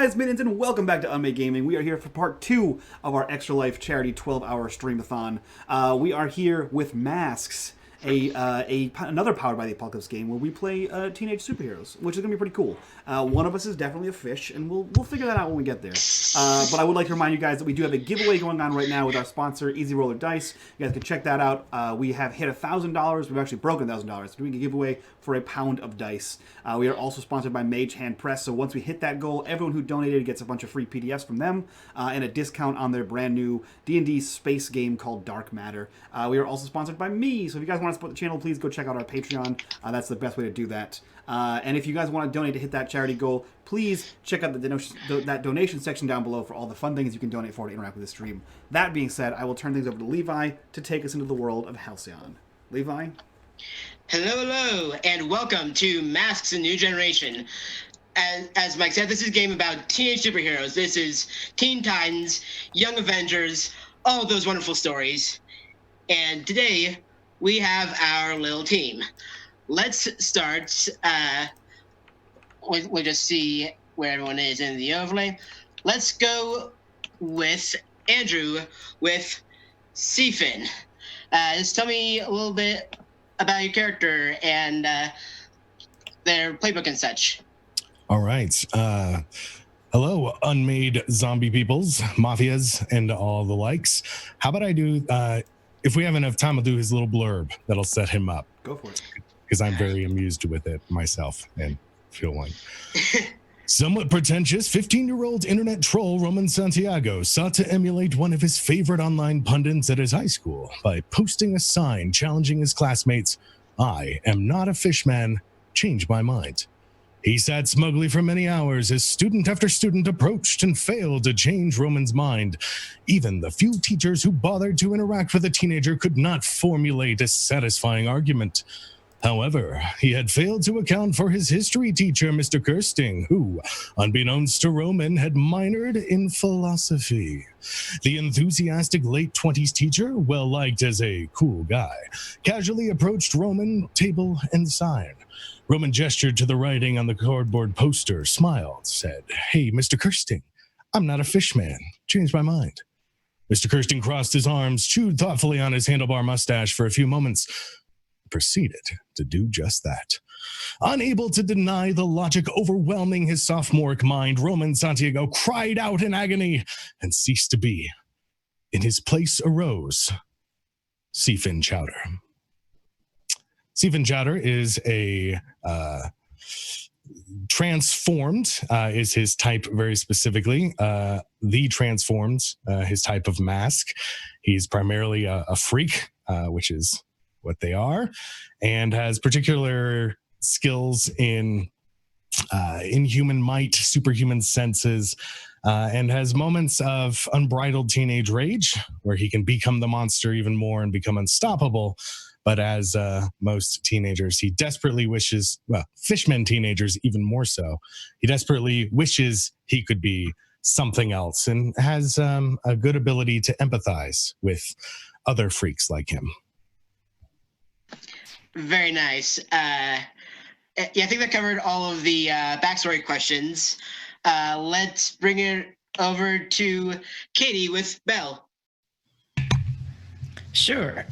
guys, minions, and welcome back to unMadeGaming. We are here for part 2 of our Extra Life charity 12-hour streamathon. We are here with Masks, another Powered by the Apocalypse game where we play teenage superheroes, which is going to be pretty cool. One of us is definitely a fish, and we'll figure that out when we get there. But I would like to remind you guys that we do have a giveaway going on right now with our sponsor, Easy Roller Dice. You guys can check that out. We have hit $1,000. We've actually broken $1,000. We're doing a giveaway for a pound of dice. We are also sponsored by Mage Hand Press, so once we hit that goal, everyone who donated gets a bunch of free PDFs from them and a discount on their brand new D&D space game called Dark Matter. We are also sponsored by me, so if you guys want to support the channel, please go check out our Patreon. That's the best way to do that. And if you guys want to donate to hit that charity goal, please check out that donation section down below for all the fun things you can donate for to interact with the stream. That being said, I will turn things over to Levi to take us into the world of Halcyon. Levi? Hello, and welcome to Masks: A New Generation. As Mike said, this is a game about teenage superheroes. This is Teen Titans, Young Avengers, all those wonderful stories. And today, we have our little team. Let's start. We'll just see where everyone is in the overlay. Let's go with Andrew with Seafin. Just tell me a little bit about your character and their playbook and such. All right. Hello, unmade zombie peoples, mafias, and all the likes. How about I do, if we have enough time, I'll do his little blurb that'll set him up. Go for it. Because I'm very amused with it myself and feel one. Somewhat pretentious 15-year-old internet troll Roman Santiago sought to emulate one of his favorite online pundits at his high school by posting a sign challenging his classmates, "I am not a fishman, change my mind." He sat smugly for many hours as student after student approached and failed to change Roman's mind. Even the few teachers who bothered to interact with the teenager could not formulate a satisfying argument. However, he had failed to account for his history teacher, Mr. Kirsting, who, unbeknownst to Roman, had minored in philosophy. The enthusiastic late-20s teacher, well-liked as a cool guy, casually approached Roman, table, and sign. Roman gestured to the writing on the cardboard poster, smiled, said, "Hey, Mr. Kirsting, I'm not a fishman. Changed my mind." Mr. Kirsting crossed his arms, chewed thoughtfully on his handlebar mustache for a few moments, proceeded to do just that. Unable to deny the logic overwhelming his sophomoric mind, Roman Santiago cried out in agony and ceased to be. In his place arose Seafin Chowder. Seafin Chowder is a transformed, is his type very specifically. The transformed, his type of mask. He's primarily a freak, which is what they are, and has particular skills in inhuman might, superhuman senses, and has moments of unbridled teenage rage where he can become the monster even more and become unstoppable. But as most teenagers, he desperately wishes, well, fishmen teenagers even more so, he desperately wishes he could be something else and has a good ability to empathize with other freaks like him. Very nice. Yeah, I think that covered all of the backstory questions. Let's bring it over to Katie with Belle. Sure.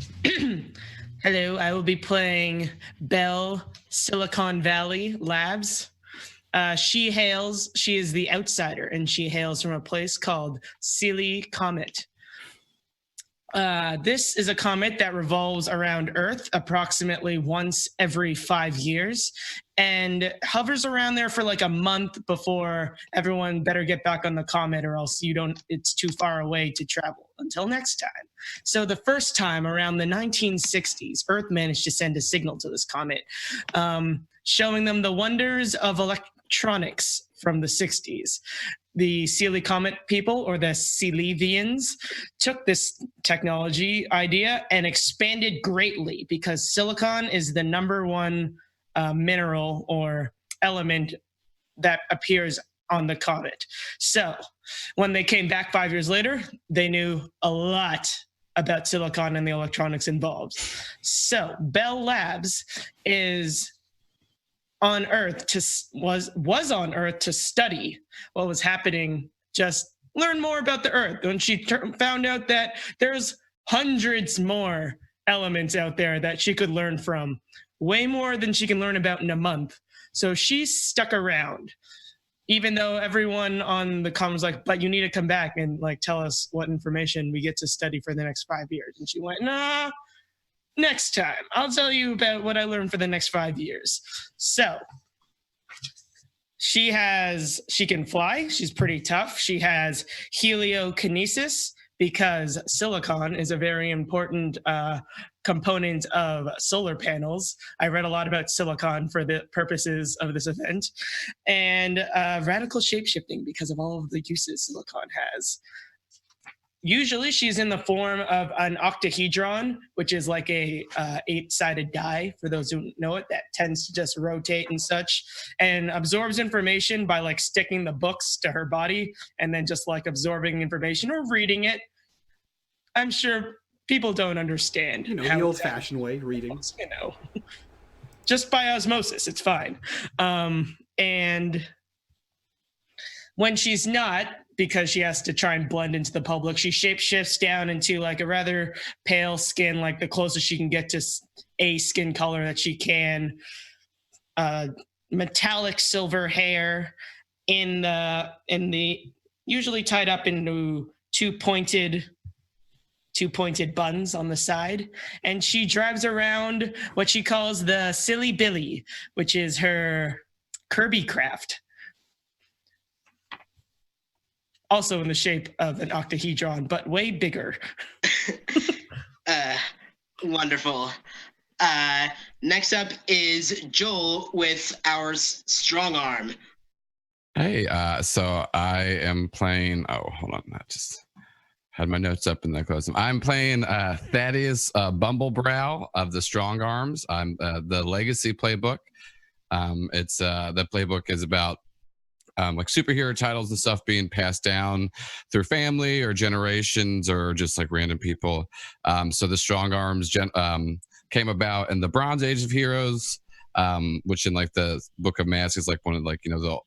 Hello, I will be playing Belle, Silicon Valley Labs. She is the outsider, and she hails from a place called Sealy Comet. This is a comet that revolves around Earth approximately once every 5 years and hovers around there for like a month before everyone better get back on the comet or else it's too far away to travel until next time. So the first time around the 1960s, Earth managed to send a signal to this comet, showing them the wonders of electronics from the 60s. The Sealy Comet people, or the Sealivians, took this technology idea and expanded greatly because silicon is the number one mineral or element that appears on the comet. So when they came back 5 years later, they knew a lot about silicon and the electronics involved. So Bell Labs is on Earth was on Earth to study what was happening, just learn more about the Earth. When she found out that there's hundreds more elements out there that she could learn from, way more than she can learn about in a month. So she stuck around, even though everyone on the com was like, but you need to come back and like tell us what information we get to study for the next 5 years. And she went, nah, next time I'll tell you about what I learned for the next 5 years. So she can fly. She's pretty tough. She has heliokinesis, because silicon is a very important component of solar panels. I read a lot about silicon for the purposes of this event. And radical shapeshifting, because of all of the uses silicon has. Usually she's in the form of an octahedron, which is like a 8-sided die, for those who know it, that tends to just rotate and such, and absorbs information by like sticking the books to her body and then just like absorbing information or reading it. I'm sure people don't understand. You know, the old-fashioned way, reading. You know, just by osmosis, it's fine. And when she's not, because she has to try and blend into the public, she shapeshifts down into like a rather pale skin, like the closest she can get to a skin color that she can. Metallic silver hair in the usually tied up into two pointed buns on the side. And she drives around what she calls the Silly Billy, which is her Kirby craft. Also in the shape of an octahedron, but way bigger. Wonderful. Next up is Joel with our strong arm. Hey, so I am playing. Oh, hold on. I just had my notes up and then closed them. I'm playing Thaddeus Bumblebrow of the Strong Arms. I'm the Legacy playbook. It's the playbook is about like superhero titles and stuff being passed down through family or generations or just like random people. So the Strong Arms came about in the Bronze Age of heroes, which in like the Book of Masks is like one of like, you know,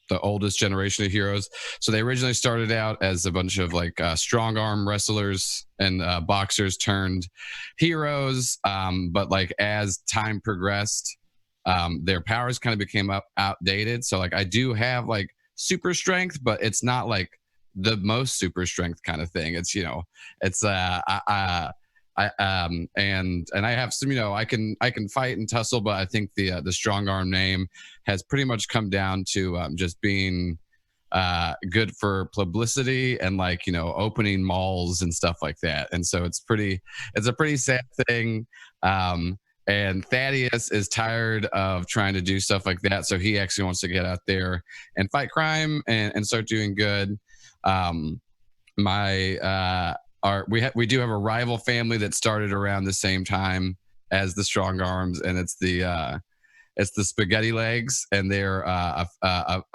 the oldest generation of heroes. So they originally started out as a bunch of like strong arm wrestlers and boxers turned heroes. But like as time progressed, their powers kind of became outdated. So like I do have like super strength, but it's not like the most super strength kind of thing. It's, you know, it's and I have some, you know, I can fight and tussle, but I think the strong arm name has pretty much come down to just being good for publicity and like, you know, opening malls and stuff like that. And so it's a pretty sad thing. And Thaddeus is tired of trying to do stuff like that. So he actually wants to get out there and fight crime and start doing good. We do have a rival family that started around the same time as the Strong Arms, and it's the Spaghetti Legs, and they're a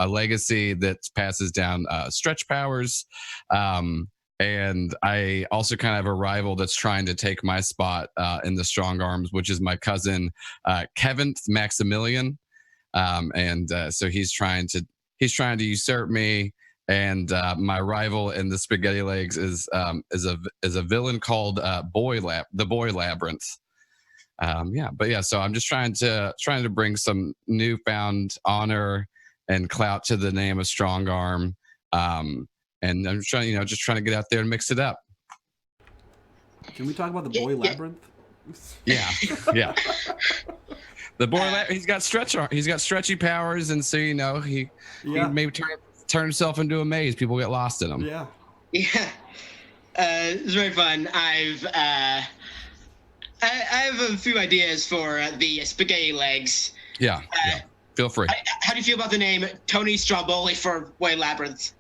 legacy that passes down stretch powers. And I also kind of have a rival that's trying to take my spot in the Strong Arms, which is my cousin Kevin Maximilian, so he's trying to usurp me. And my rival in the Spaghetti Legs is a villain called the Boy Labyrinth. So I'm just trying to bring some newfound honor and clout to the name of Strong Arm. And I'm trying to get out there and mix it up. Can we talk about the Boy Labyrinth? Yeah. The Boy he's got stretchy powers, and so you know he maybe turn himself into a maze. People get lost in him. Yeah. It's very fun. I have a few ideas for the Spaghetti Legs. Yeah. Feel free. How do you feel about the name Tony Stromboli for Boy Labyrinth?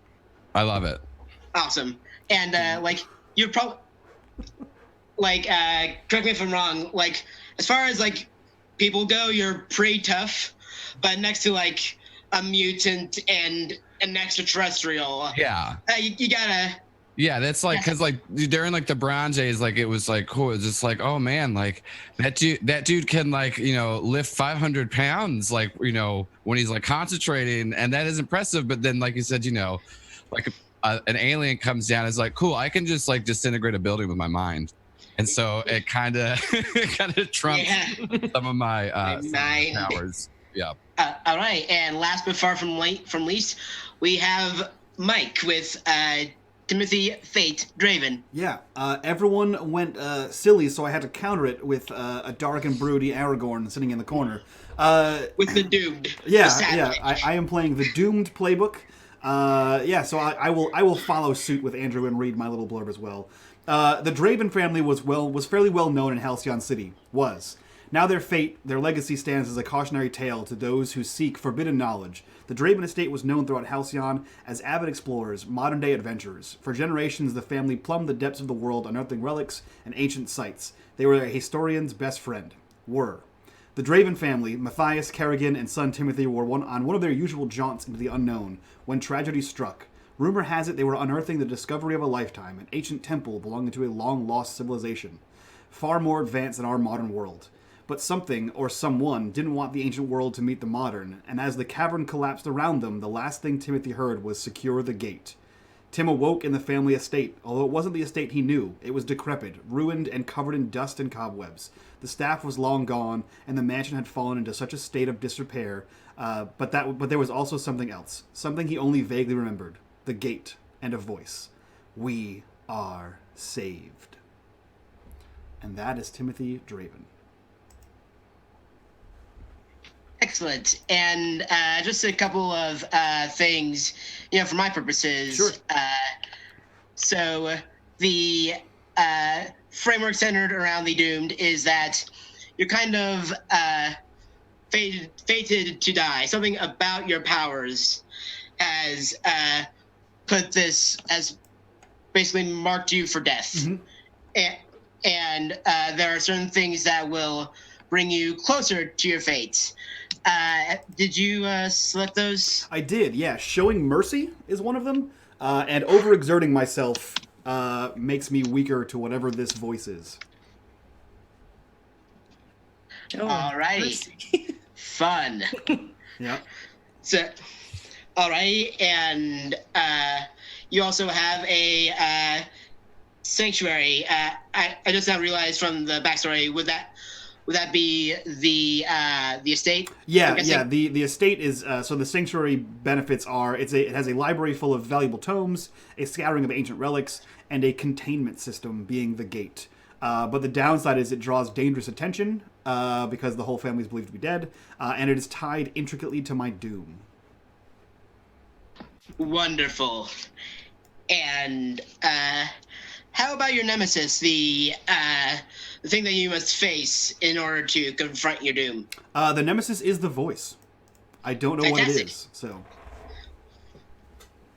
I love it. Awesome. And you're probably correct me if I'm wrong. Like as far as like people go, you're pretty tough, but next to like a mutant and an extraterrestrial, yeah, you gotta Yeah, that's like because like during like the Bronze Age, like it was like cool. It's just like, oh man, like that dude can like lift 500 pounds, like when he's like concentrating, and that is impressive. But then, like you said, like an alien comes down, it's like cool. I can just like disintegrate a building with my mind, and so it kind of trumps some of my powers. Yeah. All right, and last but far from least, we have Mike with Timothy Fate Draven. Yeah, everyone went silly, so I had to counter it with a dark and broody Aragorn sitting in the corner. With the Doomed. Yeah. I am playing the Doomed playbook. So I will follow suit with Andrew and read my little blurb as well. The Draven family was fairly well known in Halcyon City. Now their fate, their legacy stands as a cautionary tale to those who seek forbidden knowledge. The Draven estate was known throughout Halcyon as avid explorers, modern-day adventurers. For generations, the family plumbed the depths of the world, unearthing relics and ancient sites. They were a historian's best friend. The Draven family, Matthias, Kerrigan, and son Timothy, were on one of their usual jaunts into the unknown when tragedy struck. Rumor has it they were unearthing the discovery of a lifetime, an ancient temple belonging to a long-lost civilization, far more advanced than our modern world. But something, or someone, didn't want the ancient world to meet the modern, and as the cavern collapsed around them, the last thing Timothy heard was secure the gate. Tim awoke in the family estate, although it wasn't the estate he knew. It was decrepit, ruined, and covered in dust and cobwebs. The staff was long gone, and the mansion had fallen into such a state of disrepair, but there was also something else, something he only vaguely remembered. The gate, and a voice. We are saved. And that is Timothy Draven. Excellent. And just a couple of things, for my purposes. Sure. So the framework centered around the Doomed is that you're kind of fated to die. Something about your powers has put this as basically marked you for death. Mm-hmm. And there are certain things that will bring you closer to your fate. Did you select those? I did, yeah. Showing mercy is one of them, and overexerting myself makes me weaker to whatever this voice is. Alrighty. Fun. Yeah. So, alrighty, and you also have a sanctuary. I just now realized from the backstory, would that be the estate? Yeah. The estate is so the sanctuary benefits are it has a library full of valuable tomes, a scattering of ancient relics, and a containment system being the gate. But the downside is it draws dangerous attention because the whole family is believed to be dead, and it is tied intricately to my doom. Wonderful. And how about your nemesis, the thing that you must face in order to confront your doom? The nemesis is the voice. I don't know Fantastic. what it is, so.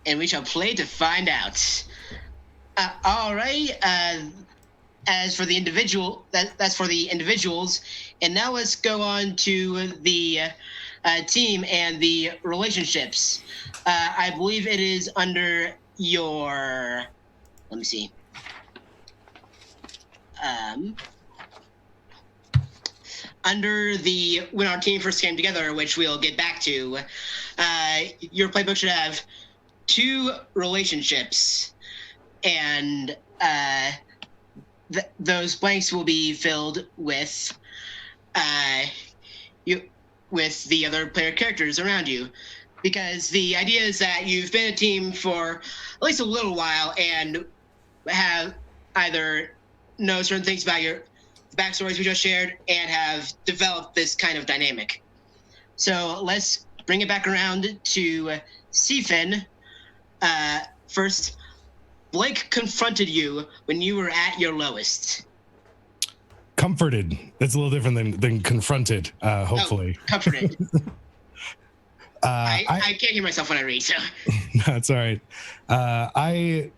And we shall play to find out. All right. As for the individual, that's for the individuals. And now let's go on to the team and the relationships. I believe it is under your. Let me see. Under the when our team first came together, which we'll get back to, your playbook should have 2 relationships, and those blanks will be filled with with the other player characters around you, because the idea is that you've been a team for at least a little while and have either know certain things about your backstories we just shared and have developed this kind of dynamic. So let's bring it back around to Seafin. First, Blake confronted you when you were at your lowest. Comforted. That's a little different than confronted, hopefully. Oh, comforted. I can't hear myself when I read, so. That's all right. I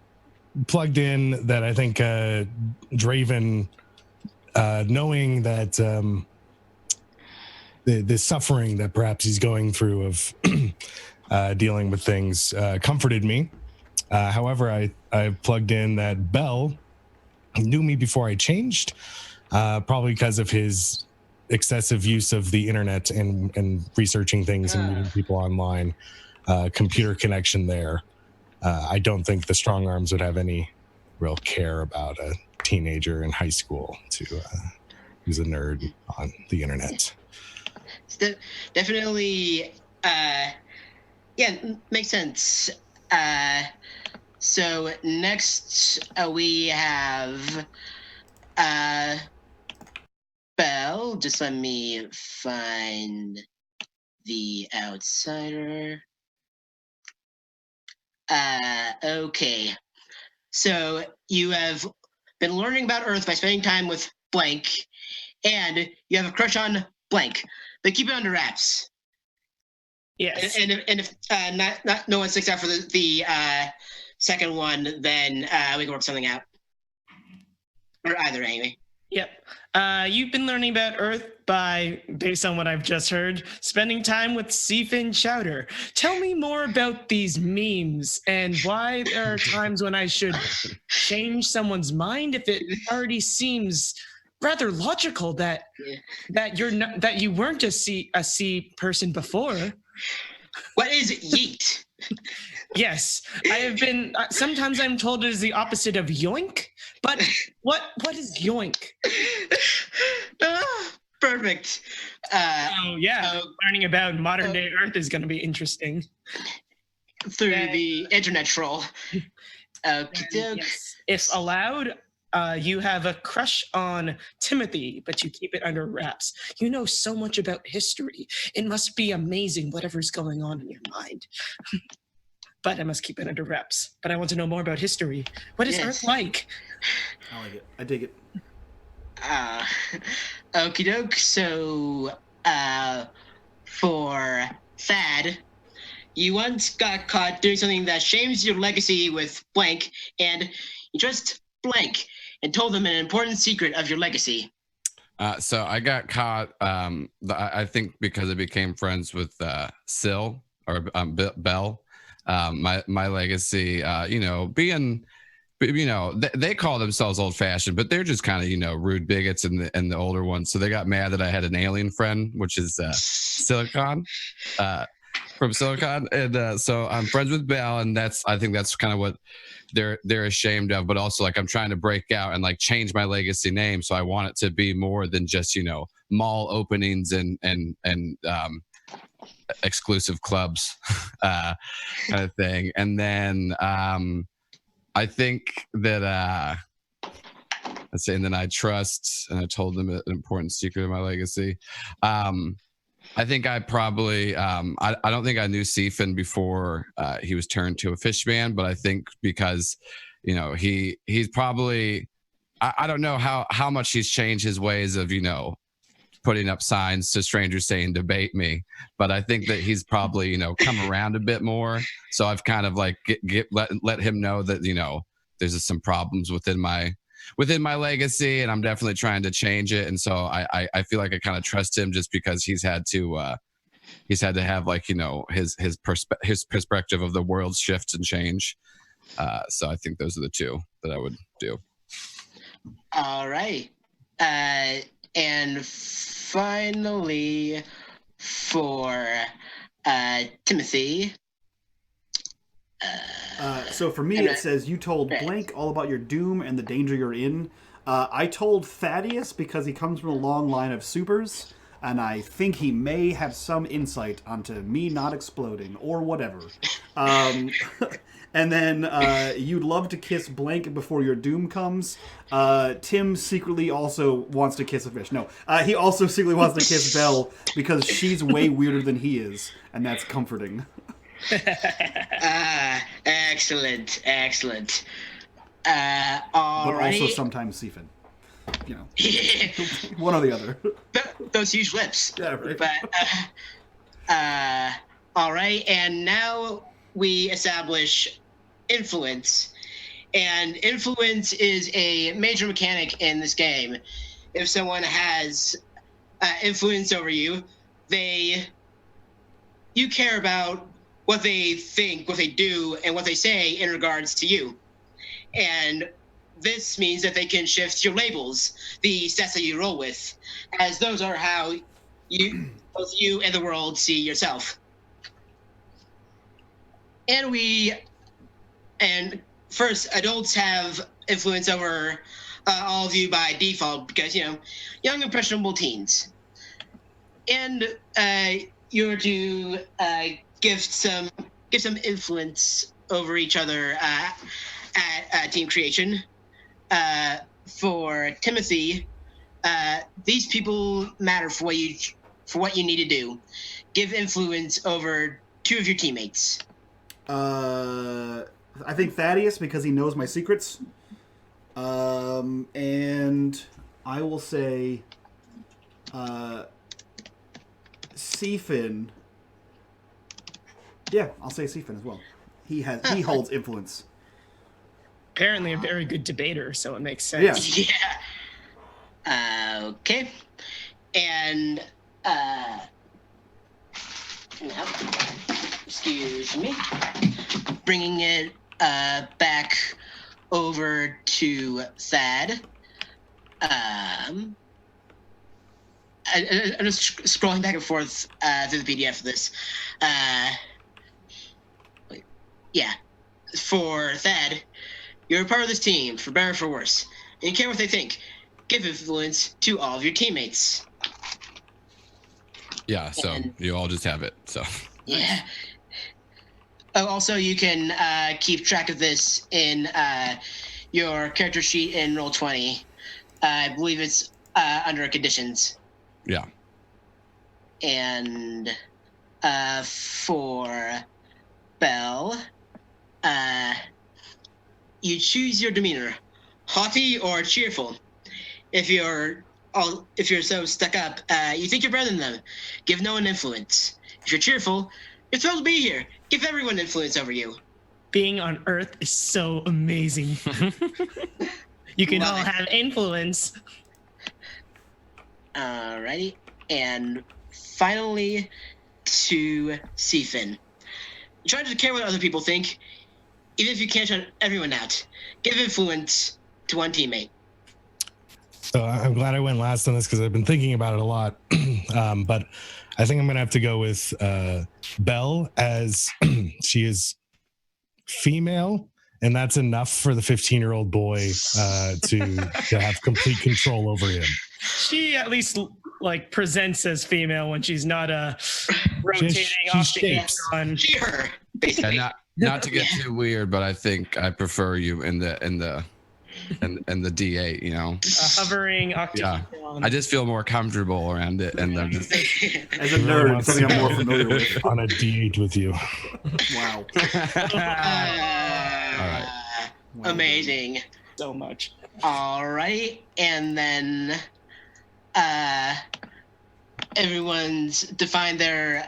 plugged in that I think Draven, knowing that the suffering that perhaps he's going through of dealing with things, comforted me However, I plugged in that Bell knew me before I changed, probably because of his excessive use of the internet and researching things and meeting people online. Computer connection there. I don't think the strong arms would have any real care about a teenager in high school who's a nerd on the internet. Definitely, makes sense. So next we have Belle. Just let me find the outsider. Okay. So you have been learning about Earth by spending time with blank, and you have a crush on blank, but keep it under wraps. Yes. And if no one sticks out for the second one, then we can work something out. Or either, anyway. Yep. You've been learning about Earth by, based on what I've just heard, spending time with Seafin Chowder. Tell me more about these memes and why there are times when I should change someone's mind if it already seems rather logical that you're not, that you weren't a sea person before. What is yeet? Yes, I have been. Sometimes I'm told it is the opposite of yoink, but what is yoink? Perfect. Learning about modern day Earth is going to be interesting. Through the internet troll. Yes, if allowed, you have a crush on Timothy, but you keep it under wraps. You know so much about history. It must be amazing whatever's going on in your mind. But I must keep it under wraps. But I want to know more about history. What is Earth like? I like it. I dig it. Okie doke. So, for Thad, you once got caught doing something that shames your legacy with blank, and you trust blank and told them an important secret of your legacy. So I got caught, I think because I became friends with Syl or Bell. My legacy, being, they call themselves old fashioned, but they're just kind of, rude bigots and the older ones. So they got mad that I had an alien friend, which is Silicon, from Silicon. And so I'm friends with Bell, and I think that's kind of what they're ashamed of. But also, like, I'm trying to break out and like change my legacy name. So I want it to be more than just, mall openings and exclusive clubs kind of thing. And then I think that let's say, and then I trust, and I told them an important secret of my legacy. I think I probably I don't think I knew Seafin before he was turned to a fish man, but I think because he's probably, I don't know how much he's changed his ways of putting up signs to strangers saying debate me, but I think that he's probably come around a bit more. So I've kind of like let him know that there's some problems within my legacy, and I'm definitely trying to change it. And so I feel like I kind of trust him just because he's had to have like his perspective of the world shifts and change. So I think those are the two that I would do. All right. And finally, for Timothy. So for me, it says you told blank all about your doom and the danger you're in. I told Thaddeus because he comes from a long line of supers, and I think he may have some insight onto me not exploding or whatever. And then you'd love to kiss blank before your doom comes. Tim secretly also wants to kiss a fish. No, he also secretly wants to kiss Belle because she's way weirder than he is, and that's comforting. Excellent. But also sometimes Seafin. One or the other. Those huge lips. Yeah, right. But, all right, and now we establish influence. And influence is a major mechanic in this game. If someone has influence over you, you care about what they think, what they do, and what they say in regards to you. And this means that they can shift your labels, the stats that you roll with, as those are how both you and the world see yourself. And first, adults have influence over all of you by default because, young impressionable teens. And you're to give some influence over each other at team creation. For Timothy, these people matter for what you need to do. Give influence over 2 of your teammates. I think Thaddeus, because he knows my secrets. And I will say Seafin. Yeah, I'll say Seafin as well. He holds influence. Apparently a very good debater, so it makes sense. Yeah. Okay. And now, excuse me, bringing it back over to Thad. I'm just scrolling back and forth through the PDF of this. Yeah. For Thad, you're a part of this team, for better or for worse. And you care what they think. Give influence to all of your teammates. Yeah, so you all just have it. So yeah. Oh, also, you can keep track of this in your character sheet in Roll20. I believe it's under conditions. Yeah. And for Belle, you choose your demeanor, haughty or cheerful. If you're so stuck up, you think you're better than them. Give no one influence. If you're cheerful, you're thrilled to be here. Give everyone influence over you. Being on Earth is so amazing. You can all have influence. Alrighty. And finally, to Seafin. Try to care what other people think, even if you can't shut everyone out. Give influence to one teammate. So I'm glad I went last on this because I've been thinking about it a lot. But I think I'm going to have to go with Belle, as she is female, and that's enough for the 15-year-old boy to have complete control over him. She at least presents as female when she's not rotating off the on. She, her, basically. And not to get too weird, but I think I prefer you in the D8, hovering octagon. Yeah, I just feel more comfortable around it, and I'm just as a nerd, something I'm more familiar with. On a D8 with you. Wow. All right. Amazing. So much. All right, and then everyone's defined their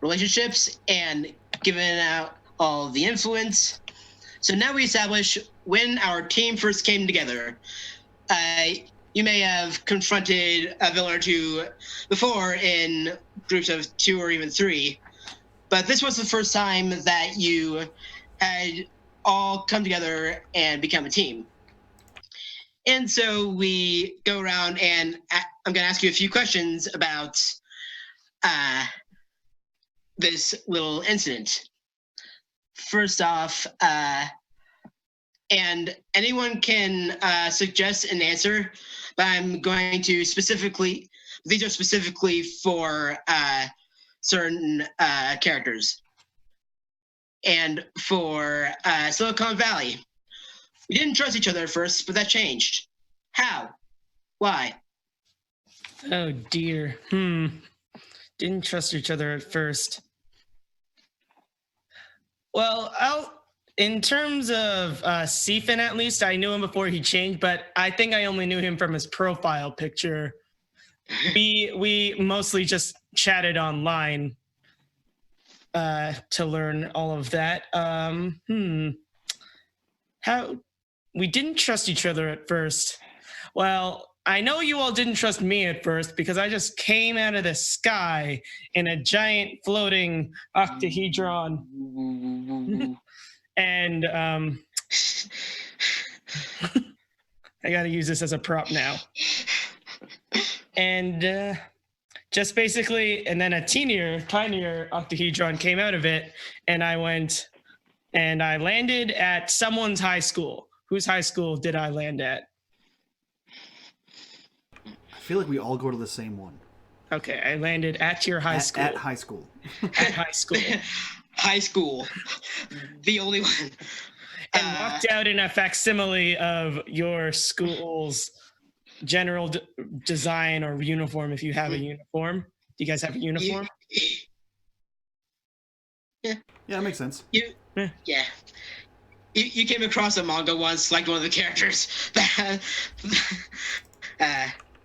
relationships and given out all the influence. So now we establish when our team first came together. You may have confronted a villain or two before in groups of 2 or even 3, but this was the first time that you had all come together and become a team. And so we go around, and I'm going to ask you a few questions about this little incident. First off, and anyone can suggest an answer, but I'm going to these are specifically for certain characters. And for Silicon Valley, we didn't trust each other at first, but that changed. How? Why? Oh dear. Didn't trust each other at first. Well, in terms of Seafin, at least, I knew him before he changed, but I think I only knew him from his profile picture. We mostly just chatted online to learn all of that. How we didn't trust each other at first. Well, I know you all didn't trust me at first because I just came out of the sky in a giant floating octahedron. And I got to use this as a prop now. And just basically, and then a tinier octahedron came out of it, and I went and I landed at someone's high school. Whose high school did I land at? I feel like we all go to the same one. Okay, I landed at your high school. At high school. At high school. High school. The only one. And walked out in a facsimile of your school's general design or uniform, if you have a uniform. Do you guys have a uniform? Yeah. Yeah, that makes sense. Yeah. You came across a manga once, like one of the characters.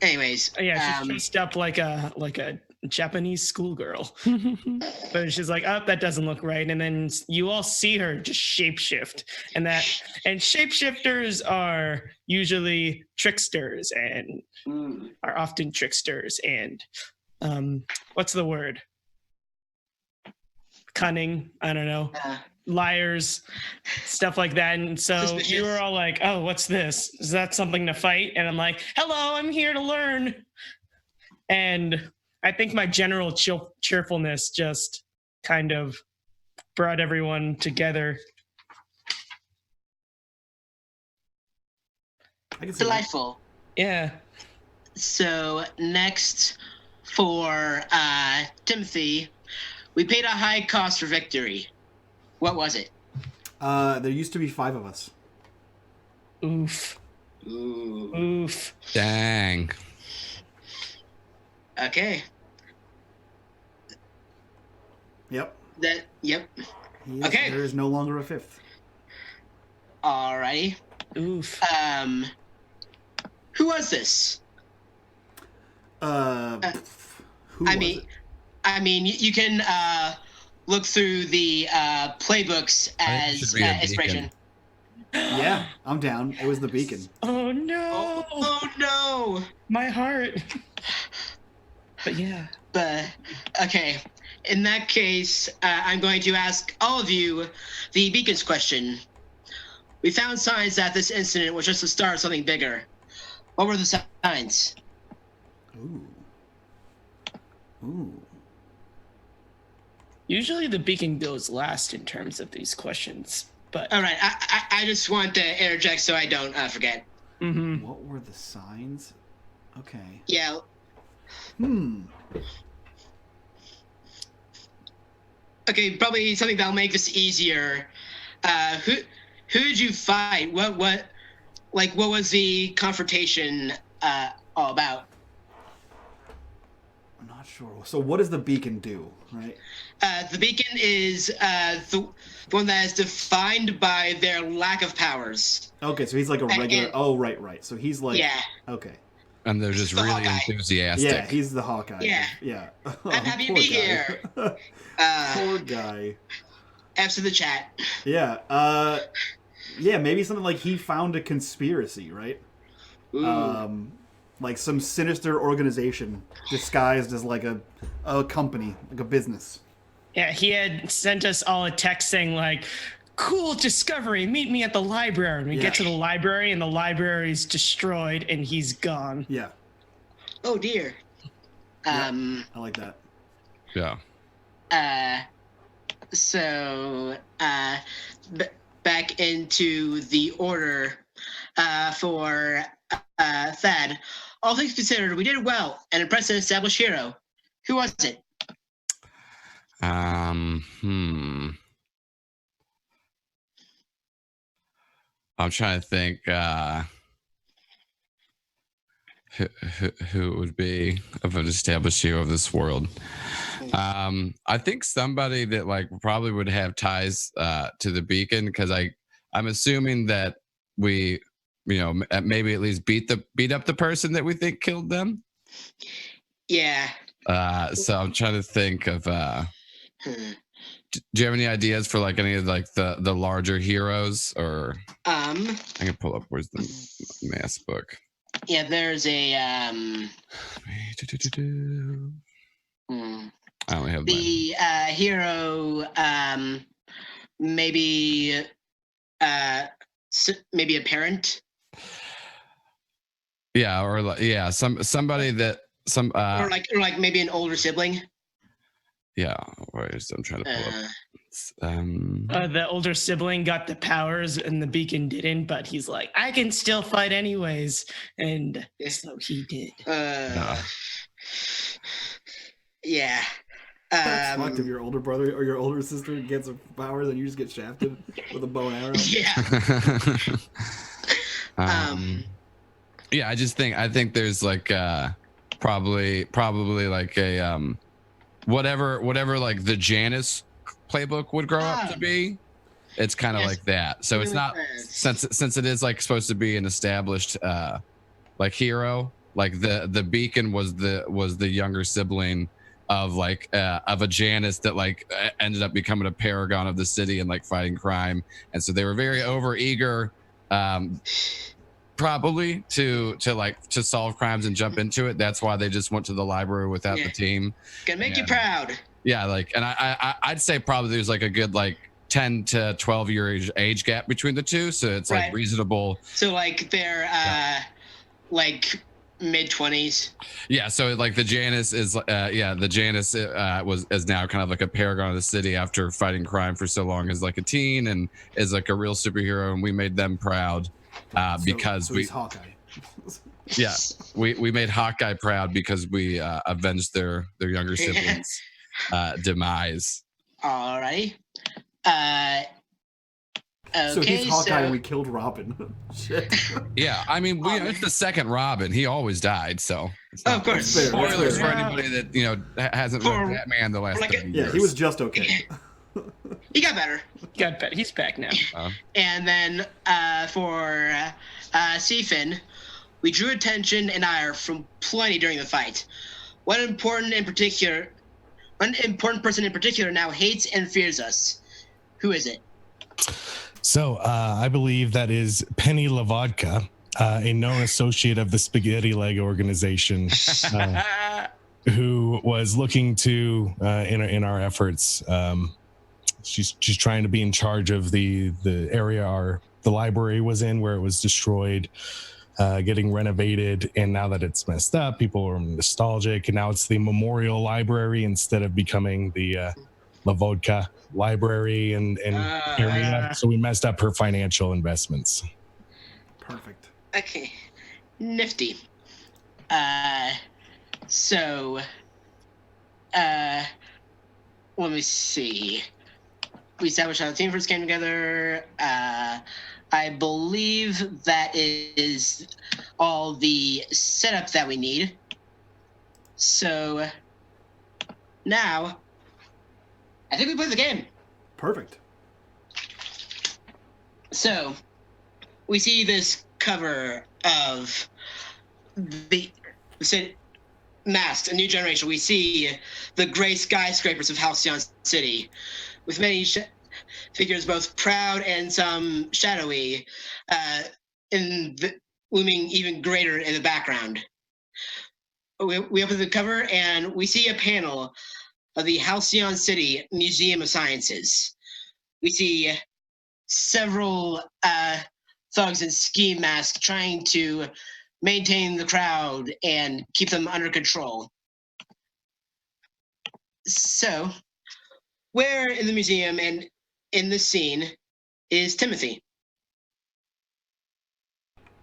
Anyways. Yeah, she's dressed up like a Japanese schoolgirl. But she's like, oh, that doesn't look right. And then you all see her just shapeshift. And shapeshifters are usually tricksters and are often tricksters and what's the word? Cunning, I don't know. Liars, stuff like that. And so Suspicious. you were all like, oh, what's this? Is that something to fight? And I'm like, hello, I'm here to learn. And I think my general cheerfulness just kind of brought everyone together. I can see Delightful. Yeah. So next for Timothy, we paid a high cost for victory. What was it? There used to be 5 of us. Oof. Ooh. Oof. Dang. Okay. Yep. Yep. Yes, Okay. There is no longer a 5th. Alrighty. Oof. Who was this? Who I was mean, it? you can look through the playbooks I think it as should be a inspiration. beacon. Yeah, I'm down. It was the beacon. Oh no. Oh no! My heart. But yeah. But okay, in that case, I'm going to ask all of you the beacons question. We found signs that this incident was just the start of something bigger. What were the signs? Ooh. Usually the beacon goes last in terms of these questions. But All right, I just want to interject so I don't forget. mhm. What were the signs? Okay. Yeah. Okay, probably something that'll make this easier. Who did you fight? What was the confrontation all about? I'm not sure. So what does the beacon do, right? The beacon is the one that is defined by their lack of powers. Okay, so he's like a regular... Oh, right. So he's like... Yeah. Okay. And they're just The really Hawkeye. enthusiastic. Yeah, he's the Hawkeye. Yeah. I'm happy to be here. Poor guy. F's in the chat. Yeah. Yeah, maybe something like he found a conspiracy, right? Ooh. Like some sinister organization disguised as like a company, like a business. Yeah, he had sent us all a text saying like, cool discovery, meet me at the library. And we get to the library and the library's destroyed and he's gone. Yeah. Oh dear. I like that. Yeah. So back into the order for Thad. All things considered, we did well and impressed an established hero. Who was it? I'm trying to think who it would be of an established hero of this world. I think somebody that like probably would have ties to the beacon, because I'm assuming that we, maybe at least beat up the person that we think killed them. Yeah. So I'm trying to think of. Do you have any ideas for like any of like the larger heroes? Or I can pull up where's the mass book. Yeah, there's a I only have the hero maybe maybe a parent yeah, or somebody that or like maybe an older sibling. yeah. I'm trying to pull up. The older sibling got the powers and the beacon didn't, but he's like, I can still fight anyways, and so he did. Yeah. That's fucked if your older brother or your older sister gets a power, then you just get shafted with a bow and arrow. Yeah. Yeah, I think there's like probably like a whatever like the Janus playbook would grow up to be. It's kind of like that. So it's not since it is like supposed to be an established like hero, like the beacon was the younger sibling of like of a Janus that like ended up becoming a paragon of the city and like fighting crime, and so they were very over eager probably to solve crimes and jump into it. That's why they just went to the library without the team. Gonna make you proud. Yeah, like, and I'd say probably there's like a good like 10 to 12 year age gap between the two, so it's like reasonable. So like they're like mid-20s. Yeah, so like the Janus is the Janus is now kind of like a paragon of the city after fighting crime for so long as like a teen, and is like a real superhero, and we made them proud because he's Hawkeye. Yeah, we made Hawkeye proud because we avenged their younger siblings demise. Alrighty. Okay, so he's Hawkeye and we killed Robin. Shit. Yeah, I mean, it's the second Robin. He always died, so. Of course. Spoilers for anybody that hasn't read Batman the last 30 years. Yeah, he was just okay. He got better. He's back now. And then for Seafin, we drew attention and ire from plenty during the fight. One important person in particular now hates and fears us. Who is it? So I believe that is Penny Lavodka, a known associate of the Spaghetti Leg organization, who was looking to in our efforts. She's trying to be in charge of the area the library was in, where it was destroyed, getting renovated, and now that it's messed up, people are nostalgic, and now it's the memorial library instead of becoming the Lavodka library and area. So we messed up her financial investments. Perfect. Okay. Nifty. So let me see. We established how the team first came together. I believe that is all the setup that we need. So now I think we play the game. Perfect. So we see this cover of the Masks, a new generation. We see the gray skyscrapers of Halcyon City, with many figures both proud and some shadowy, looming even greater in the background. We open the cover and we see a panel of the Halcyon City Museum of Sciences. We see several thugs in ski masks trying to maintain the crowd and keep them under control. So, where in the museum and in this scene is Timothy?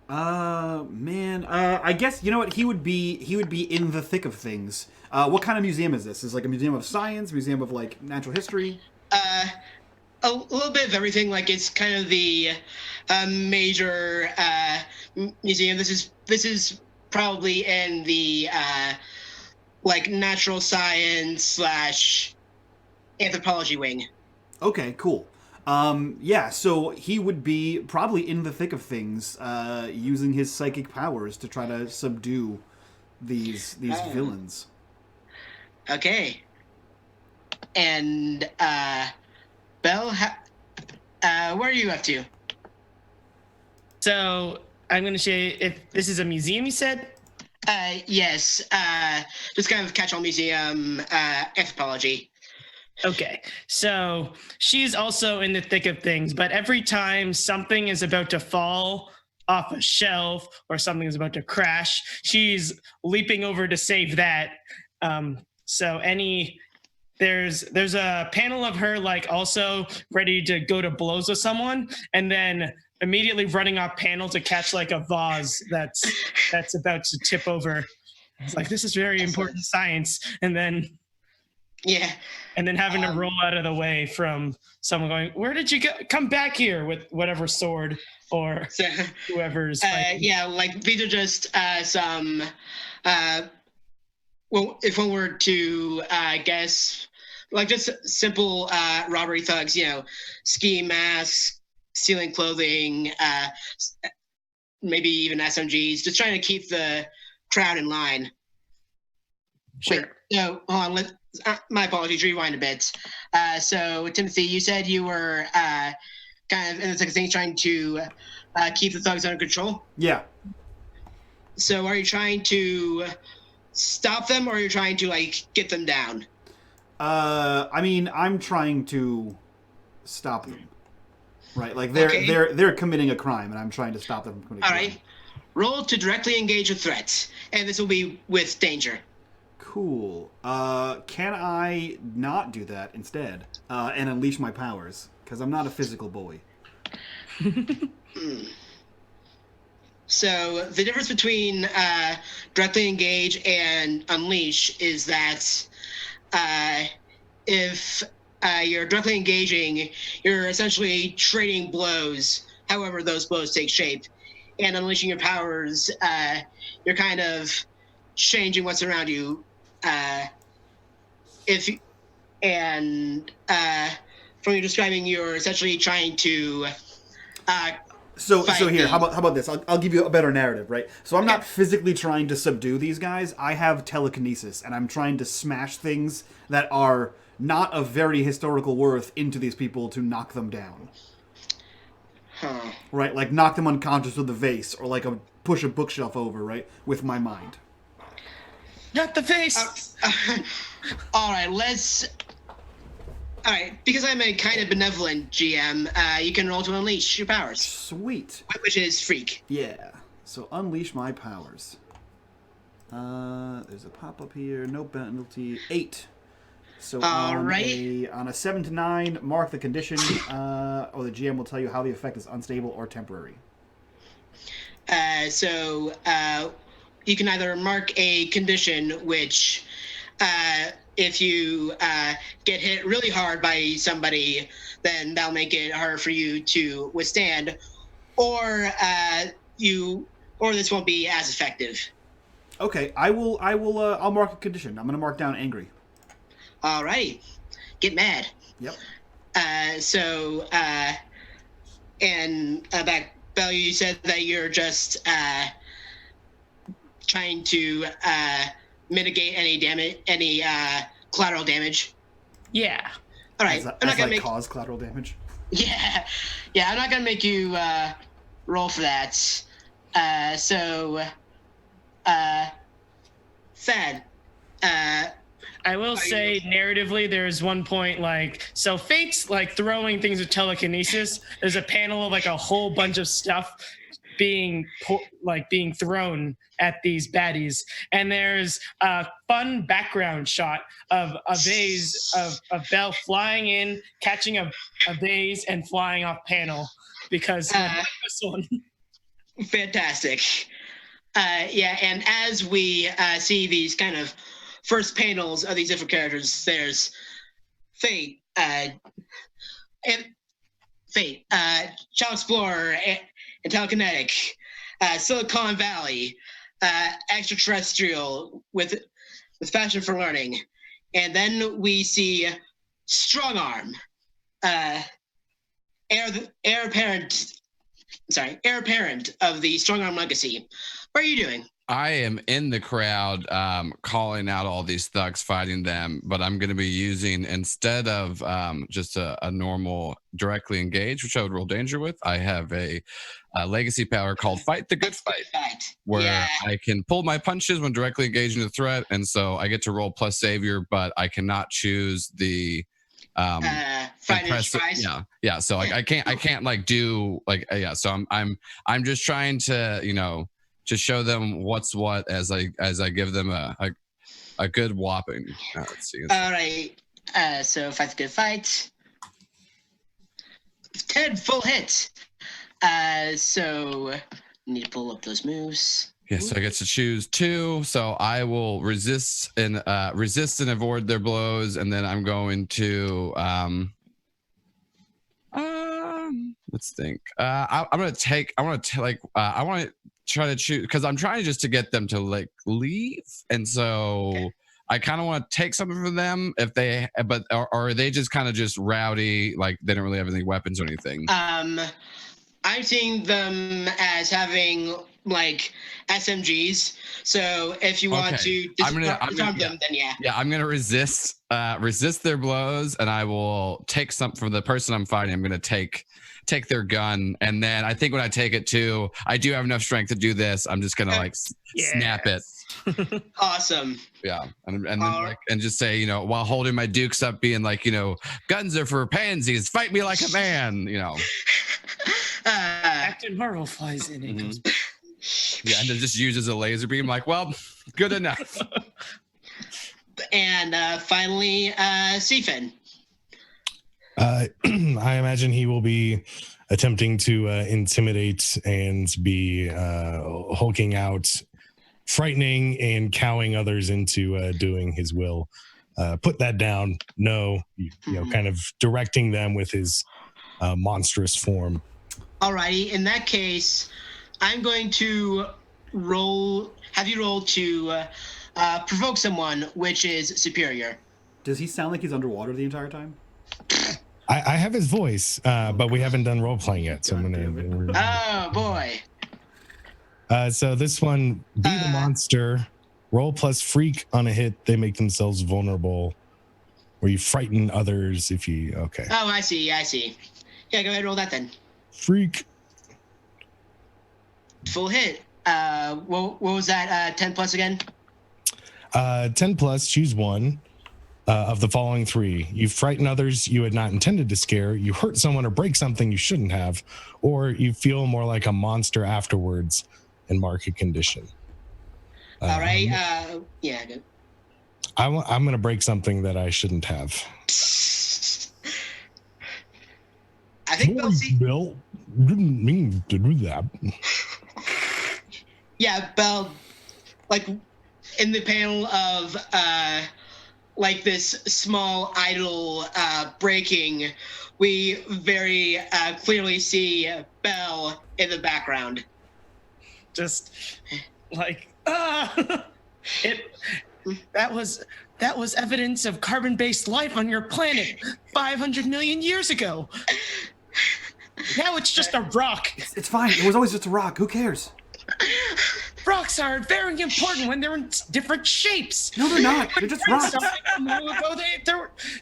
Man, I guess you know what he would be in the thick of things. What kind of museum is this? Is it like a museum of science, museum of like natural history? A little bit of everything. Like it's kind of the major museum. This is probably in the like natural science / anthropology wing. Okay, cool. Yeah, so he would be probably in the thick of things, using his psychic powers to try to subdue these villains. Okay. And Belle, where are you up to? So I'm going to say if this is a museum, you said? Yes. Just kind of catch-all museum anthropology. Okay, so she's also in the thick of things, but every time something is about to fall off a shelf or something is about to crash, she's leaping over to save that. So there's a panel of her like also ready to go to blows with someone, and then immediately running off panel to catch like a vase that's about to tip over. It's like, this is very important science, and then having to roll out of the way from someone going, where did you go? Come back here with whatever sword or whoever's fighting. Yeah, like these are just some well, if one were to guess, like just simple robbery thugs, ski masks, stealing clothing, maybe even SMGs, just trying to keep the crowd in line. Sure. Wait, no, hold on. My apologies. Rewind a bit. So, Timothy, you said you were kind of in the second thing trying to keep the thugs under control. Yeah. So, are you trying to stop them, or are you trying to like get them down? I mean, I'm trying to stop them. Right, like they're committing a crime, and I'm trying to stop them from committing a crime. All right. Roll to directly engage a threat, and this will be with danger. Cool. Can I not do that instead and unleash my powers? Because I'm not a physical bully. So the difference between directly engage and unleash is that if you're directly engaging, you're essentially trading blows, however those blows take shape. And unleashing your powers, you're kind of changing what's around you. From you describing, you're essentially trying to So here, how about this? I'll give you a better narrative, right? So I'm not physically trying to subdue these guys. I have telekinesis, and I'm trying to smash things that are not of very historical worth into these people to knock them down. Huh. Right, like knock them unconscious with a vase, or like push a bookshelf over, right, with my mind. Not the face. All right, because I'm a kind of benevolent GM, you can roll to unleash your powers. Sweet. Which is freak. Yeah. So unleash my powers. There's a pop-up here. No penalty. 8. So on a 7 to 9, mark the condition, or the GM will tell you how the effect is unstable or temporary. So you can either mark a condition which, if you get hit really hard by somebody, then that'll make it harder for you to withstand, or this won't be as effective. Okay, I'll mark a condition. I'm gonna mark down angry. All right, get mad. Yep. Back, Value, you said that you're just trying to mitigate any collateral damage. Yeah. All right. Cause collateral damage. Yeah. I'm not gonna make you roll for that. Thad. I will say, narratively, there's one point so Fate's like throwing things with telekinesis. There's a panel of like a whole bunch of stuff being thrown at these baddies, and there's a fun background shot of a vase of Belle flying in, catching a vase, and flying off panel because this one. Fantastic. And as we see these kind of first panels of these different characters, there's Fate, Child Explorer, and Telekinetic, Silicon Valley, Extraterrestrial with passion for learning, and then we see Strong Arm, heir apparent of the Strong Arm legacy. What are you doing? I am in the crowd, calling out all these thugs, fighting them, but I'm going to be using, instead of just a normal directly engage, which I would roll danger with, I have a legacy power called Fight the Good Fight, where I can pull my punches when directly engaging the threat, and so I get to roll plus savior, but I cannot choose the yeah. So like I can't like do like So I'm just trying to to show them what's what as I give them a good whopping. Let's see. All right. So Fight the Good Fight. 10 full hits. So need to pull up those moves. Yeah, so I get to choose 2. So I will resist and avoid their blows, and then I'm going to let's think. I want to try to choose, because I'm trying just to get them to like leave, and so I kind of want to take something from them if they, but are they just kind of just rowdy, like they don't really have any weapons or anything? I'm seeing them as having like SMGs. So if you want to disarm them, then yeah. Yeah, I'm gonna resist their blows, and I will take something from the person I'm fighting. I'm gonna take their gun, and then I think when I take it too, I do have enough strength to do this. I'm just gonna snap it. Awesome. Yeah, and then and just say, while holding my dukes up, being like, guns are for pansies. Fight me like a man. Captain Marvel flies in. And goes, yeah, and it just uses a laser beam. Like, well, good enough. And finally, Seafin. I imagine he will be attempting to intimidate and be hulking out, frightening and cowing others into doing his will. Put that down. No, kind of directing them with his monstrous form. Alrighty, in that case, I'm going to have you roll to provoke someone, which is superior. Does he sound like he's underwater the entire time? I have his voice, but we haven't done role playing yet, so I'm gonna. Oh boy. So this one, be the monster, roll plus freak on a hit. They make themselves vulnerable, or you frighten others if you. Okay. Oh, I see. Yeah, go ahead and roll that then. Freak. Full hit. What was that? 10 plus again? 10 plus. Choose one of the following 3. You frighten others you had not intended to scare. You hurt someone or break something you shouldn't have, or you feel more like a monster afterwards and mark a condition. All right. Yeah. Good. I'm going to break something that I shouldn't have. I think Bill didn't mean to do that. Yeah, Belle, like in the panel of like this small idol breaking, we very clearly see Belle in the background. Just like that was evidence of carbon-based life on your planet 500 million years ago. Now it's just a rock. It's fine. It was always just a rock. Who cares? Rocks are very important when they're in different shapes. No, they're not. They're just rocks.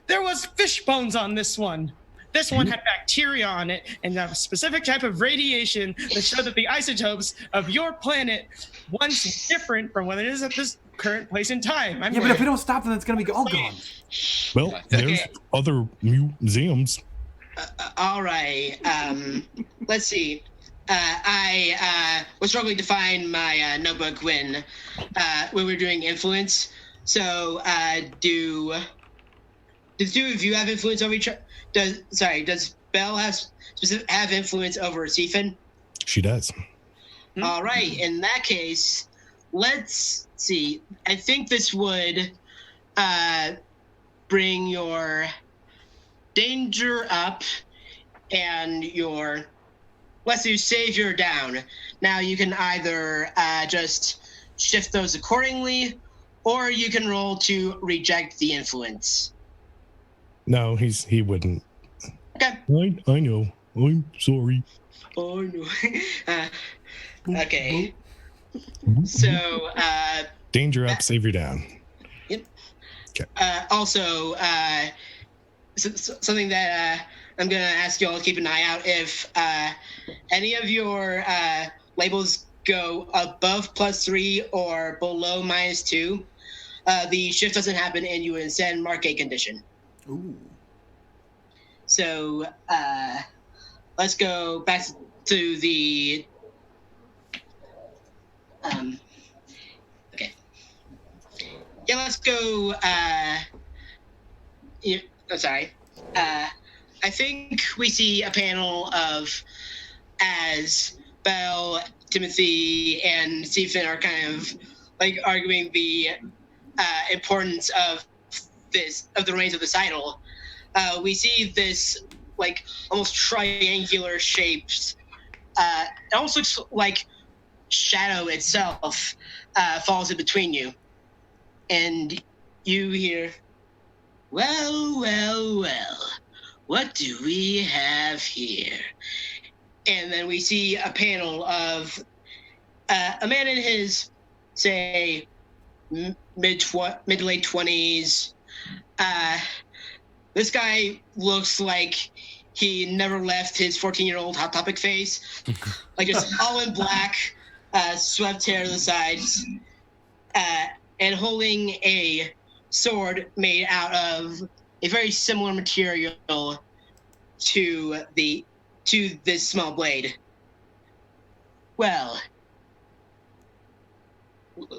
There was fish bones on this one. This one had bacteria on it and a specific type of radiation that showed that the isotopes of your planet once different from what it is at this current place in time. But if we don't stop them, it's going to be all gone. Well, there's other museums. All right. Let's see. I was struggling to find my notebook when we were doing influence. So do the two of you have influence over each other? Does Belle have influence over Seafin? She does. All right. In that case, let's see. I think this would bring your danger up and your let's do savior down. Now you can either just shift those accordingly, or you can roll to reject the influence. No, he wouldn't. Okay. I know. I'm sorry. Oh no. Okay. So, Danger up, savior down. yep. Okay. Also, something that I'm gonna ask you all to keep an eye out. If any of your labels go above +3 or below -2, the shift doesn't happen, and you instead mark a condition. Ooh. So let's go back to the. Okay. Yeah, let's go. I'm sorry. I think we see a panel of as Belle, Timothy, and Stephen are kind of like arguing the importance of the remains of this idol. We see this like almost triangular shaped. It almost looks like shadow itself falls in between you, and you hear, "Well, well, well, what do we have here?" And then we see a panel of a man in his, say, mid to late 20s. This guy looks like he never left his 14-year-old Hot Topic face, like just all in black, swept hair to the sides, and holding a sword made out of a very similar material to this small blade. Well,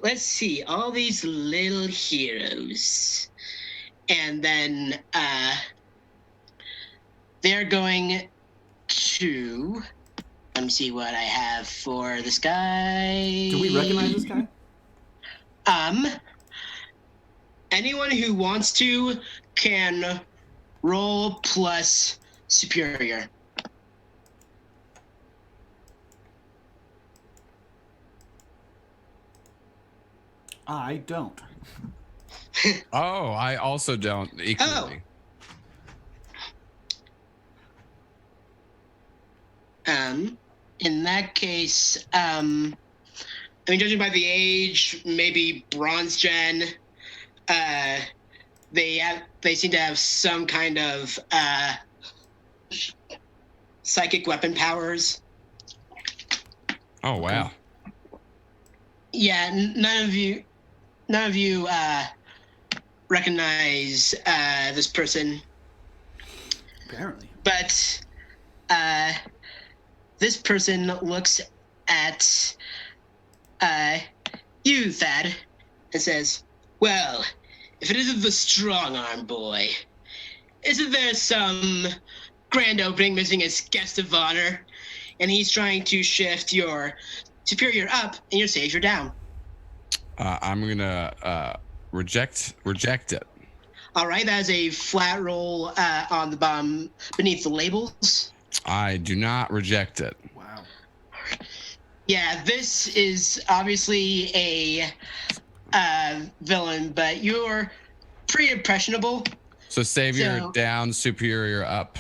let's see, all these little heroes. And then they're going to, let me see what I have for this guy. Do we recognize this guy? Anyone who wants to can roll plus superior. I don't. Oh, I also don't equally. In that case, I mean, judging by the age, maybe bronze gen. They seem to have some kind of psychic weapon powers. Oh wow. Yeah, none of you recognize this person. Apparently. But this person looks at you, Thad, and says, "Well, if it isn't the strong-arm boy, isn't there some grand opening missing its guest of honor?" And he's trying to shift your superior up and your savior down. I'm gonna reject it. All right, that is a flat roll on the bottom beneath the labels. I do not reject it. Wow. Yeah, this is obviously a villain, but you're pretty impressionable. So savior down, superior up.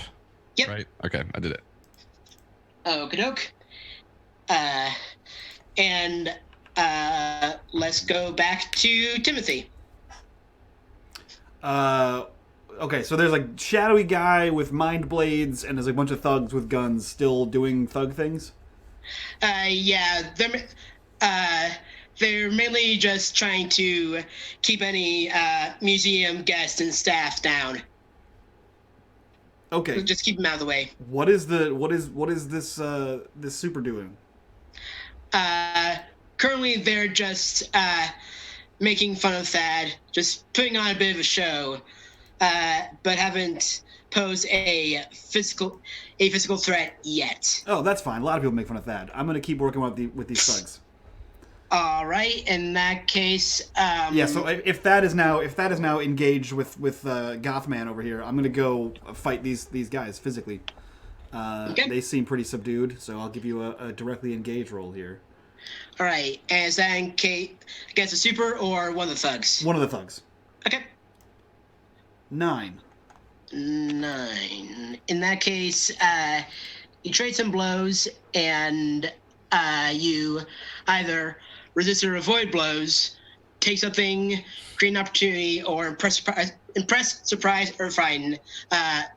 Yep. Right? Okay, I did it. Okie doke. And let's go back to Timothy. Okay, so there's like shadowy guy with mind blades, and there's like a bunch of thugs with guns still doing thug things. Yeah, they're mainly just trying to keep any museum guests and staff down. Okay. Just keep them out of the way. What is this this super doing? Currently, they're just making fun of Thad, just putting on a bit of a show, but haven't posed a physical threat yet. Oh, that's fine. A lot of people make fun of Thad. I'm gonna keep working with these thugs. All right. In that case, yeah. So if Thad is now engaged with Gothman over here, I'm gonna go fight these guys physically. Okay. They seem pretty subdued, so I'll give you a directly engaged roll here. All right. And is that against a super or one of the thugs? One of the thugs. Okay. 9. 9. In that case, you trade some blows, and you either resist or avoid blows, take something, create an opportunity, or impress, surprise, or frighten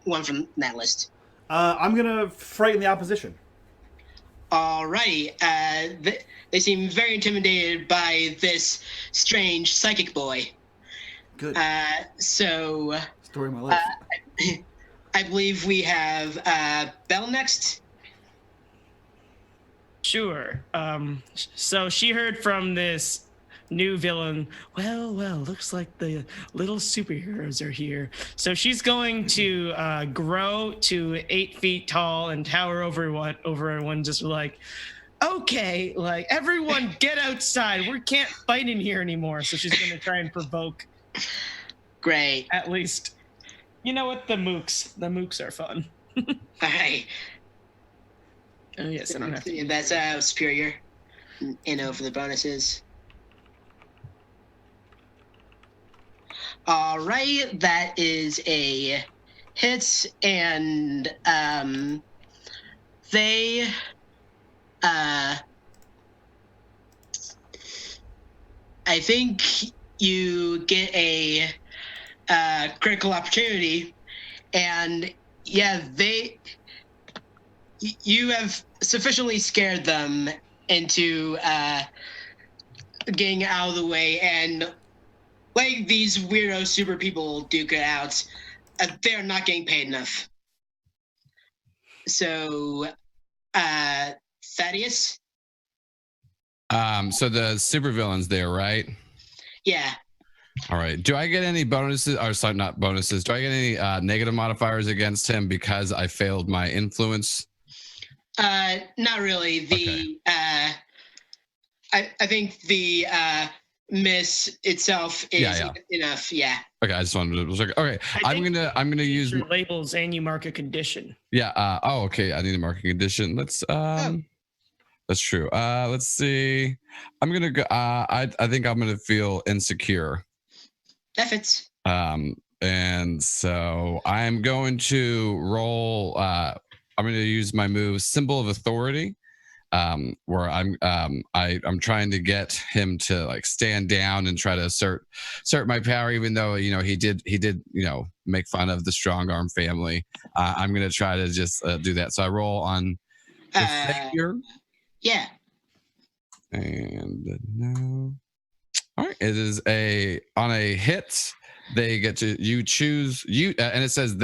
one from that list. I'm gonna frighten the opposition. Alrighty. They seem very intimidated by this strange psychic boy. Good. So Story of my life. I believe we have Belle next. Sure. So she heard from this new villain. Well, looks like the little superheroes are here. So she's going to grow to 8 feet tall and tower over everyone, just like, okay, like everyone get outside. We can't fight in here anymore. So she's going to try and provoke. Great. At least, you know what? The mooks are fun. All right. Oh yes, I don't have to. That's superior. For the bonuses. All right, that is a hit, and they I think you get a critical opportunity, and yeah, you have sufficiently scared them into getting out of the way, and like these weirdo super people duke it out, they're not getting paid enough. So, Thaddeus? So the supervillain's there, right? Yeah. All right. Do I get any bonuses? Or sorry, not bonuses. Do I get any negative modifiers against him because I failed my influence? Not really. I think the miss itself is enough. Yeah. Okay, I just wanted to check. Okay, I'm gonna use your labels and you mark a condition. Yeah. Okay. I need a marking condition. Let's. That's true. Let's see. I'm gonna go. I think I'm gonna feel insecure. That fits. And so I'm going to roll. I'm going to use my move, Symbol of Authority, where I'm trying to get him to like stand down and try to assert my power, even though he did make fun of the Strong Arm family. I'm going to try to just do that. So I roll on the figure. Yeah. And no. All right. It is on a hit. They get to choose and it says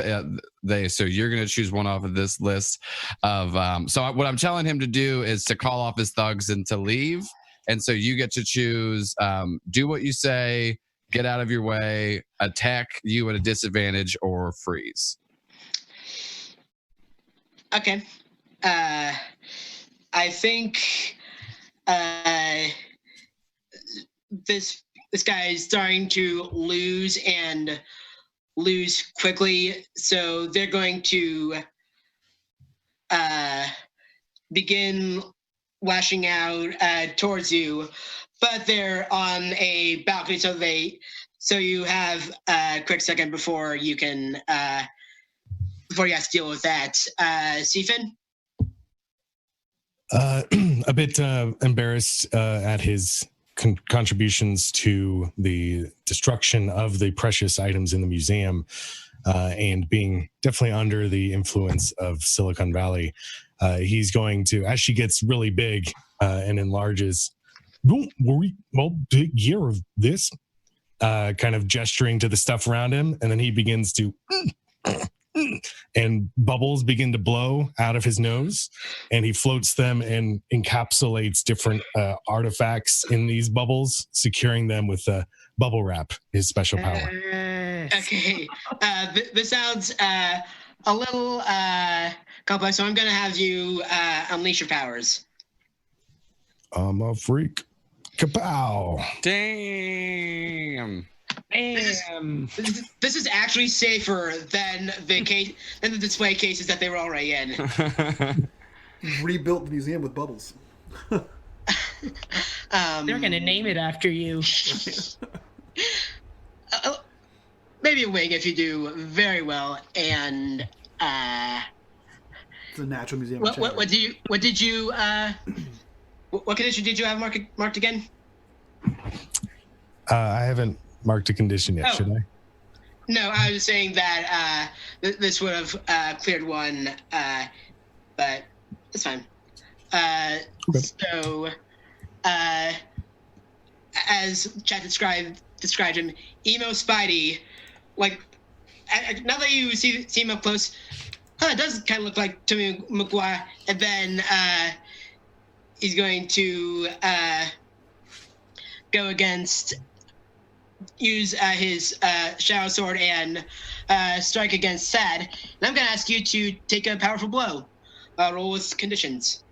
so you're going to choose one off of this list of so what I'm telling him to do is to call off his thugs and to leave, and so you get to choose do what you say, get out of your way, attack you at a disadvantage, or freeze. Okay. I think this guy is starting to lose quickly, so they're going to begin lashing out towards you, but they're on a balcony, so you have a quick second before you can before you have to deal with that. Seafin? A bit embarrassed at his contributions to the destruction of the precious items in the museum, and being definitely under the influence of Silicon Valley. He's going to, as she gets really big and enlarges, don't worry, I'll take care of this, kind of gesturing to the stuff around him. And then he begins to and bubbles begin to blow out of his nose, and he floats them and encapsulates different artifacts in these bubbles, securing them with bubble wrap, his special power. Okay. This sounds a little complex, so I'm going to have you unleash your powers. I'm a freak. Kapow. Damn. This is actually safer than the display cases that they were already in. Rebuilt the museum with bubbles. They're gonna name it after you. Maybe a wing if you do very well. And it's a natural museum. What condition did you have marked again? I haven't marked a condition yet, Oh. should I? No, I was saying that this would have cleared one, but it's fine. Okay. So, as chat described him, emo Spidey, like now that you see him up close, it does kind of look like Tommy McGuire. And then he's going to go against, use his Shadow Sword and strike against Sad. And I'm going to ask you to take a powerful blow. Roll with conditions.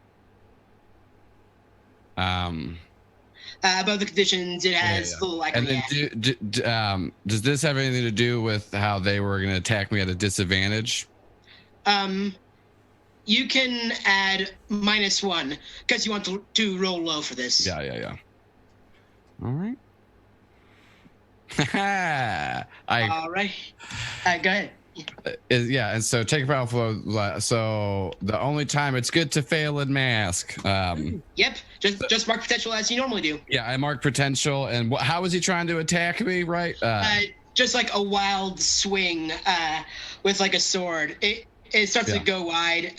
Above the conditions, it has a little icon. And then does this have anything to do with how they were going to attack me at a disadvantage? You can add -1 because you want to roll low for this. Yeah. All right. All right. Go ahead. Yeah, and so take a powerful blow. So the only time it's good to fail in mask. Yep. Just mark potential as you normally do. Yeah, I mark potential. And how was he trying to attack me? Right. Just like a wild swing with like a sword. It starts to go wide.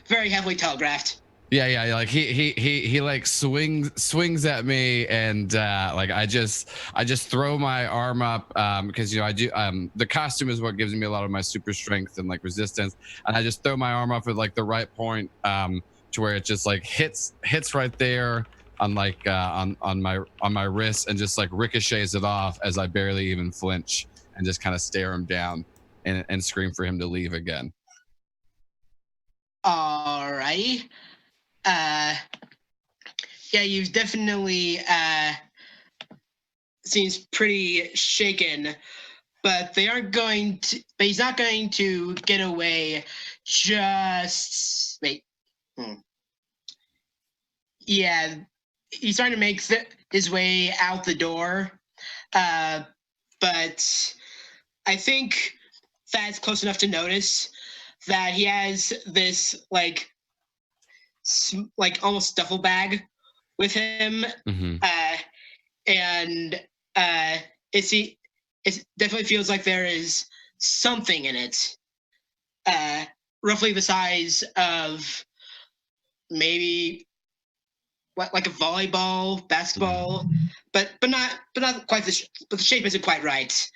Very heavily telegraphed. Yeah. Like he like swings at me, and like I just throw my arm up because I do the costume is what gives me a lot of my super strength and like resistance, and I just throw my arm up at like the right point to where it just like hits right there on like on my wrist, and just like ricochets it off as I barely even flinch and just kind of stare him down and scream for him to leave again. Alrighty. Yeah, you've definitely seems pretty shaken, but they aren't going to. But he's not going to get away. Just wait. Yeah, he's trying to make his way out the door, but I think that's close enough to notice that he has this like almost duffel bag with him, and it definitely feels like there is something in it, roughly the size of maybe like a volleyball, basketball, but not quite but the shape isn't quite right.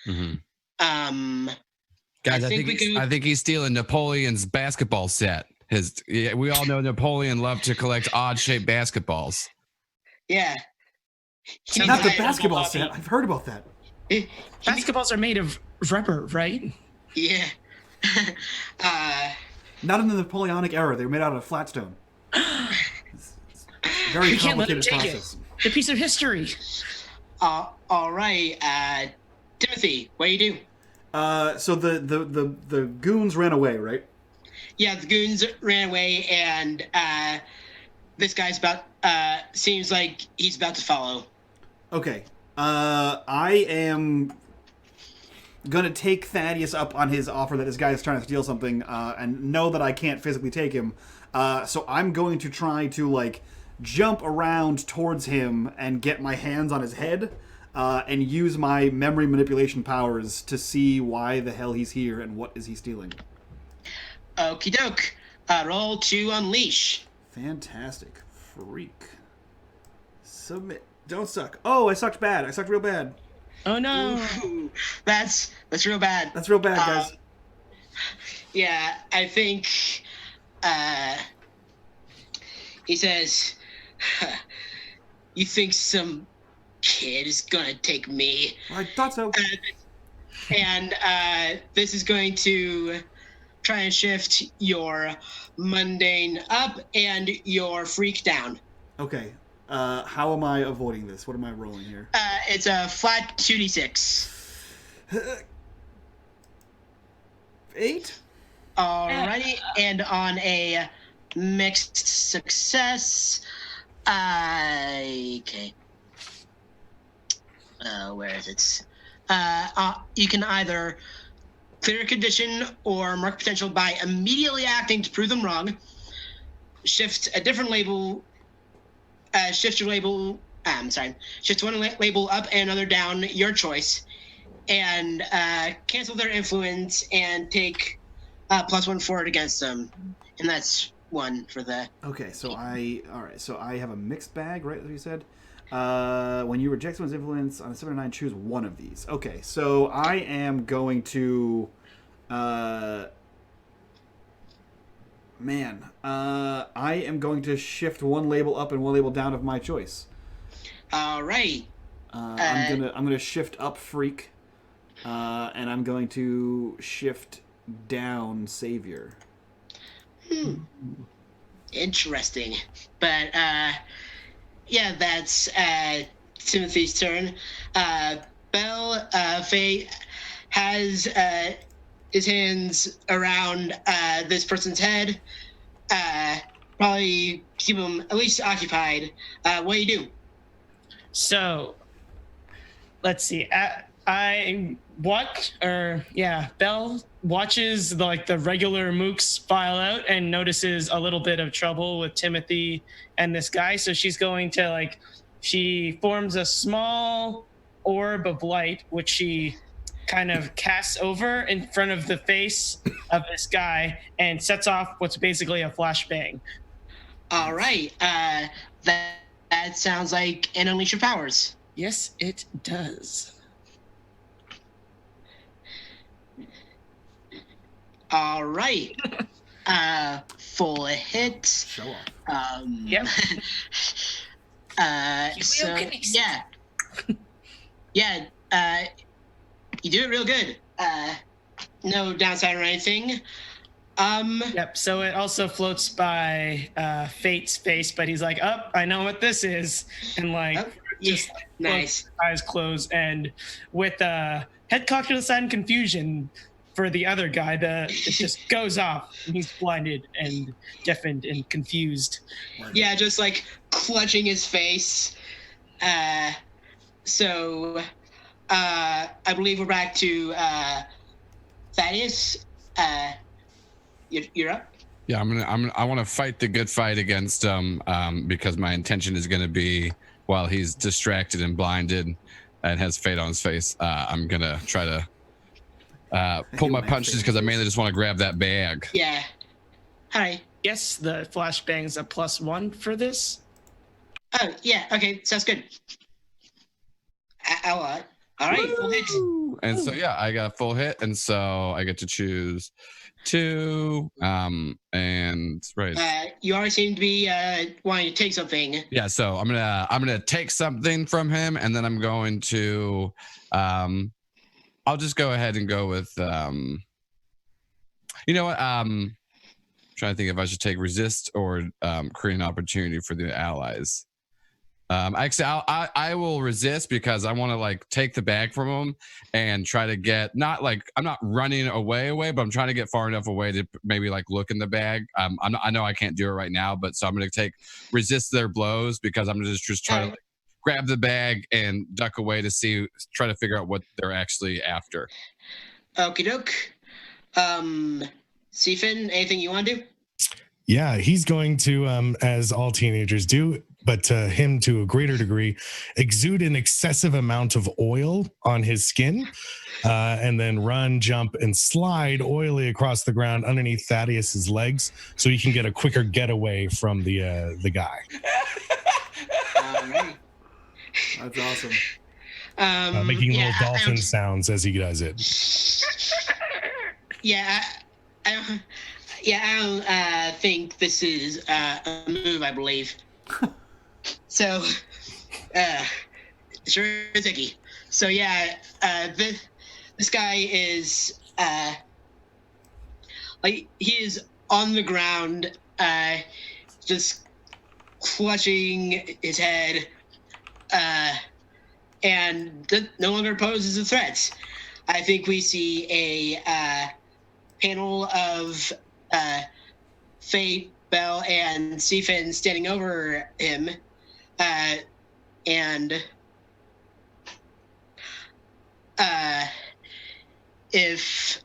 Guys, I think he's stealing Napoleon's basketball set. We all know Napoleon loved to collect odd-shaped basketballs. Yeah. Not the basketball set. I've heard about that. Basketballs are made of rubber, right? Yeah. Not in the Napoleonic era. They were made out of flat stone. It's very complicated process. It's a piece of history. All right. Timothy, what do you do? So the goons ran away, right? Yeah, the goons ran away, and this guy's seems like he's about to follow. Okay. I am gonna take Thaddeus up on his offer that this guy is trying to steal something, and know that I can't physically take him. So I'm going to try to like jump around towards him and get my hands on his head, and use my memory manipulation powers to see why the hell he's here and what is he stealing. Okie doke. Roll to unleash. Fantastic. Freak. Submit. Don't suck. Oh, I sucked bad. I sucked real bad. Oh no. Ooh, that's real bad. That's real bad, guys. Yeah, I think he says, you think some kid is gonna take me? I thought so. And this is going to try and shift your mundane up and your freak down. Okay. How am I avoiding this? What am I rolling here? It's a flat 2d6. 8? Alrighty, and on a mixed success, okay. Where is it? You can either clear a condition or mark potential by immediately acting to prove them wrong. Shift a different label. Shift your label shift one label up and another down, your choice, and cancel their influence and take +1 forward against them, and that's 1 for the. Okay, so I have a mixed bag, right? As you said. When you reject someone's influence on a 7 or 9, choose one of these. Okay, so I am going to. I am going to shift one label up and one label down of my choice. All right. I'm gonna shift up Freak, and I'm going to shift down Savior. Interesting, but yeah, that's Timothy's turn. Bell Faye has his hands around this person's head. Probably keep him at least occupied. What do you do? So, let's see. Belle watches the regular mooks file out and notices a little bit of trouble with Timothy and this guy. So she's going to she forms a small orb of light, which she kind of casts over in front of the face of this guy and sets off what's basically a flashbang. All right. That sounds like an unleash your powers. Yes, it does. All right. Full hit. Show off. Yep. So yeah. Yeah. You do it real good. No downside or anything. Yep. So it also floats by Fate's face, but he's like, "Oh, I know what this is," and just nice. Eyes closed, and with head cocked to the side in confusion for the other guy, it just goes off, and he's blinded and deafened and confused. Yeah, just clutching his face. So, I believe we're back to Thaddeus. You're up. Yeah, I want to fight the good fight against him because my intention is going to be, while he's distracted and blinded and has fate on his face, I'm going to try to pull my punches because I mainly just want to grab that bag. Yeah. Hi. Yes, the flashbang's a +1 for this. Oh, yeah. Okay, sounds good. All right, full hit. And so, yeah, I got a full hit, and so I get to choose 2. And right. You already seem to be wanting to take something. Yeah, so I'm gonna take something from him, and then I'm going to I'll just go ahead and go with you know what? Trying to think if I should take resist or create an opportunity for the allies. Actually, I will resist because I want to take the bag from him and try to get I'm not running away, but I'm trying to get far enough away to maybe look in the bag. I know I can't do it right now, but so I'm going to resist their blows because I'm just trying to grab the bag and duck away to try to figure out what they're actually after. Okie doke. Seafin, anything you want to do? Yeah, he's going to, as all teenagers do, but to him to a greater degree, exude an excessive amount of oil on his skin, and then run, jump, and slide oily across the ground underneath Thaddeus's legs, so he can get a quicker getaway from the guy. All right. That's awesome. Making little dolphin sounds as he does it. Yeah, I don't think this is a move, I believe. So, sure is icky. So yeah, this guy is he is on the ground, just clutching his head, and no longer poses a threat. I think we see a panel of Fate, Bell, and Seafin standing over him, and if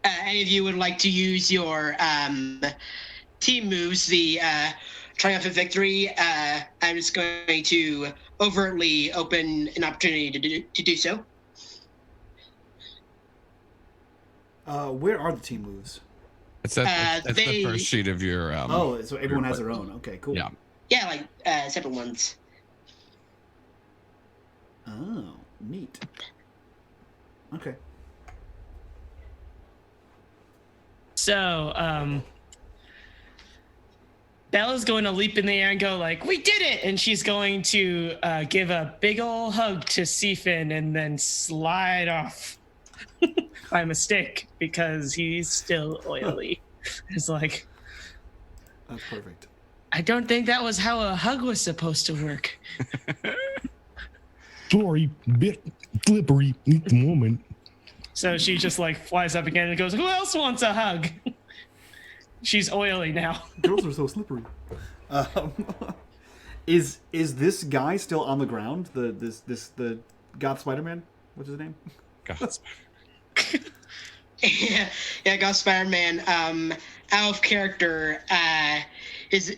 any of you would like to use your team moves, the triumphant victory, I'm just going to overtly open an opportunity to do so. Where are the team moves? It's the first sheet of your. So everyone has their own. Okay, cool. Yeah. Yeah, like separate ones. Oh, neat. Okay. So, Bella's going to leap in the air and go like, "We did it!" And she's going to give a big ol' hug to Seafin and then slide off by mistake because he's still oily. It's like, That's perfect. I don't think that was how a hug was supposed to work. Sorry, bit slippery at the moment. So she just like flies up again and goes, "Who else wants a hug?" She's oily now. Girls are so slippery. Is this guy still on the ground? The Goth Spider-Man? What's his name? God. yeah, Goth Spider-Man. Out of character. His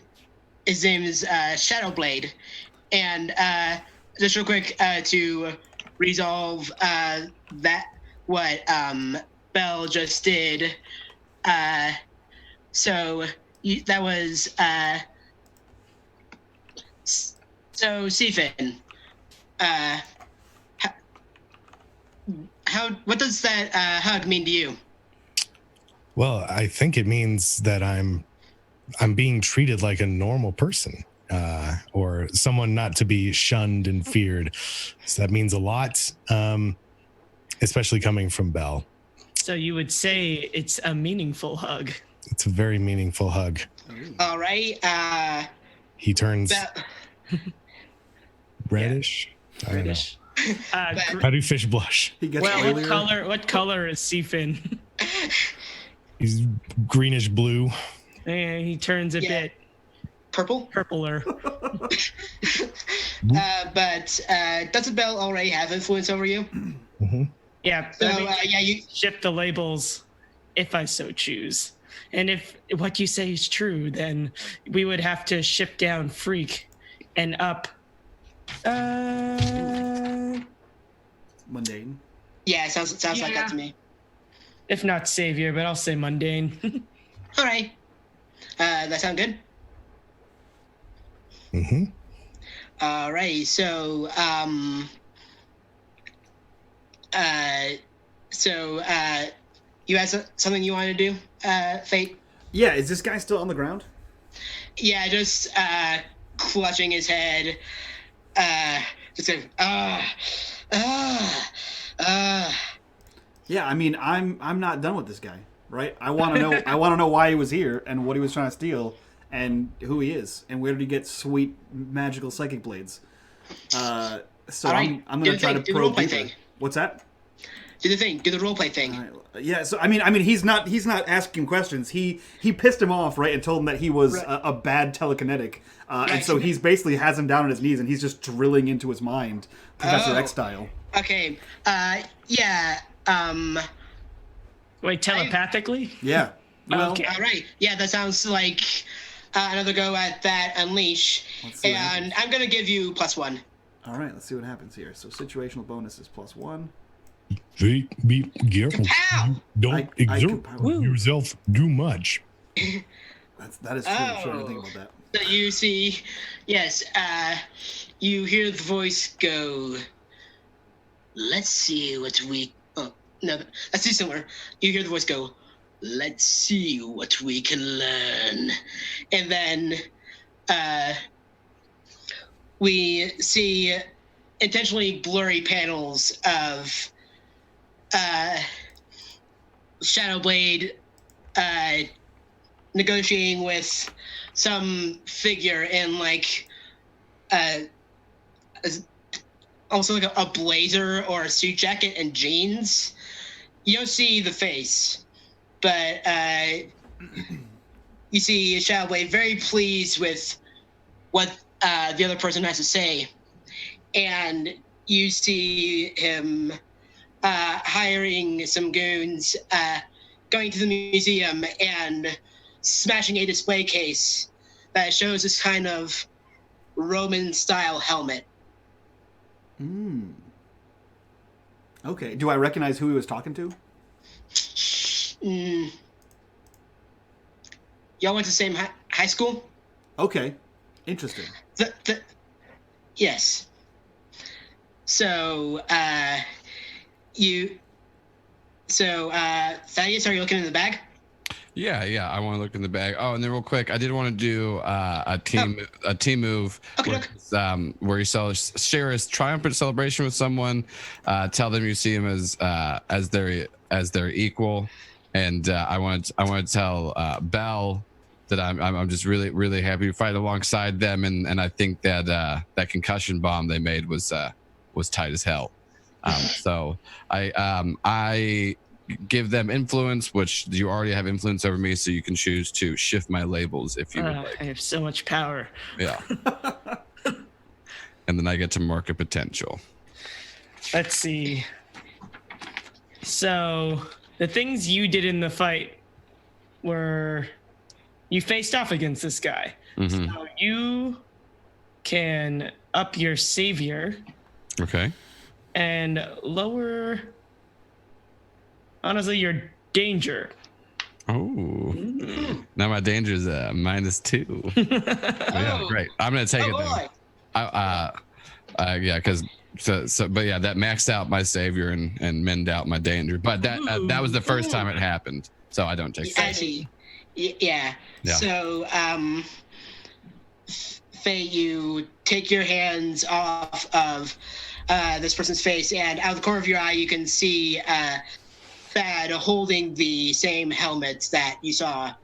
name is Shadowblade, and just real quick to resolve that what Belle just did. So that was so Seafin. What does that hug mean to you? Well, I think it means that I'm being treated like a normal person, or someone not to be shunned and feared. So that means a lot, especially coming from Belle. So you would say it's a meaningful hug. It's a very meaningful hug. All right. He turns reddish. I don't know. British. How do fish blush? He gets Well, oilier. what color is Seafin? He's greenish blue. Yeah, he turns a bit Purple. purpler. But doesn't Belle already have influence over you? Mm-hmm. Yeah, So you shift the labels if I so choose. And if what you say is true, then we would have to ship down Freak and up. Mundane. Yeah, it sounds like that to me. If not Savior, but I'll say Mundane. All right. That sound good? Mm-hmm. All right. So, you had something you want to do, Fate? Yeah, is this guy still on the ground? Yeah, just clutching his head. Just going, Yeah, I mean, I'm not done with this guy, right? I want to know. I want to know why he was here and what he was trying to steal and who he is and where did he get sweet magical psychic blades. So All right, I'm gonna try to do the probe roleplay deeper. thing. What's that? Do the thing. Do the roleplay thing. All right. Yeah, so I mean, he's not asking questions. He pissed him off, right, and told him that he was a bad telekinetic, and so he's basically has him down on his knees and he's just drilling into his mind, Professor X style. Okay. Yeah. Wait, telepathically? Yeah. Well, Okay. All right. Yeah, that sounds like another go at that unleash. Let's see what And I'm gonna give you +1. all right, let's see what happens here. So situational bonus is +1. Be careful. Pow! Don't I exert can- yourself too much. That is true. I'm sure I didn't think about that. So you see, yes, you hear the voice go, let's see what we... Oh, no, let's do similar. You hear the voice go, let's see what we can learn. And then we see intentionally blurry panels of Shadowblade negotiating with some figure in like also like a blazer or a suit jacket and jeans. You don't see the face, but you see Shadowblade very pleased with what the other person has to say, and you see him hiring some goons, going to the museum and smashing a display case that shows this kind of Roman-style helmet. Okay. Do I recognize who he was talking to? Y'all went to the same high school? Okay. Interesting. Yes. So, Thaddeus, are you looking in the bag? Yeah. I want to look in the bag. Oh, and then real quick, I did want to do a team move where you share his triumphant celebration with someone. Tell them you see him as their equal, and I want to tell Belle that I'm just really happy to fight alongside them, and I think that that concussion bomb they made was tight as hell. So I give them influence, which you already have influence over me, so you can choose to shift my labels if you would like. I have so much power. Yeah. And then I get to mark a potential. Let's see. So the things you did in the fight were you faced off against this guy. Mm-hmm. So you can up your savior. Okay. And lower, honestly, your danger. Oh. Now my danger is -2. Yeah, great. I'm gonna take it. Boy. Yeah, because but yeah, that maxed out my savior and mend out my danger. But that was the first time it happened, so I don't take. I see. Yeah. So, Faye, you take your hands off of this person's face, and out of the corner of your eye, you can see Thad holding the same helmets that you saw.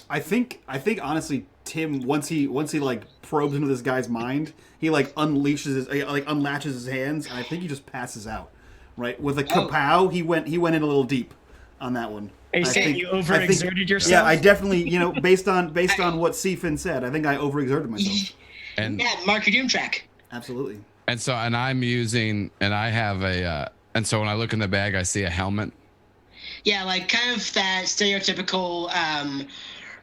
I think honestly, Tim, once he like probes into this guy's mind, he like unlatches his hands, and I think he just passes out. Right, with a kapow, he went in a little deep on that one. Are you saying you overexerted yourself? Yeah, I definitely, based on what Seafin said, I think I overexerted myself. And yeah, mark your doom track. Absolutely. And so, and I'm using, and I have and so when I look in the bag, I see a helmet. Yeah, like kind of that stereotypical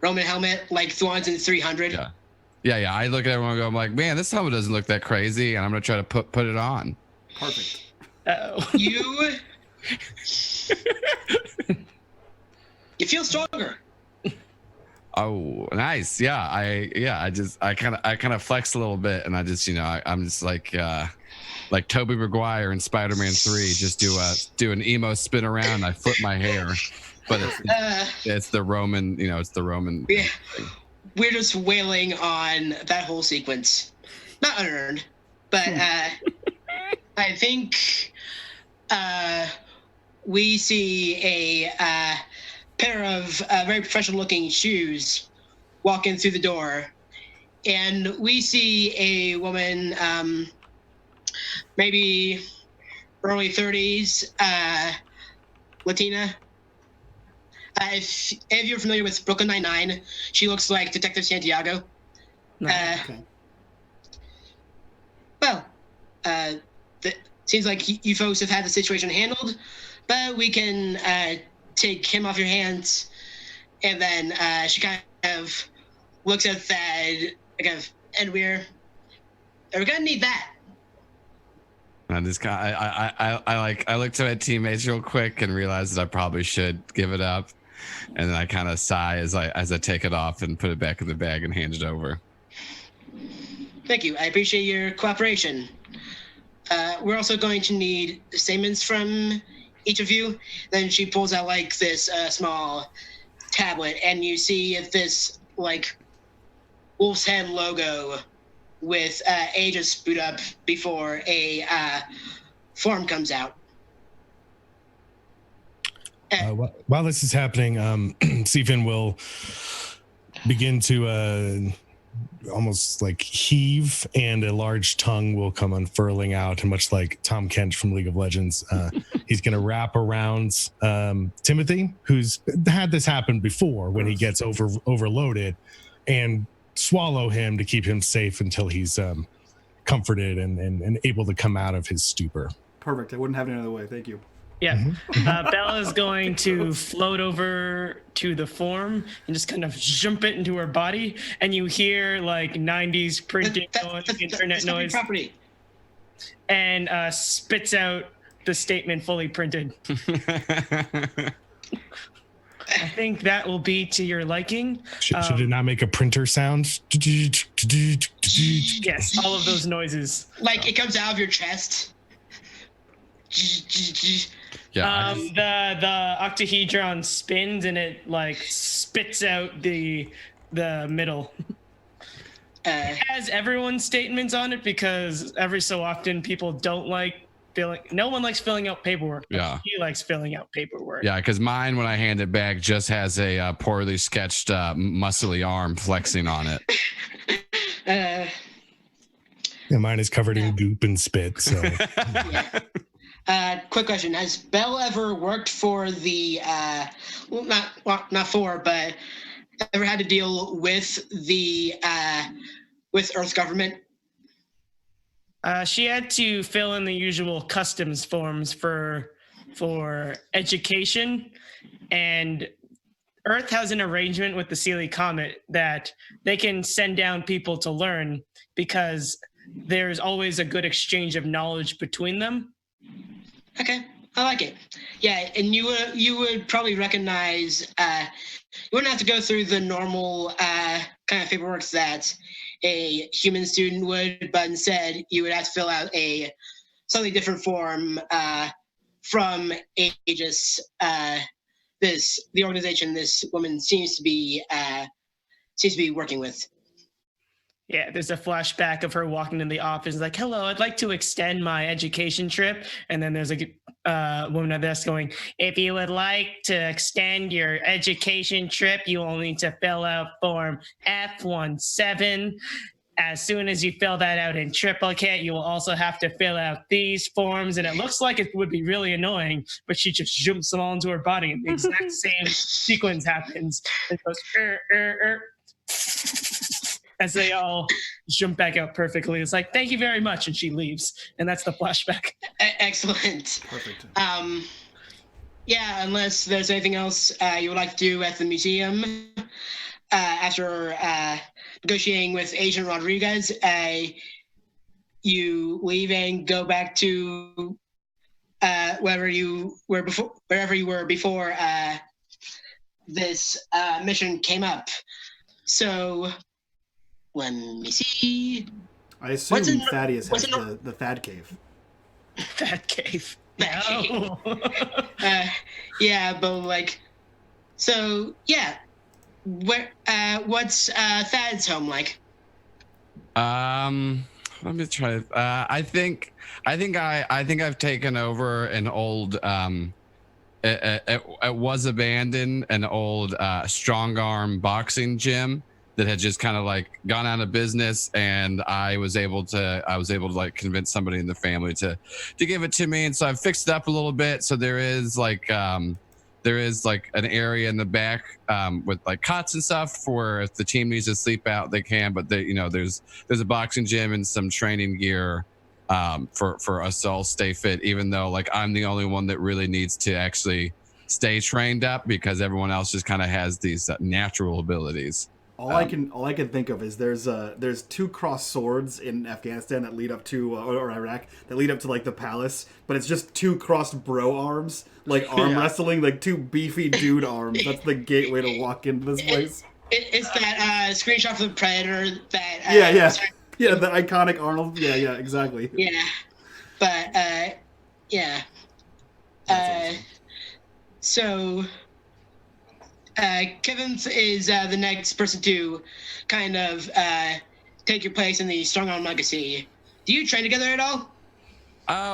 Roman helmet, like the ones in 300. Yeah. I look at everyone and go, I'm like, man, this helmet doesn't look that crazy, and I'm gonna try to put it on. Perfect. You feel stronger. Oh, nice. Yeah. I kind of flex a little bit, and I just, I'm just like Tobey Maguire in Spider-Man 3, just do an emo spin around. I flip my hair, but it's the Roman, it's the Roman. Yeah, we're just wailing on that whole sequence. Not unearned, but I think we see a pair of very professional-looking shoes walking through the door, and we see a woman, maybe early 30s, Latina. If you're familiar with Brooklyn Nine-Nine, she looks like Detective Santiago. Okay. Well, seems like you folks have had the situation handled, but we can take him off your hands. And then she kind of looks at Thad, and we're gonna need that. I just I look to my teammates real quick and realize that I probably should give it up, and then I kind of sigh as I take it off and put it back in the bag and hand it over. Thank you. I appreciate your cooperation. We're also going to need statements from each of you. Then she pulls out like this small tablet, and you see this like wolf's head logo with ages boot up before a form comes out. While this is happening, Seafin will begin to almost like heave, and a large tongue will come unfurling out, and much like Tom Kent from League of Legends, he's going to wrap around Timothy, who's had this happen before when he gets overloaded, and swallow him to keep him safe until he's comforted and able to come out of his stupor. Perfect. I wouldn't have it any other way. Thank you. Yeah. Bella is going to float over to the form and just kind of jump it into her body. And you hear like 90s printing noise, internet That's not your noise, property. and spits out the statement fully printed. I think that will be to your liking. Should it not make a printer sound? Yes, all of those noises. Like it comes out of your chest. Yeah. The octahedron spins and it like spits out the middle. It has everyone's statements on it because every so often people don't like no one likes filling out paperwork. Yeah. He likes filling out paperwork. Yeah, because mine, when I hand it back, just has a poorly sketched muscly arm flexing on it. Yeah, mine is covered in goop and spit. So, quick question: has Belle ever worked for the not for, but ever had to deal with the with Earth government? She had to fill in the usual customs forms for education, and Earth has an arrangement with the Sealy Comet that they can send down people to learn because there's always a good exchange of knowledge between them. Okay, I like it. Yeah, and you would probably recognize. You wouldn't have to go through the normal kind of paperwork that a human student would, but instead you would have to fill out a slightly different form from Aegis. The organization this woman seems to be working with. Yeah, there's a flashback of her walking in the office like, hello, I'd like to extend my education trip. And then there's a woman at the desk going, if you would like to extend your education trip, you will need to fill out form F17. As soon as you fill that out in triplicate, you will also have to fill out these forms. And it looks like it would be really annoying, but she just jumps them all into her body and the exact same sequence happens. It goes, as they all jump back out perfectly. It's like, thank you very much. And she leaves. And that's the flashback. Excellent. Perfect. Yeah, unless there's anything else you would like to do at the museum after negotiating with Agent Rodriguez, you leave and go back to wherever you were before this mission came up. So let me see. I assume Thaddeus has the Thad Cave. Thad Cave. No. Yeah, but like, so yeah. Where? What's Thad's home like? Let me try. I think I've taken over an old. It was abandoned, an old strong arm boxing gym that had just kind of like gone out of business, and I was able to like convince somebody in the family to give it to me, and so I've fixed it up a little bit. So there is like an area in the back with like cots and stuff for if the team needs to sleep out, they can. But there's a boxing gym and some training gear for us to all stay fit, even though like I'm the only one that really needs to actually stay trained up because everyone else just kind of has these natural abilities. All I can think of is there's two crossed swords in Afghanistan that lead up to or Iraq that lead up to like the palace, but it's just two crossed bro arms, like arm wrestling, like two beefy dude arms. That's the gateway to walk into this place. It's that screenshot from the Predator that yeah, the iconic Arnold. Yeah, exactly. Yeah, but yeah. Awesome. So. Kevin is the next person to kind of take your place in the Strong Arm Legacy. Do you train together at all?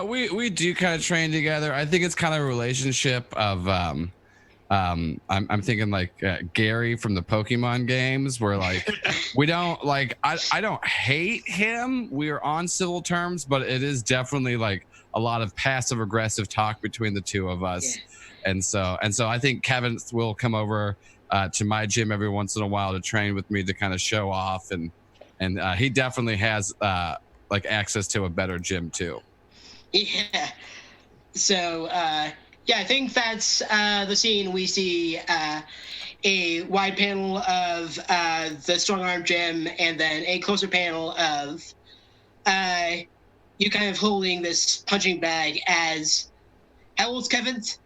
We do kind of train together. I think it's kind of a relationship of I'm thinking like Gary from the Pokemon games, where like we don't like I don't hate him. We are on civil terms, but it is definitely like a lot of passive aggressive talk between the two of us. Yeah. And so I think Kevin will come over to my gym every once in a while to train with me to kind of show off, and he definitely has like access to a better gym too. Yeah. So Yeah, I think that's the scene. We see a wide panel of the strong arm gym, and then a closer panel of you kind of holding this punching bag. As how old's Kevin's?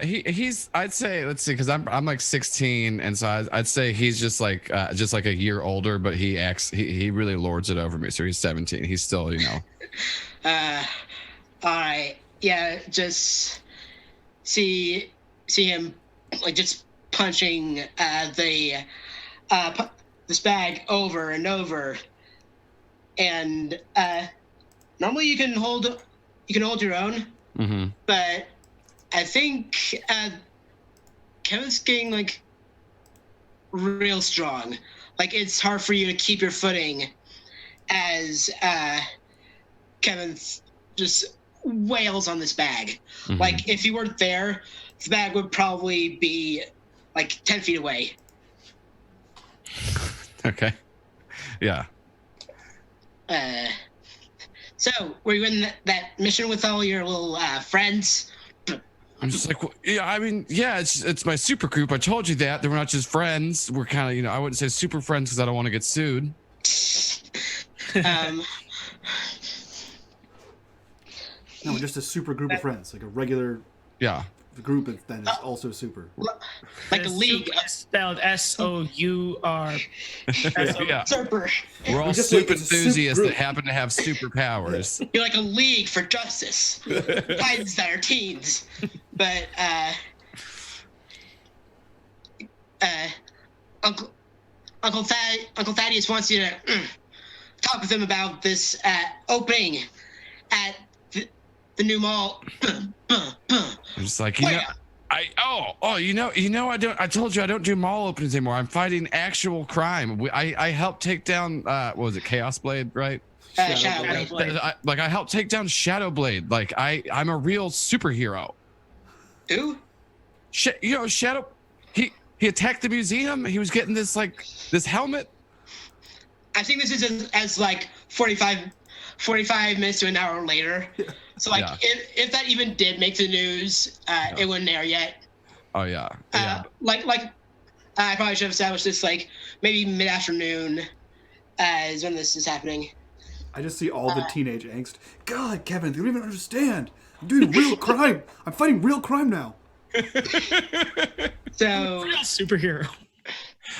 He's I'd say, let's see, because I'm like 16, and so I'd say he's just like a year older, but he really lords it over me. So he's 17. He's still, All right, yeah, just see him like just punching this bag over and over, and normally you can hold your own, Mm-hmm. but I think Kevin's getting like real strong. Like it's hard for you to keep your footing as Kevin just wails on this bag. Mm-hmm. Like if you weren't there, the bag would probably be like 10 feet away. Okay. Yeah. So were you in that mission with all your little friends? I'm just like, well, yeah, I mean, yeah, it's my super group. I told you that. They were not just friends. We're kind of, I wouldn't say super friends because I don't want to get sued. No, we're just a super group of friends, like a regular Yeah. group that is also super. Like a league. Spelled SOUR. Yeah. Super. We're all just super like- it's a super enthusiasts group. that happen to have superpowers. You're like a league for justice. Titans that are teens. But Uncle Thaddeus wants you to talk with him about this opening at the new mall. I'm just like, I told you I don't do mall openings anymore. I'm fighting actual crime. I helped take down what was it, Chaos Blade, right? Shadow Blade. I helped take down Shadow Blade. Like I'm a real superhero. Who? Shadow. He attacked the museum. He was getting this helmet. I think this is as like 45 minutes to an hour later. So like if that even did make the news, it wouldn't air yet. Oh yeah. Like I probably should have established this like maybe mid-afternoon is when this is happening. I just see all the teenage angst. God, Kevin, they don't even understand. I'm doing real crime. I'm fighting real crime now. So Real superhero.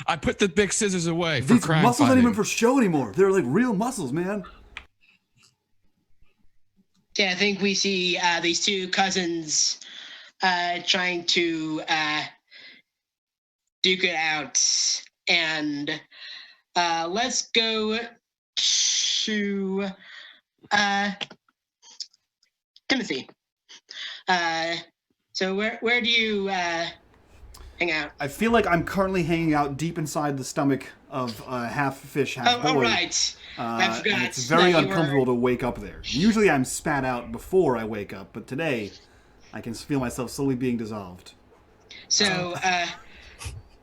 I put the big scissors away for These crime muscles fighting. aren't even for show anymore. They're like real muscles, man. yeah, I think we see these two cousins trying to duke it out, and let's go to Timothy. So where do you hang out? I feel like I'm currently hanging out deep inside the stomach of half fish, half boy. Oh, right. I forgot. And it's very that you uncomfortable were- to wake up there. Usually I'm spat out before I wake up, but today I can feel myself slowly being dissolved. So,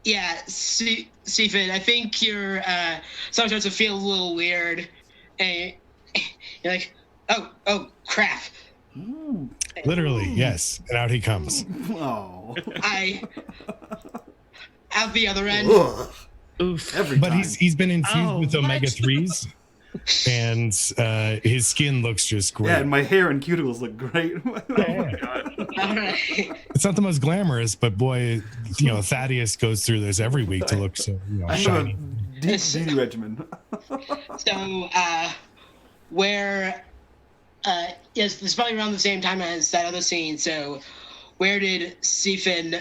yeah, Stephen, I think you're starting to feel a little weird. And you're like, oh, crap. Literally, yes. And out he comes. Oh. Out the other end. Ugh. Oof. Every But time. he's been infused Oh, with what? omega 3s, and his skin looks just great. Yeah, and my hair and cuticles look great. All right. It's not the most glamorous, but boy, Thaddeus goes through this every week to look so I have a shiny. deep beauty regimen. So, where, yes, it's probably around the same time as that other scene. So, where did Stephen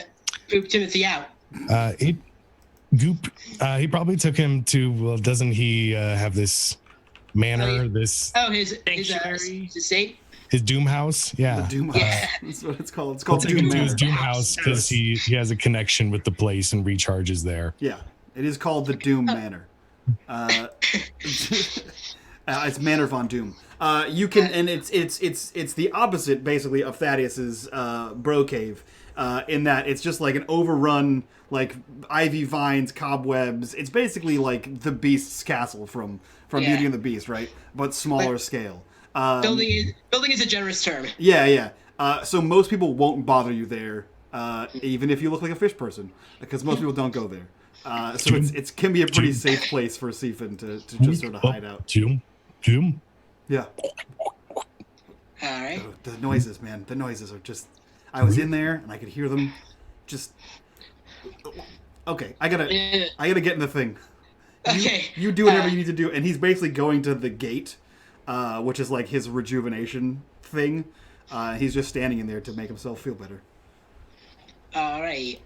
poop Timothy out? He probably took him to. Well, doesn't he have this manor? This Oh, his Sanctuary. estate. his doom house? Yeah. The Doom Yeah. House. That's what it's called. It's We'll called take Doom him to his Manor. doom house because he has a connection with the place and recharges there. Yeah, it is called the Doom Manor. It's Manor von Doom. You can, and it's the opposite basically of Thaddeus's bro cave, in that it's just like an overrun, like ivy vines, cobwebs. It's basically like the Beast's castle from Yeah. Beauty and the Beast, right? But smaller scale. Building is a generous term. Yeah. So most people won't bother you there, even if you look like a fish person, because most people don't go there. So it can be a pretty safe place for Siphon to just sort of hide out. Jim? Yeah. All right. The noises, man. The noises are just... I was in there, and I could hear them just... Okay, I gotta get in the thing. Okay. You do whatever you need to do, and he's basically going to the gate, which is like his rejuvenation thing. He's just standing in there to make himself feel better. All right.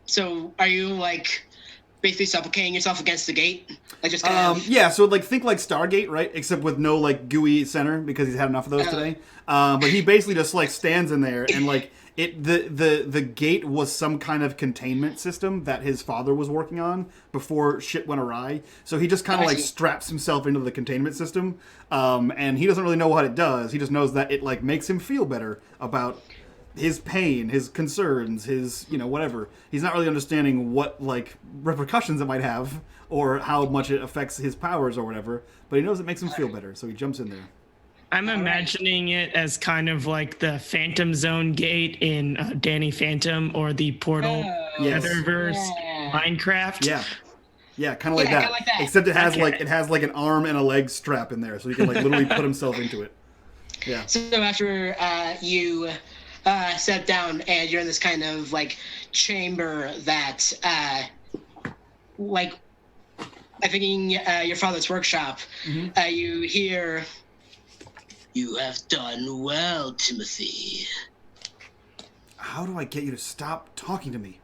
So are you like basically suffocating yourself against the gate? Like just kind of... Yeah, so like think like Stargate, right? Except with no like gooey center because he's had enough of those today. But he basically just like stands in there and like the gate was some kind of containment system that his father was working on before shit went awry. So he just kind of like straps himself into the containment system, and he doesn't really know what it does. He just knows that it like makes him feel better about his pain, his concerns, his, whatever. He's not really understanding what, like, repercussions it might have or how much it affects his powers or whatever, but he knows it makes him feel better, so he jumps in there. I'm imagining it as kind of like the Phantom Zone gate in Danny Phantom or the Portal Netherverse Minecraft. Yeah, kind of like that. Like that. Except it has like an arm and a leg strap in there, so he can like literally put himself into it. Yeah. So after you sat down and you're in this kind of like chamber that like I think in your father's workshop, you hear, "You have done well, Timothy." How do I get you to stop talking to me?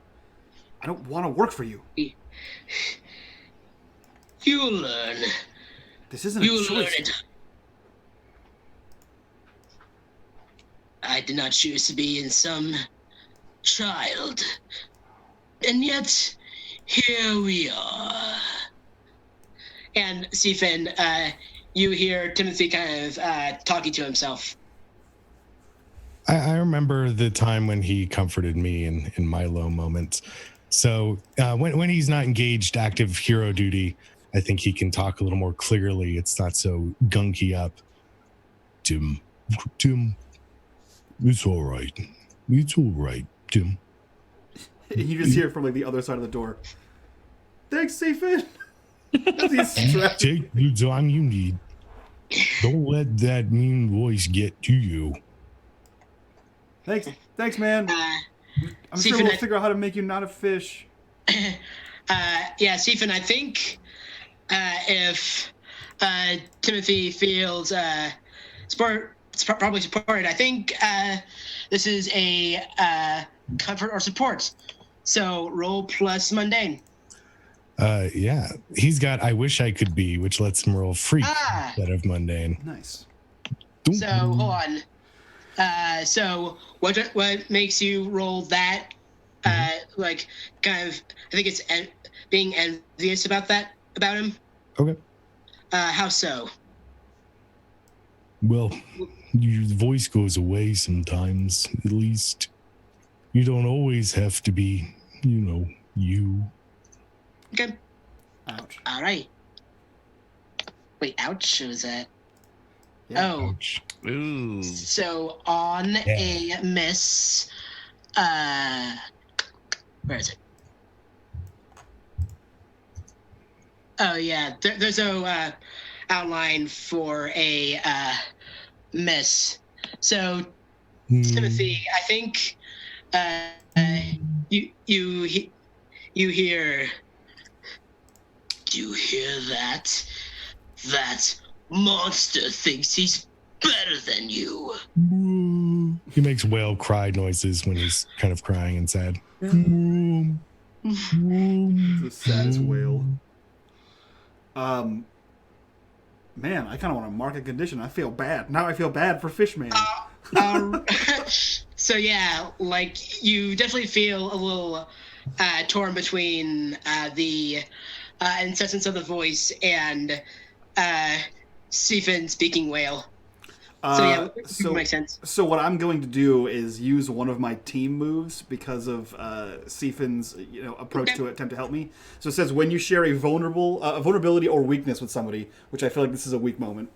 I don't want to work for you. You'll learn. This isn't a You'll learn choice. it. I did not choose to be in some child. And yet, here we are. And Siphon, you hear Timothy kind of talking to himself. I remember the time when he comforted me in my low moments. So when he's not engaged active hero duty, I think he can talk a little more clearly. It's not so gunky up. Tim, it's all right. It's all right, Tim. And you just hear it from like the other side of the door. Thanks, Siphon. Take the time you need. Don't let that mean voice get to you. Thanks, man. I'm sure we'll figure out how to make you not a fish. Yeah, Siphon, I think if Timothy feels probably supported, I think this is a comfort or support. So roll plus mundane. Yeah, he's got I wish I could be, which lets him roll freak instead of mundane. Nice. So hold on. So what makes you roll that? Like kind of, I think it's being envious about him. Okay. How so? Well, your voice goes away sometimes. At least you don't always have to be, you. Okay. Ouch. All right. Wait, ouch? What was that? Yeah. Oh. Ouch. Ooh. So on a miss, where is it? Oh yeah, there's a outline for a miss. So Timothy, I think you hear. Do you hear that? That monster thinks he's better than you. He makes whale cry noises when he's kind of crying and sad. The saddest whale. Man, I kind of want to mark a condition. I feel bad. Now I feel bad for Fishman. So yeah, like you definitely feel a little torn between the incessance of the voice and Siphon speaking whale. So yeah, it makes sense. So what I'm going to do is use one of my team moves because of Sifin's approach to attempt to help me. So it says when you share a vulnerability or weakness with somebody, which I feel like this is a weak moment.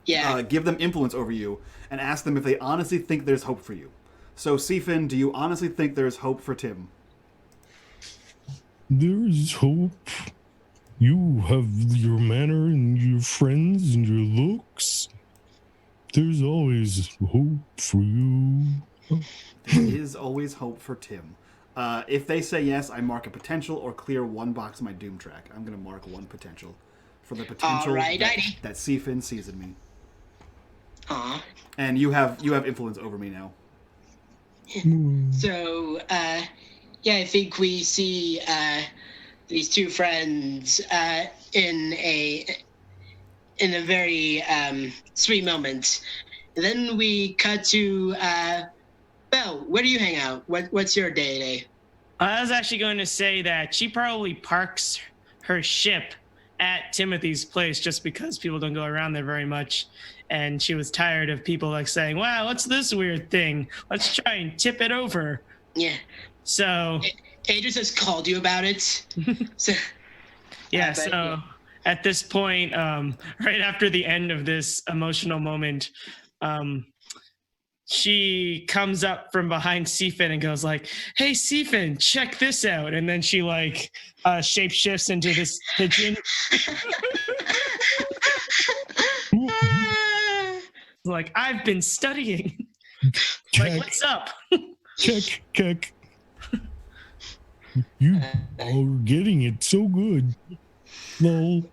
Yeah. Give them influence over you and ask them if they honestly think there's hope for you. So Sifin, do you honestly think there's hope for Tim? There's hope. You have your manner and your friends and your looks. There's always hope for you. There is always hope for Tim. If they say yes, I mark a potential or clear one box in my Doom track. I'm going to mark one potential for the potential that Sifin sees in me. Aw. And you have influence over me now. So, yeah, I think we see these two friends in a very sweet moment. And then we cut to Belle. Where do you hang out? What's your day today? I was actually going to say that she probably parks her ship at Timothy's place just because people don't go around there very much. And she was tired of people like saying, wow, what's this weird thing? Let's try and tip it over. Yeah. So Adris has called you about it. So yeah, at this point, right after the end of this emotional moment, she comes up from behind Sifin and goes like, hey, Sifin, check this out. And then she like shapeshifts into this pigeon. Like, I've been studying. Like, what's up? Check. You are getting it so good. Lol.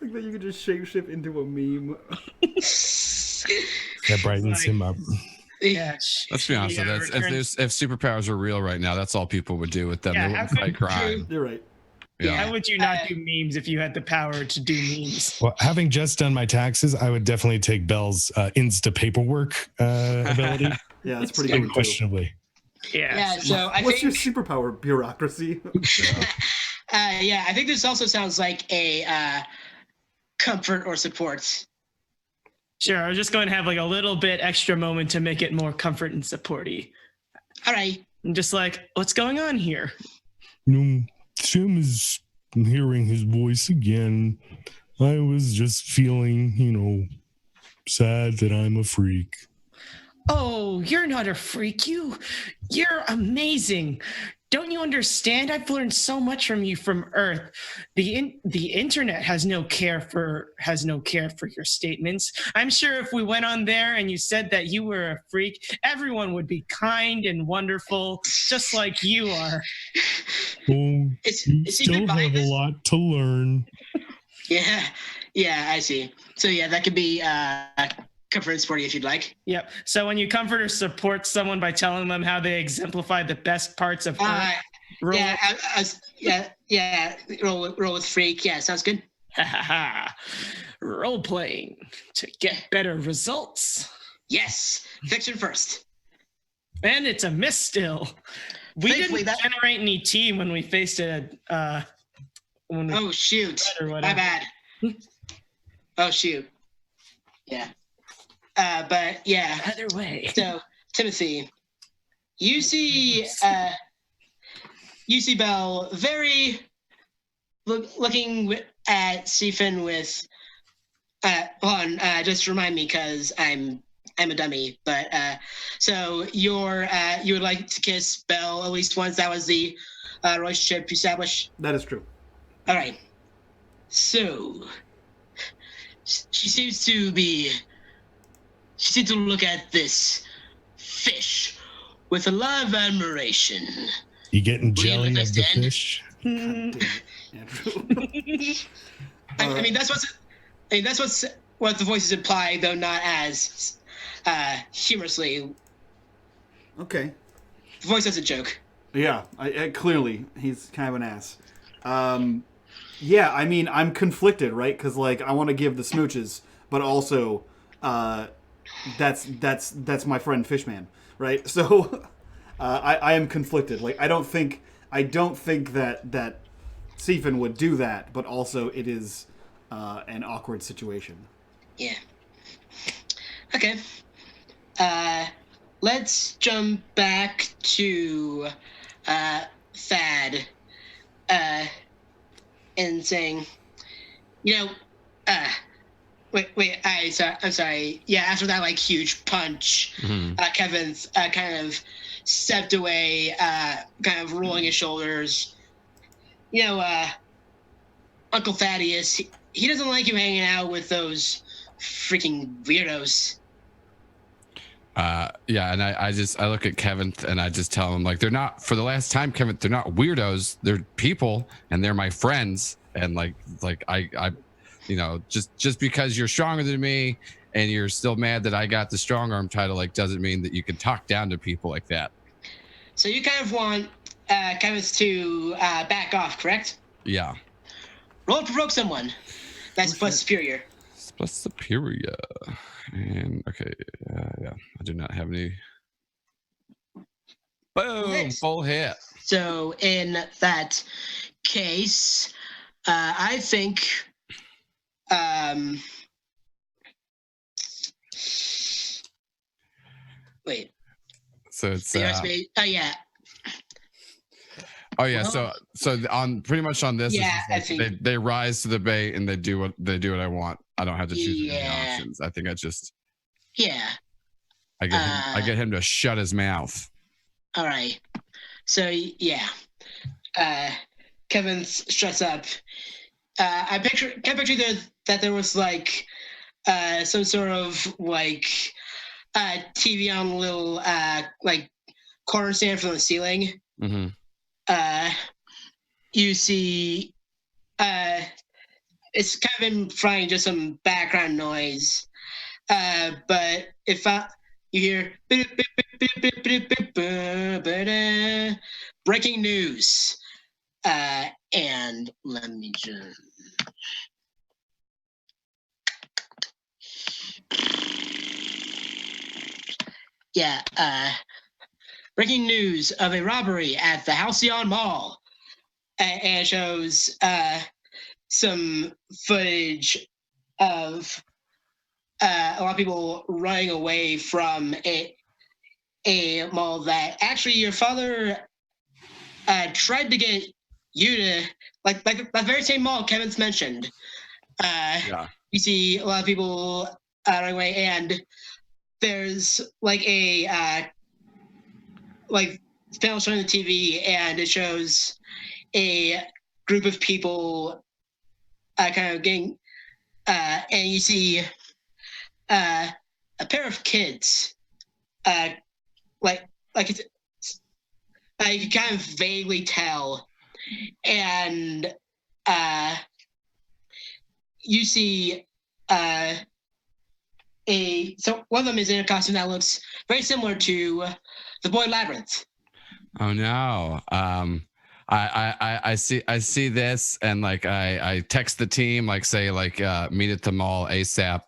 Like that you could just shapeshift into a meme. That brightens him up. Yeah. Let's be honest. If superpowers were real right now, that's all people would do with them. They wouldn't fight crime. You're right. Yeah. How would you not do memes if you had the power to do memes? Well, having just done my taxes, I would definitely take Belle's Insta paperwork ability. Yeah, that's pretty good. Unquestionably. Yeah. So what's your superpower? Bureaucracy. Yeah, I think this also sounds like a comfort or support. Sure, I was just going to have like a little bit extra moment to make it more comfort and supporty. All right. I'm just like, what's going on here? Tim is hearing his voice again. I was just feeling, sad that I'm a freak. Oh, you're not a freak. You're amazing. Don't you understand? I've learned so much from you from Earth. The internet has no care for your statements. I'm sure if we went on there and you said that you were a freak, everyone would be kind and wonderful, just like you are. Oh, you still have a lot to learn. Yeah, I see. So yeah, that could be comfort and sporty if you'd like. Yep. So when you comfort or support someone by telling them how they exemplify the best parts of Earth, roll with freak. Yeah, sounds good. Role playing to get better results. Yes, fiction first. And it's a miss still. We didn't generate any team when we faced a. Oh shoot! My bad. Oh shoot! Yeah. But yeah. Either way. So Timothy, you see Belle very looking at Sifin with. Hold on. Just remind me, because I'm a dummy. But so you would like to kiss Belle at least once. That was the relationship you established. That is true. All right. So she seems to look at this fish with a lot of admiration. You getting jelly of the fish? God damn it, Andrew. I mean, that's what the voices imply, though not as humorously. Okay. The voice has a joke. Yeah, clearly he's kind of an ass. Yeah, I mean, I'm conflicted, right? Because like I want to give the smooches, but also that's my friend Fishman, right? So I am conflicted. Like I don't think that Sifin would do that, but also it is an awkward situation. Yeah. Okay. Let's jump back to Thad and saying, you know, I'm sorry. Yeah, after that like huge punch, Kevin's kind of stepped away, kind of rolling his shoulders. You know, Uncle Thaddeus, he doesn't like you hanging out with those freaking weirdos. Yeah, and I look at Kevin and I just tell him, like, they're not, for the last time, Kevin, they're not weirdos, they're people and they're my friends. And like I you know, just because you're stronger than me and you're still mad that I got the strong arm title, like, doesn't mean that you can talk down to people like that. So you kind of want Kevin to back off, correct? Yeah. Roll to provoke someone. That's plus superior. Plus superior. And okay, yeah, I do not have any. Boom, Nice. full hit. So in that case, I think wait. So it's oh yeah. Oh yeah, Well, so on pretty much on this, yeah, it's just like they rise to the bait and they do what I want. I don't have to choose any options. I think I just I get him to shut his mouth. All right. So yeah, Kevin shuts up. I picture that there was like some sort of like TV on a little like corner stand from the ceiling. Mm-hmm. You see, it's kind of in front of just some background noise. But if you hear breaking news, and let me just. Yeah, breaking news of a robbery at the Halcyon Mall. And it shows some footage of a lot of people running away from a mall that actually your father tried to get you to, like that very same mall Kevin's mentioned. You see a lot of people running away, and there's like a like panel showing the TV, and it shows a group of people kind of getting, and you see a pair of kids, like it's, you can kind of vaguely tell, and you see so one of them is in a costume that looks very similar to the boy Labyrinth. Oh no. I see this, and like I text the team, like say like meet at the mall ASAP,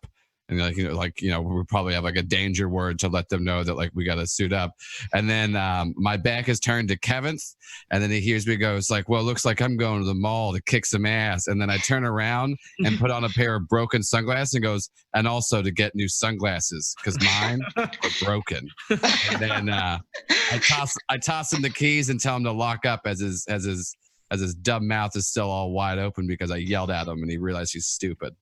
and we probably have like a danger word to let them know that like we got to suit up. And then my back is turned to Kevin's, and then he hears me go, it's like, well, it looks like I'm going to the mall to kick some ass. And then I turn around and put on a pair of broken sunglasses and goes, and also to get new sunglasses because mine are broken. And then I toss him the keys and tell him to lock up as his dumb mouth is still all wide open because I yelled at him and he realized he's stupid.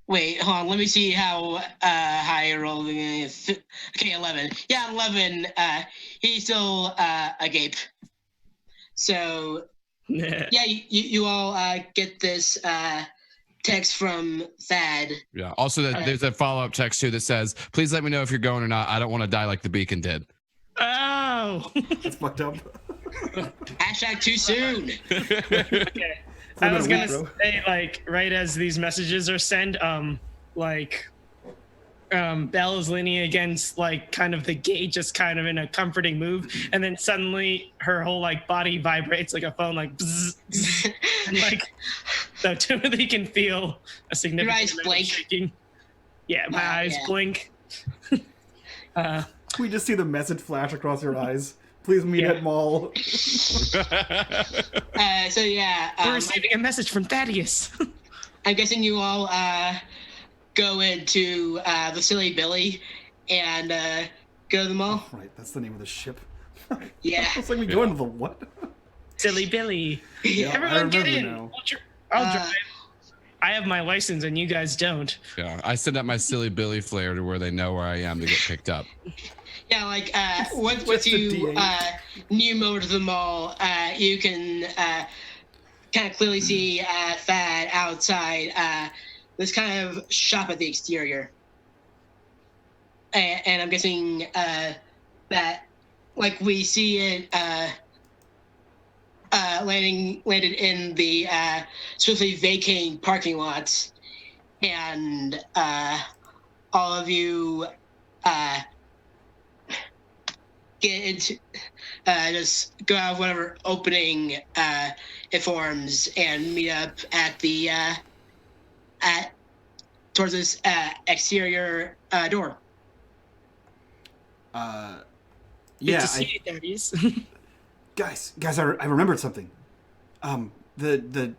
Wait, hold on. Let me see how high you're rolling. Okay, 11. Yeah, 11. He's still agape. So, yeah, you all get this text from Thad. Yeah. Also, there's a follow-up text too that says, "Please let me know if you're going or not. I don't want to die like the Beacon did." Oh, That's fucked up. Hashtag too soon. Okay. I was gonna say, like, right as these messages are sent, Belle is leaning against, like, kind of the gate, just kind of in a comforting move, and then suddenly her whole, like, body vibrates like a phone, like, bzz, bzz, and, like, so Timothy can feel a significant eyes amount blink. of shaking. Yeah, my eyes blink. We just see the message flash across your eyes. Please meet at mall. So yeah, we're receiving a message from Thaddeus. I'm guessing you all go into the Silly Billy and go to the mall. Oh, right, that's the name of the ship. Yeah. It's like we go into the what? Silly Billy. Yeah, I Everyone get remember in. now. I'll drive. I have my license and you guys don't. Yeah, I send up my silly Billy flare to where they know where I am to get picked up. Yeah, like once just a you D8. new mode to the mall, you can kind of clearly see Thad outside this kind of shop at the exterior. And I'm guessing that, like, we see it landed in the swiftly vacating parking lots, and all of you get into just go out of whatever opening it forms and meet up at the towards this exterior door. Good Yeah, to see you, Thaddeus. guys, I remembered something. The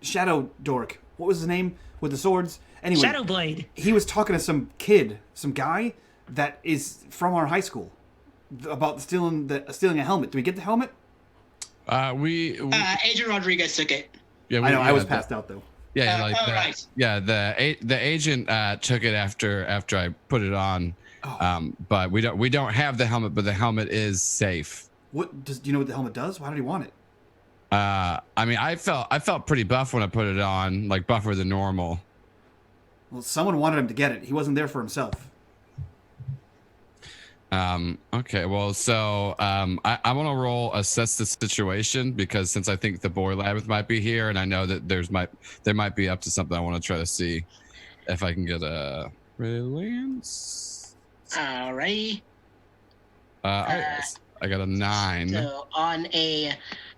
shadow dork. What was his name with the swords? Anyway, Shadowblade. he was talking to some kid, some guy that is from our high school about stealing a helmet. Did we get the helmet? We Agent Rodriguez took it. yeah, I know. I was passed out though. Yeah, like right. yeah, the agent took it after I put it on. Oh. But we don't have the helmet, but the helmet is safe. Do you know what the helmet does? Why did he want it? I mean, I felt pretty buff when I put it on, like buffer than normal. Well, someone wanted him to get it. He wasn't there for himself. Okay, well, so I want to roll assess the situation, because since I think the boy labyrinth might be here, and I know that there might be up to something, I want to try to see if I can get a brilliance. Alrighty. I got a 9. So on a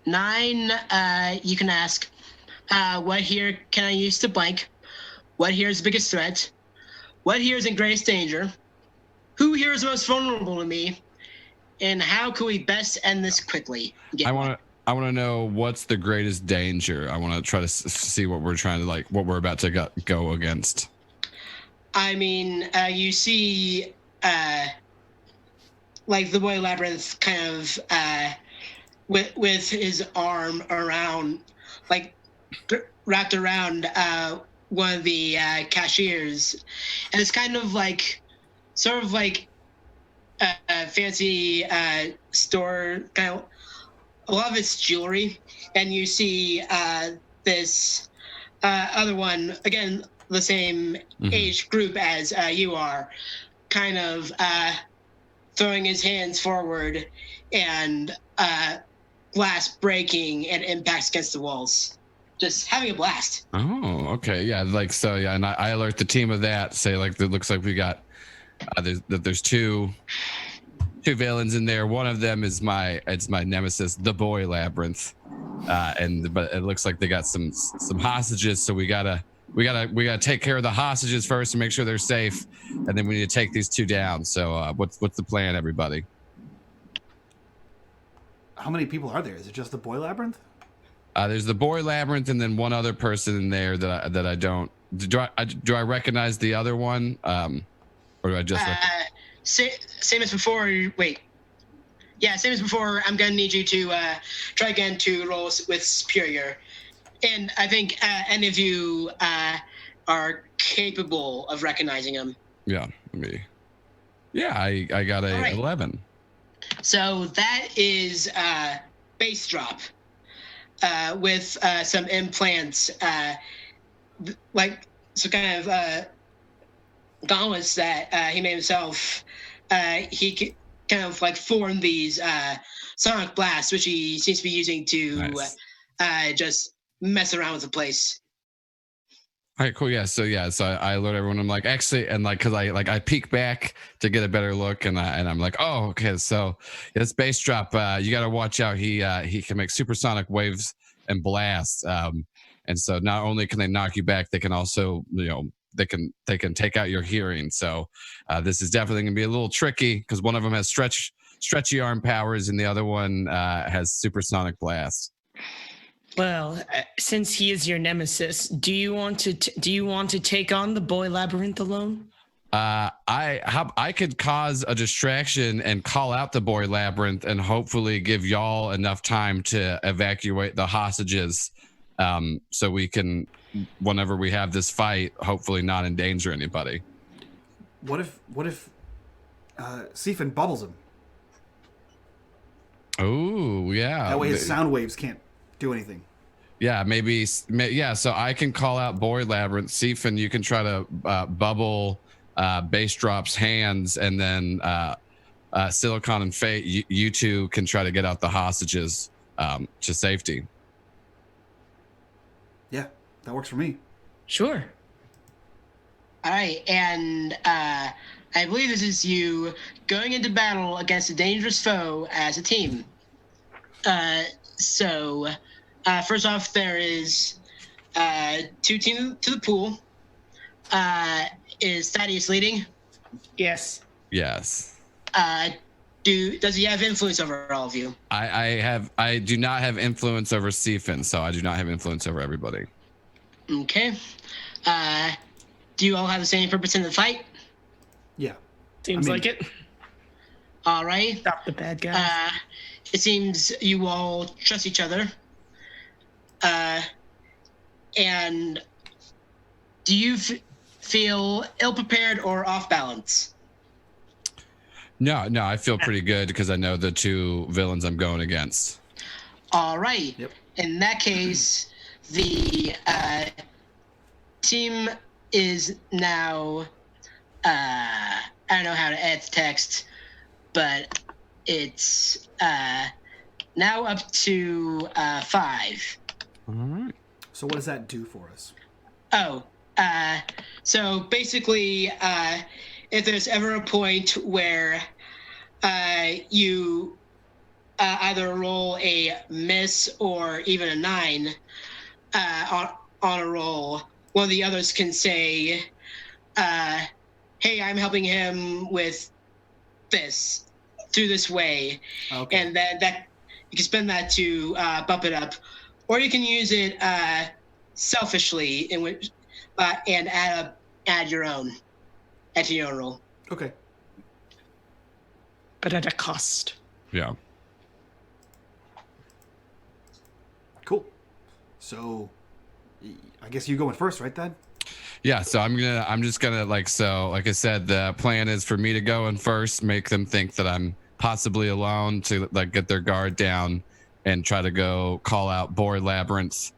9, you can ask, what here can I use to blank? What here is the biggest threat? What here is in greatest danger? Who here is most vulnerable to me? And how can we best end this quickly? I want to know what's the greatest danger. I want to try to see what we're trying to, like, what we're about to go against. I mean, you see, like, the boy labyrinth kind of with his arm around, like, wrapped around one of the cashiers, and it's kind of like, sort of like a fancy store, kind of a lot of it's jewelry, and you see this other one, again, the same age group as you are, kind of throwing his hands forward, and glass breaking and impacts against the walls. Just having a blast. Oh, okay. Yeah, like, so, yeah, and I alert the team of that, say, like, it looks like we got, there's two villains in there. One of them is my nemesis, the boy labyrinth. But it looks like they got some hostages, so we gotta take care of the hostages first and make sure they're safe, and then we need to take these two down. So what's the plan, everybody? How many people are there? Is it just the boy labyrinth? There's the boy labyrinth, and then one other person in there that I don't. Do I recognize the other one? Or do I just? Same as before. Wait. Yeah, same as before. I'm gonna need you to try again to roll with superior, and I think any of you are capable of recognizing him. Yeah, Yeah, I got a right. 11. So that is base drop with some implants, like some kind of gauntlets that he made himself. He kind of like formed these sonic blasts, which he seems to be using to just mess around with the place. All right, cool. So I alert everyone. I'm like, actually, and like, cause I peek back to get a better look, and I'm like, oh, okay. So this bass drop, you got to watch out. He can make supersonic waves and blasts. And so not only can they knock you back, they can also, they can take out your hearing. So this is definitely gonna be a little tricky, because one of them has stretchy arm powers, and the other one has supersonic blast. Well, since he is your nemesis, do you want to take on the boy labyrinth alone? I could cause a distraction and call out the boy labyrinth and hopefully give y'all enough time to evacuate the hostages, so we can, whenever we have this fight, hopefully not endanger anybody. What if Siphon bubbles him? Oh, yeah. That way his sound waves can't do anything. Yeah, maybe. Yeah, so I can call out boy labyrinth. Siphon, you can try to bubble Bass Drop's hands, and then Silicon and Fate, you two can try to get out the hostages to safety. Yeah, that works for me. Sure. All right, and I believe this is you going into battle against a dangerous foe as a team. So first off, there is 2 teams to the pool. Is Thaddeus leading? Yes. Yes. Does he have influence over all of you? I do not have influence over Siphon, so I do not have influence over everybody. Okay. Do you all have the same purpose in the fight? Yeah. Seems like it. All right. Stop the bad guys. It seems you all trust each other. And do you feel ill-prepared or off-balance? No, I feel pretty good because I know the 2 villains I'm going against. All right. Yep. In that case, the team is now, I don't know how to add the text, but it's now up to 5. All right. So what does that do for us? Oh, so basically, if there's ever a point where you either roll a miss or even a 9 on a roll, one of the others can say, hey, I'm helping him with this through this way. Okay. And then that you can spend that to bump it up, or you can use it selfishly in which and add your own to your own roll. Okay. But at a cost. Yeah. Cool. So, I guess you going first, right, Thad? Yeah, so I'm just gonna like I said, the plan is for me to go in first, make them think that I'm possibly alone, to like get their guard down and try to go call out boy labyrinth,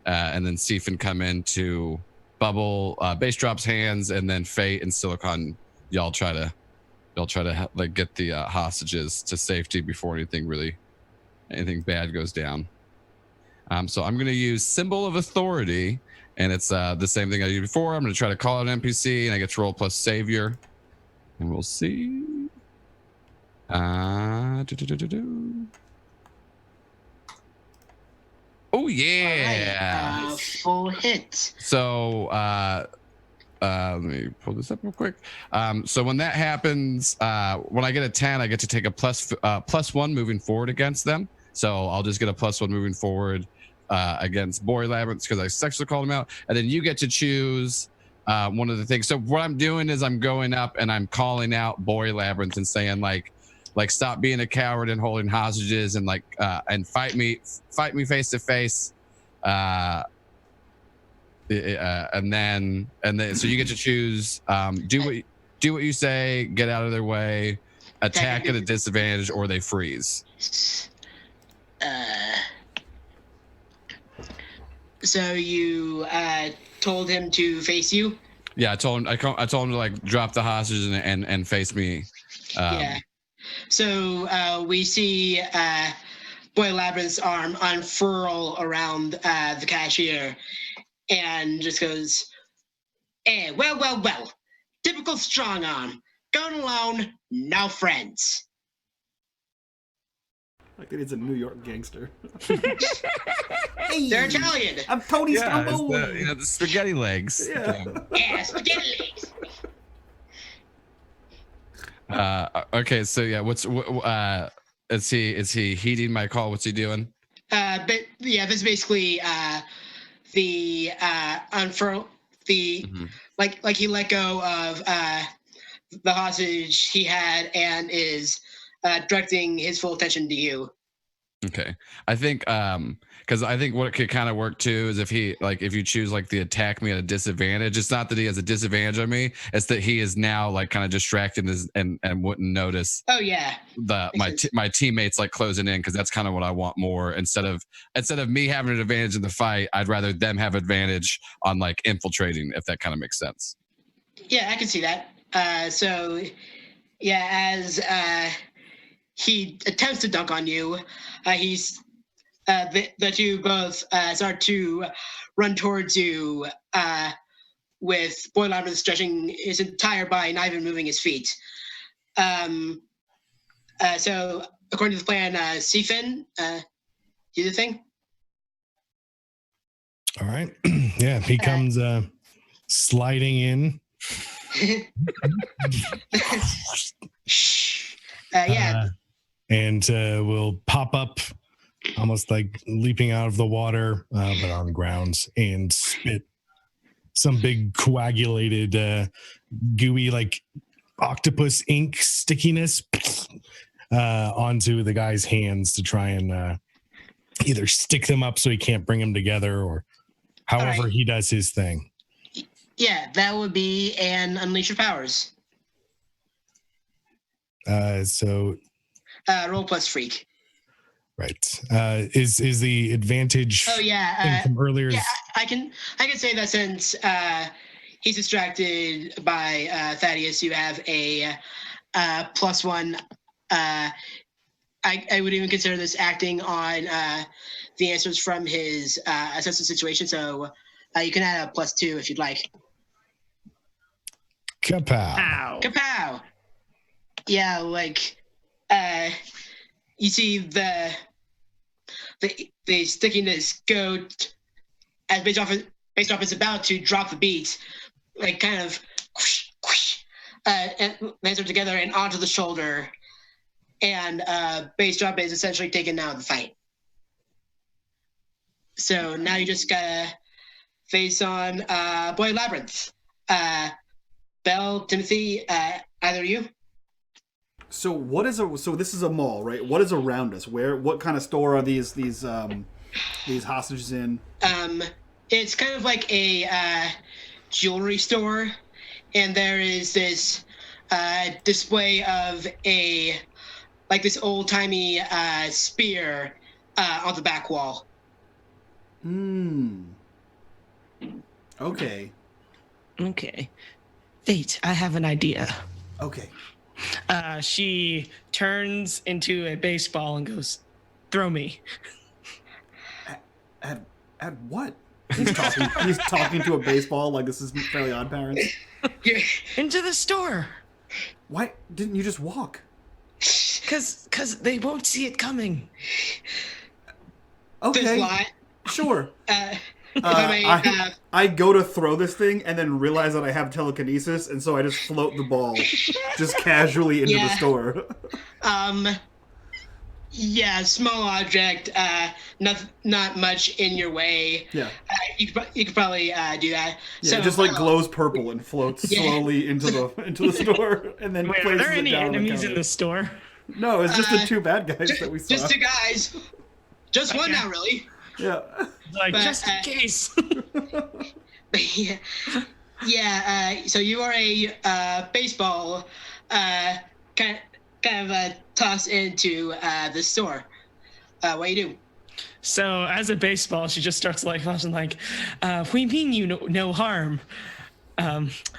and then Siphon come in to bubble Bass Drop's hands, and then Fate and Silicon, y'all try to like get the hostages to safety before anything bad goes down. So I'm gonna use Symbol of Authority, and it's the same thing I did before. I'm gonna try to call out an NPC, and I get to roll plus Savior, and we'll see. Oh yeah! All right, full hit. So let me pull this up real quick. So when that happens, when I get a 10, I get to take a plus 1 moving forward against them. So I'll just get a plus 1 moving forward against Boy Labyrinth because I sexually called him out. And then you get to choose one of the things. So what I'm doing is I'm going up and I'm calling out Boy Labyrinth and saying like stop being a coward and holding hostages, and and fight me face to face. And then so you get to choose, do what you say, get out of their way, attack at a disadvantage, or they freeze. So you told him to face you? Yeah, I told him to like drop the hostages and face me. Yeah. So we see Boy Labyrinth's arm unfurl around the cashier, and just goes, well. Typical strong arm. Going alone, no friends. Like it is a New York gangster. Hey, they're Italian. I'm Tony Stumbo. The spaghetti legs. Yeah. Yeah, spaghetti legs. Okay, so yeah, is he heeding my call? What's he doing? But yeah, this is basically the unfurl the Mhm. like he let go of the hostage he had and is directing his full attention to you. Okay. I think because I think what could kind of work too is if you choose like the attack me at a disadvantage, it's not that he has a disadvantage on me, it's that he is now like kind of distracted and wouldn't notice Oh yeah, my teammates like closing in, because that's kind of what I want more. Instead of me having an advantage in the fight, I'd rather them have advantage on like infiltrating, if that kind of makes sense. yeah, I can see that. So yeah, as he attempts to dunk on you, he's the two both start to run towards you with Boy Louder stretching his entire body, not even moving his feet. So according to the plan, Sifin, do the thing. All right. Yeah, he comes sliding in. Yeah. And will pop up almost like leaping out of the water, but on the ground, and spit some big coagulated, gooey, like octopus ink stickiness onto the guy's hands to try and either stick them up so he can't bring them together, or however he does his thing. Yeah, that would be an Unleash Your Powers. So roll plus freak. Right. Is the advantage Oh yeah. from earlier? Yeah, I can say that since he's distracted by Thaddeus, you have a +1. I would even consider this acting on the answers from his assessment situation. So you can add a +2 if you'd like. Kapow. Ow. Kapow! Yeah, like you see the stickiness go as based off it's about to drop the beat, like kind of whoosh, whoosh, and lands them together and onto the shoulder, and base drop is essentially taken out of the fight. So now you just gotta face on Boy Labyrinth. Belle, Timothy, either of you? So this is a mall, right? What is around us? What kind of store are these hostages in? It's kind of like a jewelry store, and there is this display of this old timey spear on the back wall. Okay. Okay. Fate, I have an idea. Okay. She turns into a baseball and goes, "Throw me." At what? He's talking to a baseball like this is Fairly Odd Parents. Into the store. Why didn't you just walk? Cause they won't see I Okay. Lie. Sure. If I may, I go to throw this thing and then realize that I have telekinesis, and so I just float the ball just casually into the store. Yeah, small object, not much in your way. Yeah. You could probably do that. Yeah, So, it just like glows purple and floats slowly into the store, and then Wait, are places there it any down on the enemies in counter. the store? No, it's just the two bad guys that we saw. Just two guys. Just one now, really. Yeah. Like, But, just in case. Yeah. So you are a baseball kind of tossed into the store. What do you do? So as a baseball, she just starts like flashing like, "We mean you no harm.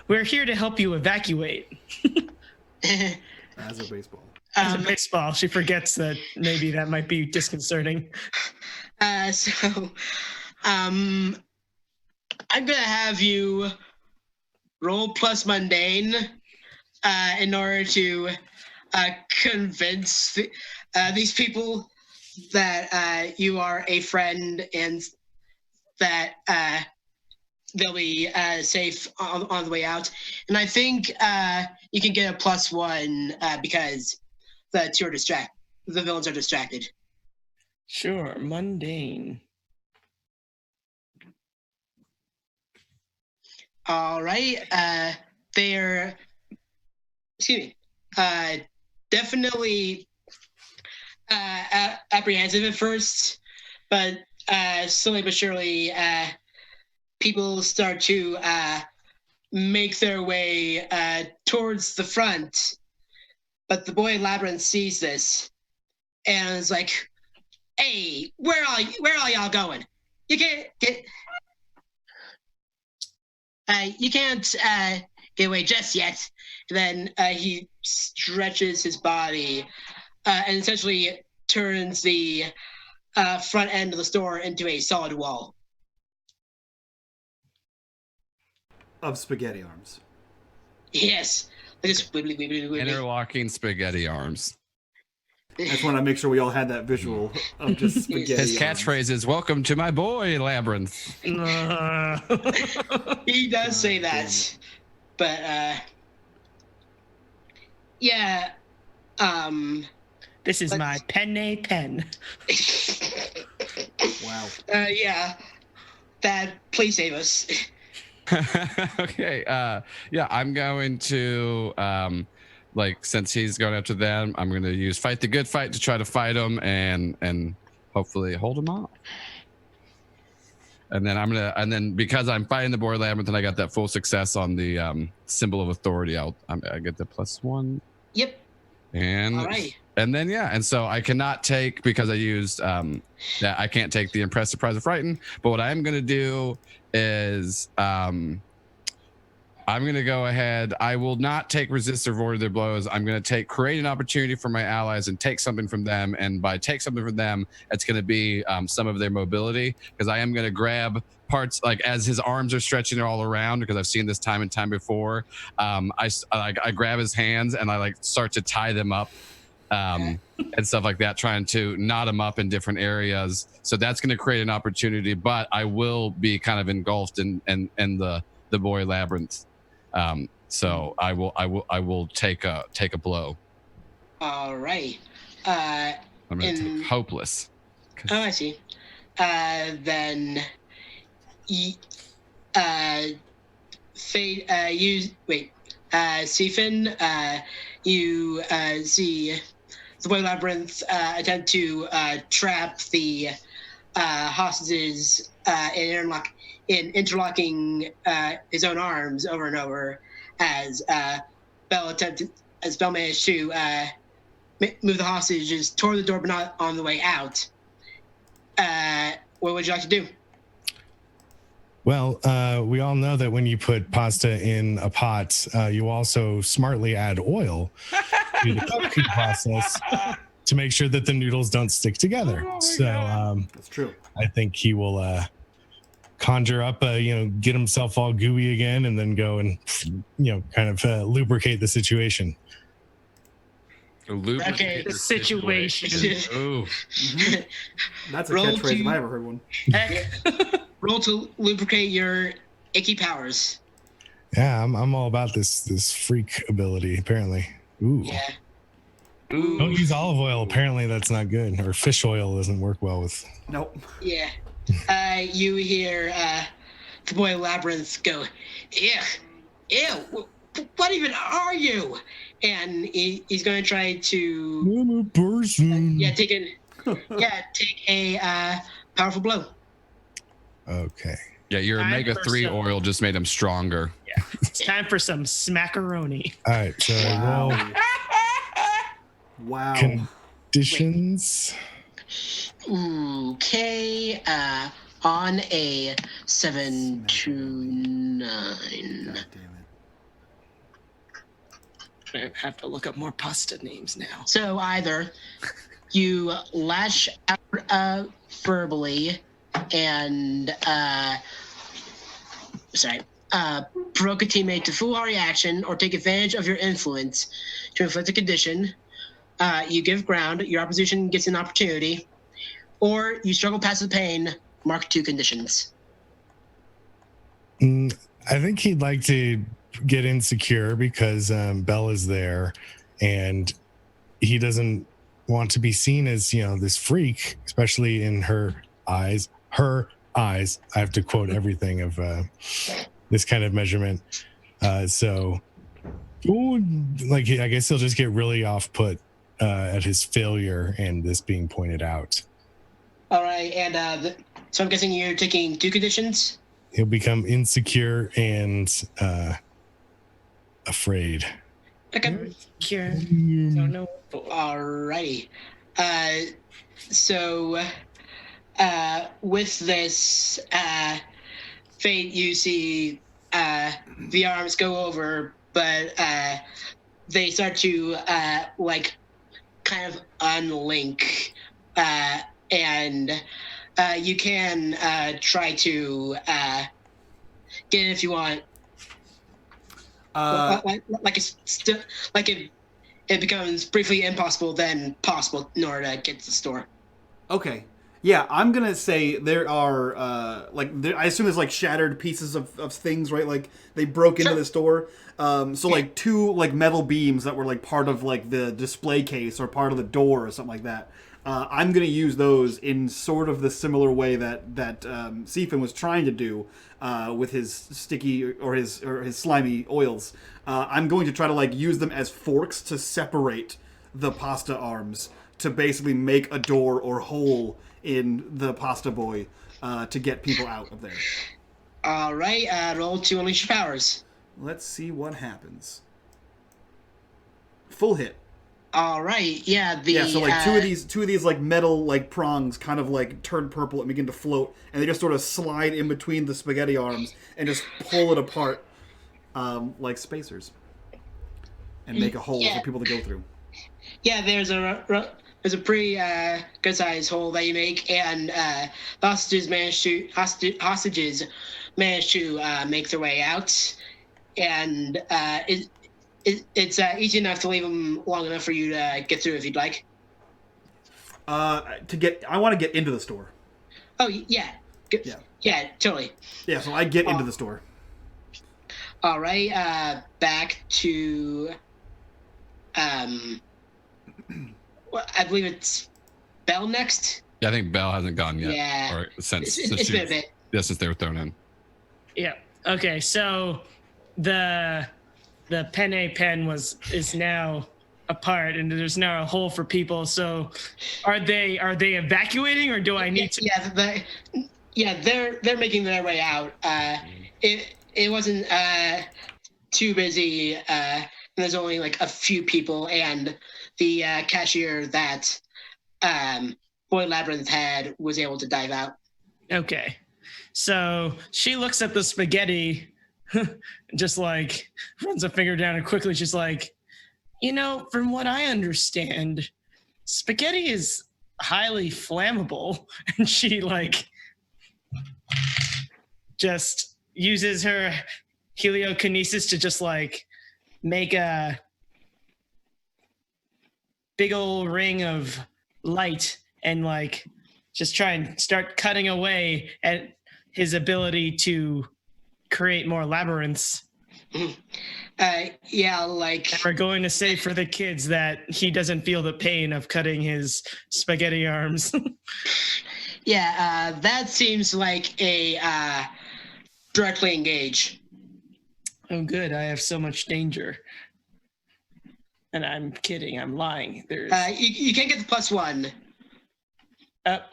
We're here to help you evacuate." As a baseball. As a baseball, she forgets that maybe that might be disconcerting. So, I'm gonna have you roll plus mundane in order to convince these people that you are a friend and that they'll be safe on the way out. And I think you can get a +1 because the villains are distracted. Sure, mundane. All right. They're, excuse me, definitely apprehensive at first, but slowly but surely, people start to make their way towards the front. But the boy Labyrinth sees this and is like, "Hey, where are y'all going? You can't get, you can't get away just yet." And then he stretches his body and essentially turns the front end of the store into a solid wall of spaghetti arms. Yes, just wibbly, wibbly, wibbly. Interlocking spaghetti arms. I just want to make sure we all had that visual of just spaghetti His arms. catchphrase is "Welcome to my boy Labyrinth." He does say damn that, but yeah. This is Let's- my pen. Wow. Yeah. That, please save us. Okay. Yeah, I'm going to like, since he's going after them, I'm going to use fight the good fight to try to fight him and hopefully hold him off. And then because I'm fighting the boy Labyrinth and I got that full success on the symbol of authority, I get the +1. Yep. And All right. and then and so I cannot take, because I used that, I can't take the impress, surprise, or frighten. But what I'm gonna do is I'm gonna go ahead. I will not take resist or void their blows. I'm gonna create an opportunity for my allies and take something from them. And by take something from them, it's gonna be some of their mobility, because I am gonna grab parts, like as his arms are stretching all around, because I've seen this time and time before. I grab his hands and I like start to tie them up. And stuff like that, trying to knot them up in different areas. So that's going to create an opportunity, but I will be kind of engulfed in the boy Labyrinth. So I will take a blow. All right. I'm going to take hopeless. Oh, I see. Then Stephen, you see the boy Labyrinth attempt to trap the hostages in interlocking his own arms over and over, as Bell managed to move the hostages toward the door, but not on the way out. What would you like to do? Well, we all know that when you put pasta in a pot, you also smartly add oil to the cooking process to make sure that the noodles don't stick together. That's true. I think he will conjure up, get himself all gooey again, and then go and, kind of lubricate the situation. Okay, the situation. Ooh. That's a Roll catchphrase to- if I ever heard one. Roll to lubricate your icky powers. Yeah, I'm all about this freak ability, apparently. Ooh. Yeah. Don't use olive oil. Apparently that's not good. Or fish oil doesn't work well with. Nope. Yeah. You hear the boy Labyrinth go, ew, what even are you? And he's going to try to I'm a person. take a powerful blow. Okay. Yeah, your Time omega for 3 some- oil just made him stronger. It's time for some smackaroni. All right. So roll Wow. conditions. Okay. On a 7 to 9. God damn it. I have to look up more pasta names now. So either you lash out verbally and provoke a teammate to full reaction, or take advantage of your influence to inflict a condition. You give ground, your opposition gets an opportunity, or you struggle past the pain, mark 2 conditions. I think he'd like to get insecure because Belle is there, and he doesn't want to be seen as, this freak, especially in her eyes. Her eyes. I have to quote everything of this kind of measurement. So, I guess he'll just get really off put at his failure and this being pointed out. All right, and so I'm guessing you're taking 2 conditions? He'll become insecure and afraid. Okay. Sure. Don't know what for. All righty. So with this fate, you see the arms go over, but they start to kind of unlink, and you can try to get in if you want. It becomes briefly impossible, then possible in order to get to the store. Okay. Yeah, I'm gonna say there are I assume there's like shattered pieces of things, right? Like they broke into the store. So like 2 like metal beams that were like part of like the display case or part of the door or something like that. I'm gonna use those in sort of the similar way that Siphon was trying to do with his sticky or his slimy oils. I'm going to try to like use them as forks to separate the pasta arms to basically make a door or hole in the pasta boy to get people out of there. All right, roll to unleash your powers. Let's see what happens. Full hit. All right, yeah. So like two of these like metal like prongs kind of like turn purple and begin to float, and they just sort of slide in between the spaghetti arms and just pull it apart like spacers, and make a hole for people to go through. Yeah, there's a pretty good sized hole that you make, and hostages manage to make their way out, and it's easy enough to leave them long enough for you to get through if you'd like. I want to get into the store. Oh yeah. Good. Yeah, totally. Yeah, so I get into the store. All right, back to I believe it's Bell next. Yeah, I think Bell hasn't gone yet. Yeah. Or since It's been a bit. Yeah, since they were thrown in. Yeah. Okay. So the penne pen is now apart, and there's now a hole for people. So are they evacuating, or do I need to? Yeah, they're making their way out. It wasn't too busy. And there's only like a few people, and the cashier that Boy Labyrinth had was able to dive out. Okay. So she looks at the spaghetti, just like runs a finger down and quickly she's like, from what I understand, spaghetti is highly flammable. And she like just uses her heliokinesis to just like make a big old ring of light and like just try and start cutting away at his ability to create more labyrinths. Yeah, like... And we're going to say for the kids that he doesn't feel the pain of cutting his spaghetti arms. Yeah, that seems like a directly engage. Oh, good. I have so much danger. And I'm kidding. I'm lying. There's... You can't get the +1.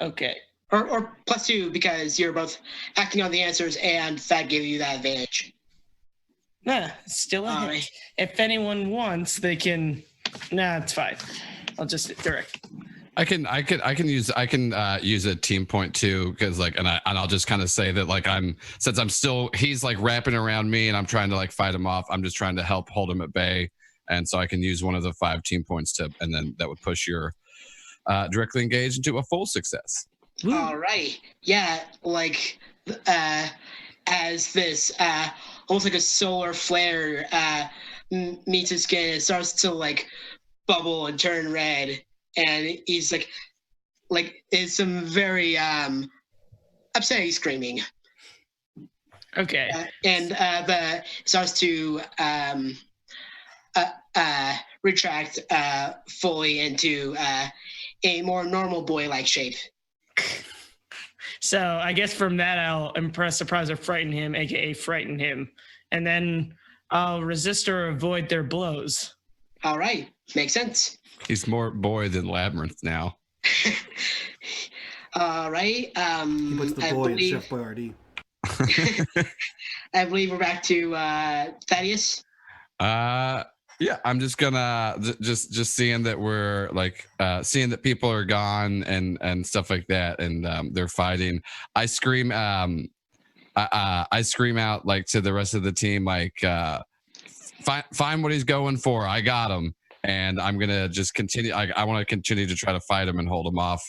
Okay. Or +2 because you're both acting on the answers and that gave you that advantage. Still a hit. If anyone wants, they can. Nah, it's fine. I'll just direct. I can use a team point too, because like, and I'll just kind of say that like he's like wrapping around me and I'm trying to like fight him off. I'm just trying to help hold him at bay, and so I can use one of the 5 team points and then that would push your directly engaged into a full success. Woo. All right. Yeah, like as this almost like a solar flare meets his skin, it starts to like bubble and turn red, and he's like it's some very upsetting screaming. Okay. And the starts to retract fully into a more normal boy-like shape. So I guess from that, I'll impress, surprise, or frighten him, aka frighten him. And then I'll resist or avoid their blows. All right, makes sense. He's more boy than Labyrinth now. All right. He puts the I boy in believe, Chef Boyardee. I believe we're back to Thaddeus. Yeah, I'm just gonna just seeing that we're like seeing that people are gone and stuff like that, and they're fighting. I scream I scream out like to the rest of the team, like find what he's going for. I got him, and I'm gonna just continue. I want to continue to try to fight him and hold him off,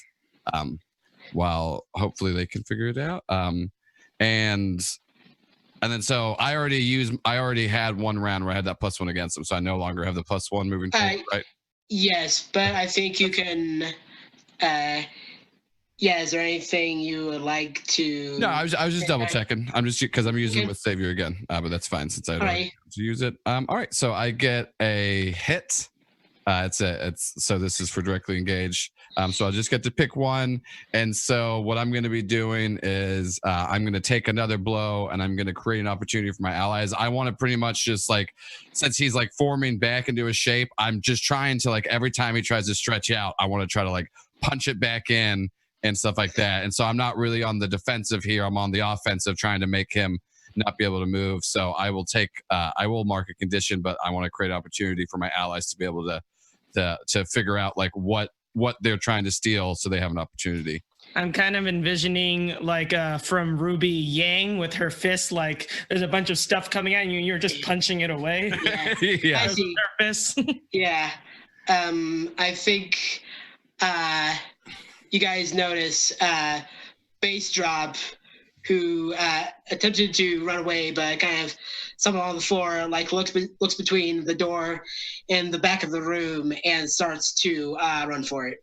while hopefully they can figure it out. And then so I already had one round where I had that +1 against him, so I no longer have the +1 moving forward, right? Yes, but I think you can. Yeah, is there anything you would like to? No, I was just double checking. I'm just because I'm using Okay. it with Savior again, but that's fine since I don't Alright. to use it. All right, so I get a hit. So this is for directly engaged. So I'll just get to pick one. And so what I'm going to be doing is I'm going to take another blow and I'm going to create an opportunity for my allies. I want to pretty much just like, since he's like forming back into a shape, I'm just trying to like every time he tries to stretch out, I want to try to like punch it back in and stuff like that. And so I'm not really on the defensive here. I'm on the offensive, trying to make him not be able to move. So I will mark a condition, but I want to create an opportunity for my allies to be able to figure out like what they're trying to steal, so they have an opportunity. I'm kind of envisioning like from Ruby Yang with her fist, like there's a bunch of stuff coming at you and you're just punching it away. Yeah. Yeah. I see. Her fist. Yeah. I think you guys notice Bass Drop, who attempted to run away, but kind of stumbled on the floor, like looks between the door and the back of the room and starts to run for it.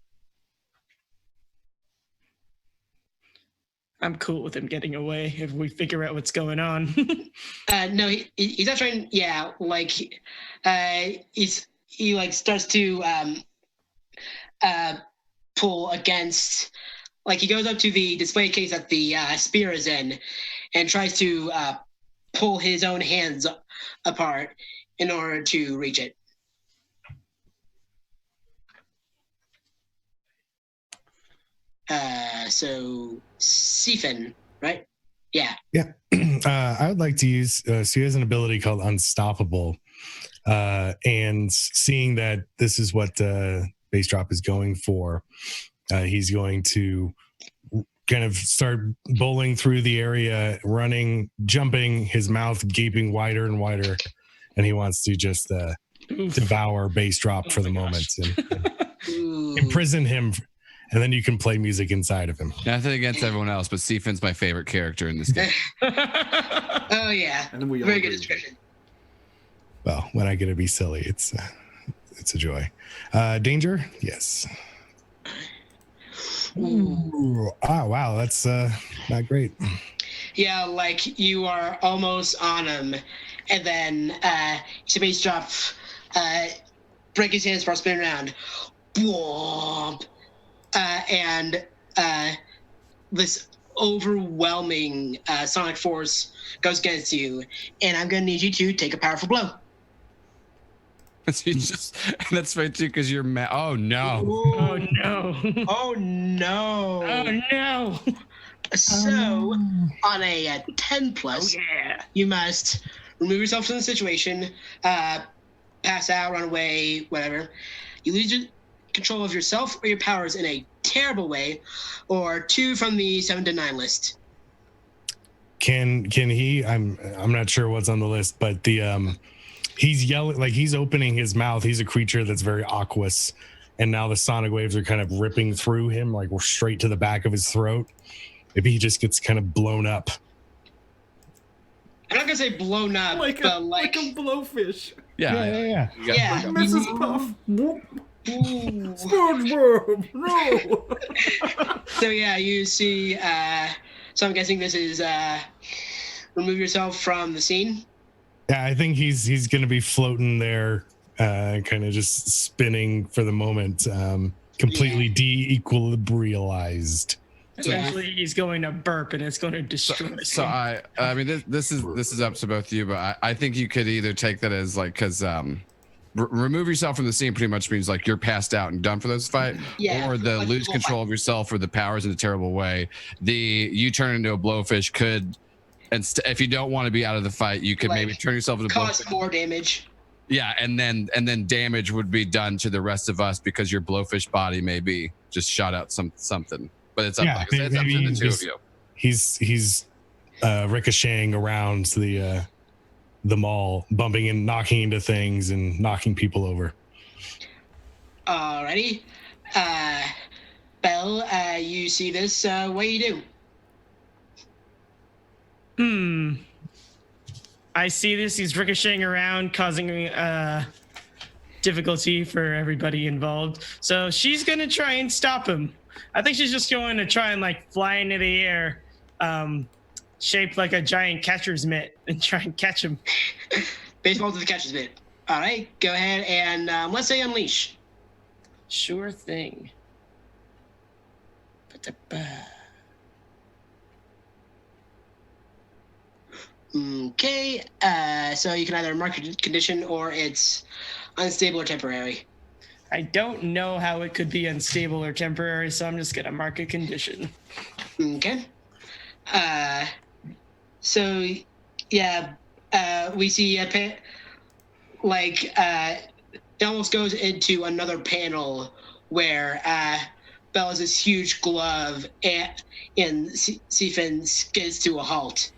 I'm cool with him getting away if we figure out what's going on. No, he's not trying. Yeah, like he like starts to pull against. Like he goes up to the display case that the spear is in, and tries to pull his own hands apart in order to reach it. So Siphon, right? Yeah. Yeah. I would like to use, so he has an ability called Unstoppable. And seeing that this is what Bass Drop is going for, he's going to kind of start bowling through the area, running, jumping, his mouth gaping wider and wider. And he wants to just devour Bass Drop for the moment and imprison him. And then you can play music inside of him. Nothing against everyone else, but Siphon's my favorite character in this game. Oh yeah, And then we all very good agree. description. Well, when I get to be silly, it's a joy. Danger? Yes. Ooh. Oh, wow. That's not great. Yeah, like you are almost on him, and then Bass Drop break his hands for spin around. Boom. And this overwhelming sonic force goes against you, and I'm gonna need you to take a powerful blow. That's right too, because you're mad. Oh no! Oh no! Oh no! Oh no! So on a 10 plus, Yeah. you must remove yourself from the situation, pass out, run away, whatever. You lose your control of yourself or your powers in a terrible way, or 2 from the 7 to 9 list. Can he? I'm not sure what's on the list, but the he's yelling, like he's opening his mouth. He's a creature that's very aqueous, and now the sonic waves are kind of ripping through him, like we're straight to the back of his throat. Maybe he just gets kind of blown up. I'm not gonna say blown up, but like a blowfish. Yeah. yeah. Mrs. Puff. Ooh. SpongeBob. No. So yeah, you see. So I'm guessing this is remove yourself from the scene. Yeah, I think he's going to be floating there kind of just spinning for the moment, completely de-equilibrialized. Eventually, he's going to burp, and it's going to destroy. So I mean, this is up to both of you, but I think you could either take that as like, because remove yourself from the scene pretty much means like you're passed out and done for this fight, or the like lose control of yourself or the powers in a terrible way. You turn into a blowfish could, and if you don't want to be out of the fight, you could maybe turn yourself into cause blowfish. more damage. Yeah, and then damage would be done to the rest of us because your blowfish body may be just shot out something. But it's up, Yeah, like I said, it's up to the two of you. He's ricocheting around the mall, bumping and knocking into things and knocking people over. Alrighty. Belle, you see this, what do you do? I see this. He's ricocheting around, causing difficulty for everybody involved. So she's going to try and stop him. I think she's just going to try and like fly into the air, shaped like a giant catcher's mitt, and try and catch him. Baseball to the catcher's mitt. Alright, go ahead and let's say unleash. Sure thing. Okay, so you can either mark a condition or it's unstable or temporary. I don't know how it could be unstable or temporary, so I'm just going to mark a condition. Okay. So, yeah, we see it almost goes into another panel where Belle has this huge glove and Seafin skids to a halt.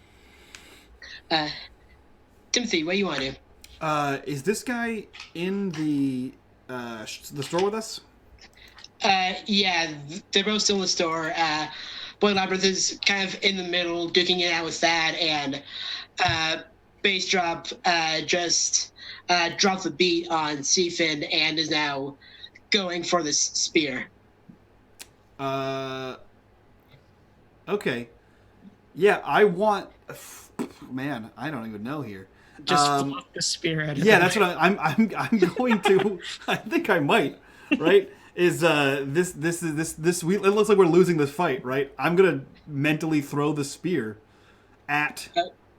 Timothy, what do you want to do? Is this guy in the store with us? Yeah, they're both still in the store. Boy Labyrinth is kind of in the middle, duking it out with that, and Bass Drop just dropped the beat on Seafin and is now going for this spear. Okay. Yeah, I want... Man, I don't even know here. Just flop the spear out of Yeah, that's what I'm going to... I think I might, right? Is this we? It looks like we're losing this fight, right? I'm gonna mentally throw the spear at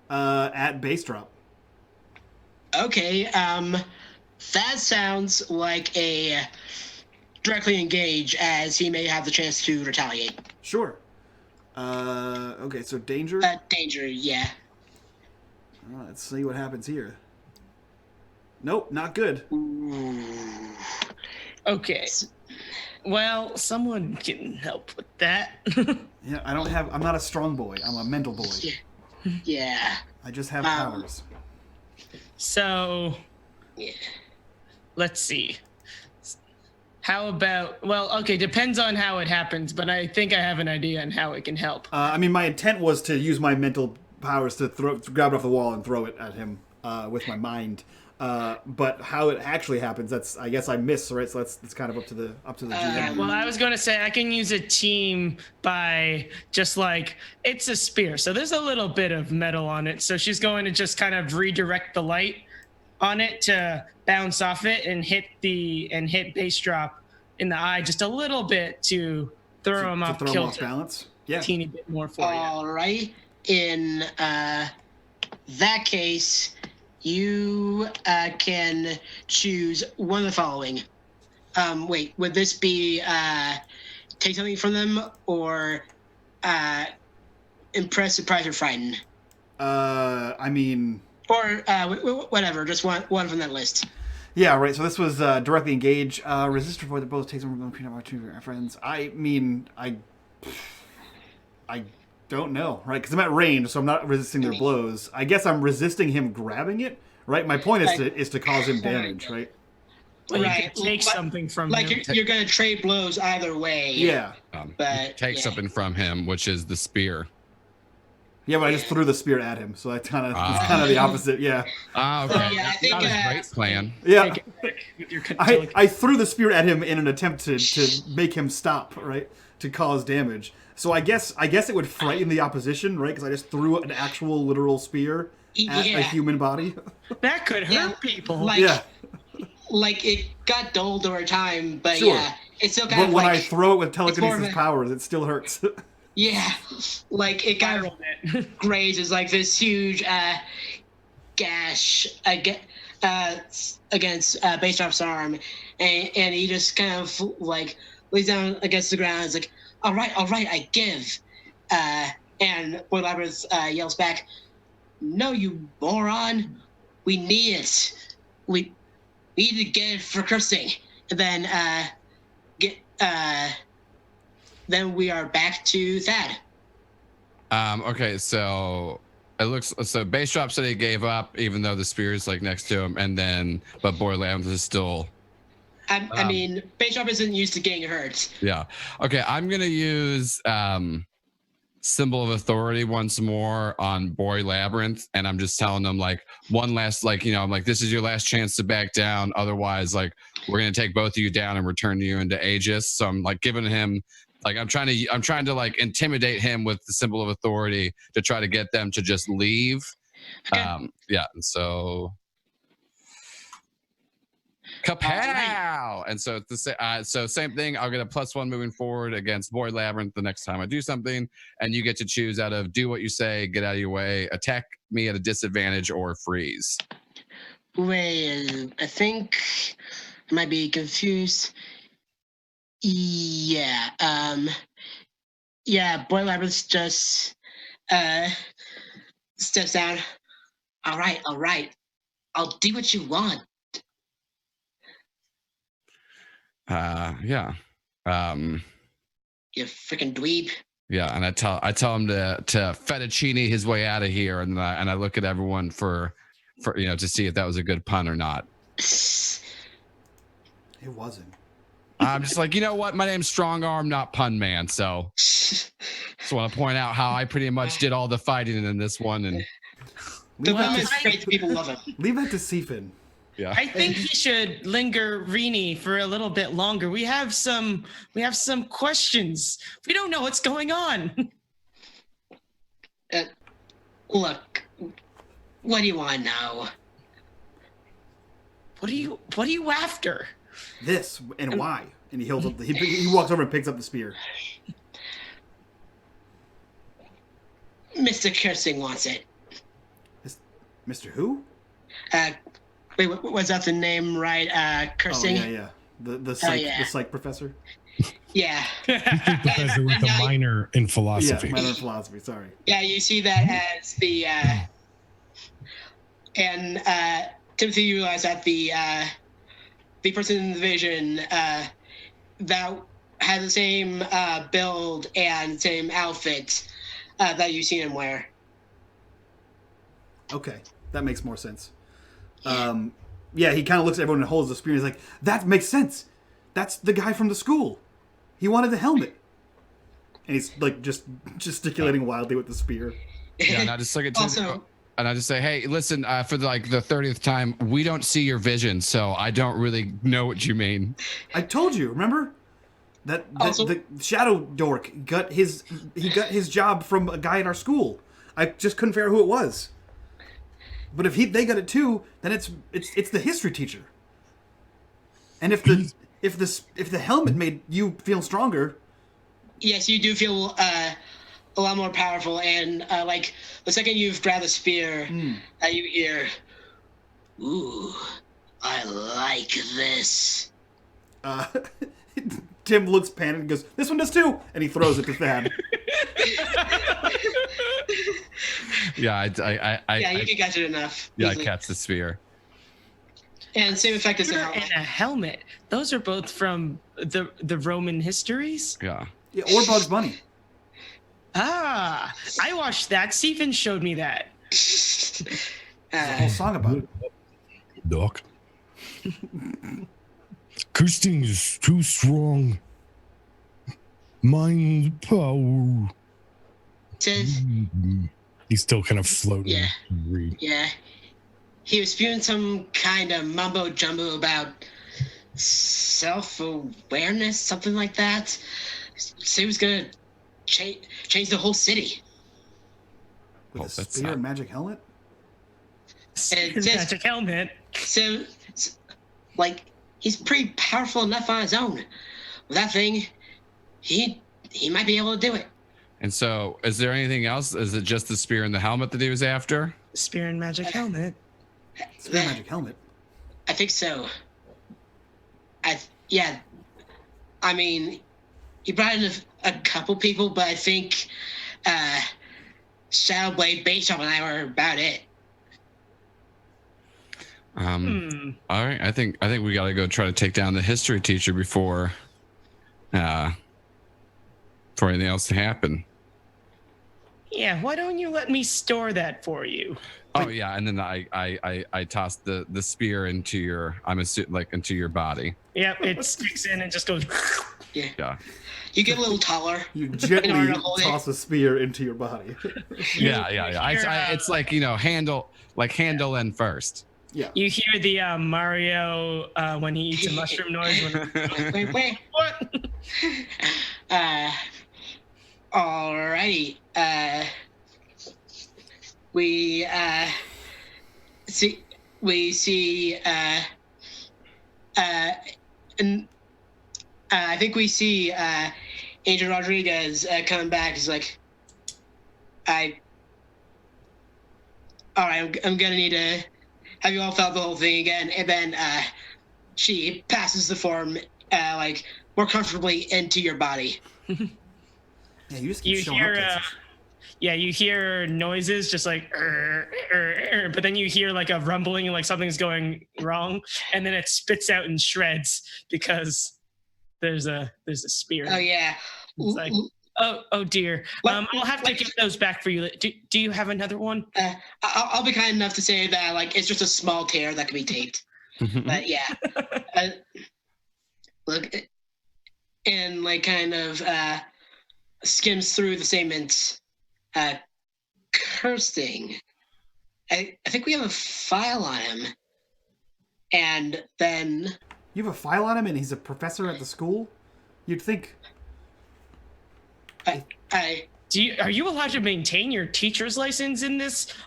Bass Drop. Okay, that sounds like a directly engage, as he may have the chance to retaliate. Sure. Okay, so danger. Danger, yeah. Let's see what happens here. Nope, not good. Ooh. Okay. Well, someone can help with that. Yeah, I'm not a strong boy. I'm a mental boy. Yeah. I just have powers. So, yeah. Let's see. How about, well, okay, depends on how it happens, but I think I have an idea on how it can help. I mean, my intent was to use my mental powers to grab it off the wall and throw it at him with my mind. But how it actually happens, I guess I miss, right? So that's kind of up to the GM. Well, I was going to say I can use a team by just like, it's a spear, so there's a little bit of metal on it. So she's going to just kind of redirect the light on it to bounce off it and hit Bass Drop in the eye just a little bit to throw him off balance. Yeah, a teeny bit more for you. All right. In that case, you can choose one of the following. Wait, would this be take something from them or impress, surprise, or frighten? I mean... Or whatever, just one from that list. Yeah, right. So this was directly engage, resist or avoid the both takes some opportunity for our friends. I mean, I don't know, right? Because I'm at range, so I'm not resisting their blows. I guess I'm resisting him grabbing it, right? My point is to cause him damage, right? Well, you can take something from him. You're going to trade blows either way. Yeah. But take something from him, which is the spear. Yeah, but I just threw the spear at him, so that's kind of the opposite. Yeah. Okay. Yeah, I think not a great plan. Yeah. Your I threw the spear at him in an attempt to make him stop, right? To cause damage. So I guess it would frighten the opposition, right? Because I just threw an actual literal spear at a human body. That could hurt people. Like, yeah. like it got dulled over time, but Sure. yeah, it's still kind But of when like I throw it with more telekinesis of a- powers, it still hurts. yeah, like it kind of Spiraled it. grazes like this huge gash against Bastrap's arm, and he just kind of like lays down against the ground. It's like, all right, I give. And Boy Labyrinth yells back, "No, you moron! We need it. We need to get it for cursing." And then then we are back to Thad. Okay, so it looks so Base Drop said he gave up even though the spear is like next to him, and then but Boy Labyrinth is still. I mean, Bastrap isn't used to getting hurt. Yeah. Okay, I'm gonna use Symbol of Authority once more on Boy Labyrinth, and I'm just telling them like one last I'm like, this is your last chance to back down, otherwise like we're gonna take both of you down and return you into Aegis. So I'm like giving him like I'm trying to like intimidate him with the Symbol of Authority to try to get them to just leave. Okay. And so Kapow! And so it's so same thing. I'll get a +1 moving forward against Boy Labyrinth the next time I do something, and you get to choose out of do what you say, get out of your way, attack me at a disadvantage, or freeze. Wait, I think I might be confused. Yeah, Boy Labyrinth just steps down. All right, I'll do what you want. Yeah. You freaking dweeb. Yeah, and I tell him to fettuccine his way out of here, and I look at everyone for to see if that was a good pun or not. It wasn't. I'm just like, you know what? My name's Strong Arm, not Pun Man. So just want to point out how I pretty much did all the fighting in this one, and The pun is great. People love him. Leave that to Siphon. yeah. I think he should linger Rini for a little bit longer. We have some questions. We don't know what's going on. Look, what do you want now? What are you after? This and why? And he holds up. He walks over and picks up the spear. Mr. Cursing wants it. Mr. Who? Wait, was that the name, right? Cursing? Oh yeah. The psych professor. Yeah. Professor with a minor in philosophy. Yeah, minor in philosophy. Sorry. Yeah, you see that as the and Timothy, you realize that the person in the vision that has the same build and same outfit that you've seen him wear. Okay, that makes more sense. Yeah, he kind of looks at everyone and holds the spear. And he's like, "That makes sense. That's the guy from the school. He wanted the helmet." And he's like just gesticulating wildly with the spear. Yeah, and I just look at Also, and I just say, hey, listen, for the 30th time, we don't see your vision, so I don't really know what you mean. I told you, remember? That Also- the shadow dork got his job from a guy at our school. I just couldn't figure out who it was. But if they got it too, then it's the history teacher. And if the helmet made you feel stronger, yes, you do feel a lot more powerful, and like the second you've grabbed the spear, you hear, "Ooh, I like this." Tim looks panicked and goes, "This one does too," and he throws it to Thad. Yeah, You can catch it enough. I easily. catch the spear. And same effect as the And helmet. a helmet. Those are both from the Roman histories. Yeah. Yeah, or Bugs Bunny. Ah, I watched that. Stephen showed me that. There's a whole song about it. Doc. Cursing is too strong. Mind power. Says, He's still kind of floating. Yeah. Read. yeah. He was spewing some kind of mumbo jumbo about self-awareness, something like that. So he was gonna change the whole city. With Oh, a that's spear not- and magic helmet? And just- Magic helmet. So like he's pretty powerful enough on his own. With that thing, he might be able to do it. And so, is there anything else? Is it just the spear and the helmet that he was after? Spear and magic helmet. Spear magic helmet. I think so. Yeah. I mean, he brought in a couple people, but I think Shadowblade, Bishop, and I were about it. All right. I think we got to go try to take down the history teacher before anything else to happen. Yeah, why don't you let me store that for you? Oh yeah, and then I tossed the spear into your into your body. Yep, it sticks in and just goes. Yeah. You get a little taller. You gently order to hold toss a spear into your body. Yeah. It's like handle in first. Yeah. You hear the Mario when he eats a mushroom noise. Wait. What? Alrighty. We see and I think we see Angel Rodriguez coming back. He's like, all right, I'm gonna need to have you all felt the whole thing again. And then she passes the form like more comfortably into your body. Yeah, you just keep showing hear, up. you hear noises just like, but then you hear like a rumbling, like something's going wrong, and then it spits out in shreds because there's a spear. Oh yeah. It's like, oh dear. I'll have to get those back for you. Do you have another one? I'll be kind enough to say that like it's just a small tear that can be taped. But yeah, look, and like kind of skims through the statements, cursing. I think we have a file on him, and then You have a file on him, and he's a professor at the school. You'd think. Are you allowed to maintain your teacher's license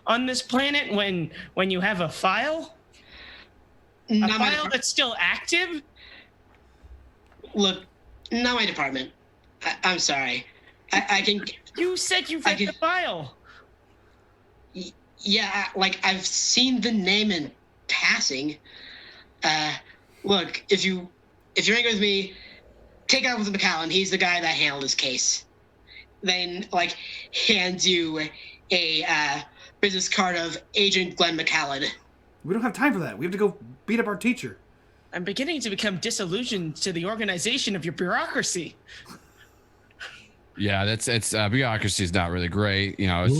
on this planet when you have a file? A file that's still active? Look, not my department. I'm sorry. I can. You said you read the file. Yeah, like I've seen the name in passing. Look, if you're angry with me, take it out with McCallum. He's the guy that handled his case. Then, like, hands you a business card of Agent Glenn McCallan. We don't have time for that. We have to go beat up our teacher. I'm beginning to become disillusioned to the organization of your bureaucracy. Yeah, it's bureaucracy is not really great. You know, it's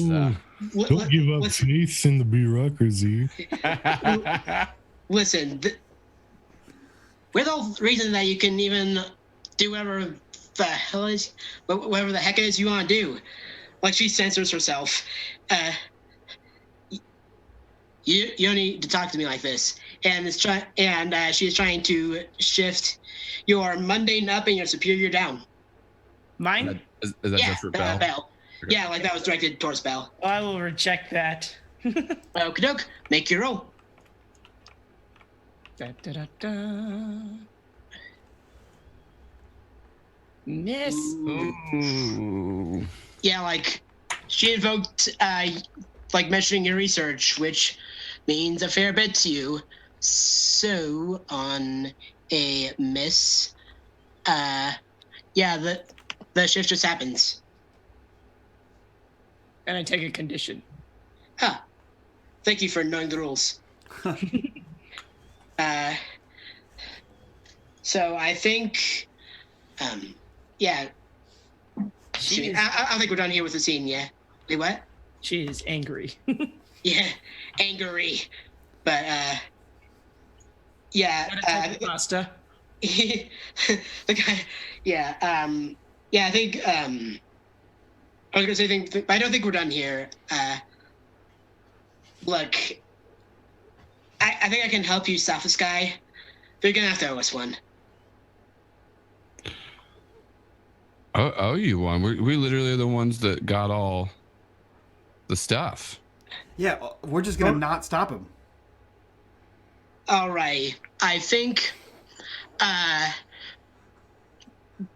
don't give up faith in the bureaucracy. Listen, we're the reason that you can even do whatever the heck it is you want to do. Like, she censors herself. You don't need to talk to me like this. And she's trying to shift your mundane up and your superior down. Mine? Is that just for Bell? Bell. Okay. Yeah, like that was directed towards Bell. I will reject that. Okie doke. Make your roll. Da, da, da, da. Miss. Ooh. Yeah, like she invoked like mentioning your research, which means a fair bit to you. So on a miss, yeah, the shift just happens. And I take a condition. Huh. Thank you for knowing the rules. So I think, yeah. I think we're done here with the scene, yeah? Wait, what? She is angry. Yeah, angry. But, yeah. What a type of pasta. The guy, yeah, I think, I was gonna say but I don't think we're done here. Look, I think I can help you stop this guy, but you're gonna have to owe us one. Oh, you won. We literally are the ones that got all the stuff. Yeah, we're just gonna not stop him. All right. I think,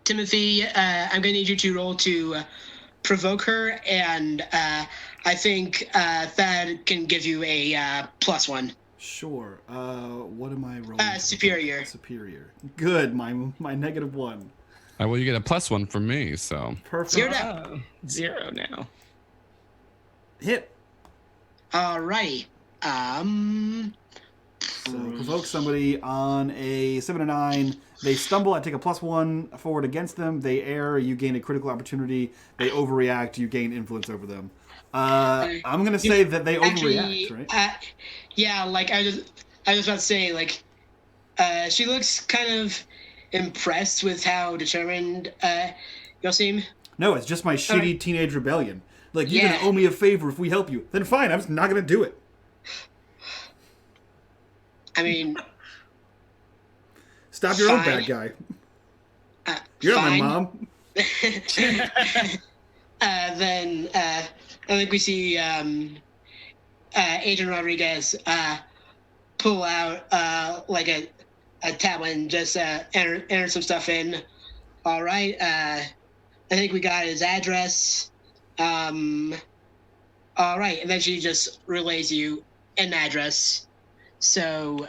Timothy, I'm going to need you to roll to provoke her, and I think Thad can give you a +1. Sure. What am I rolling? Superior. Superior. Good. My -1. Well, you get a +1 from me, so. Perfect. 0 down. Oh, 0 now. Hit. All right. So provoke somebody on a 7 or 9. They stumble. I take a +1 forward against them. They err. You gain a critical opportunity. They overreact. You gain influence over them. I'm gonna say that they overreact, right? Yeah, like I was about to say, like, she looks kind of impressed with how determined y'all seem. No, it's just my shitty teenage rebellion. Like, you're Yeah. gonna owe me a favor if we help you. Then fine, I'm just not gonna do it. I mean, Stop your own Fine. bad guy. You're not my fine. mom. Then I think we see Agent Rodriguez pull out like a tablet and just enter some stuff in. All right. I think we got his address. All right. And then she just relays you an address. So,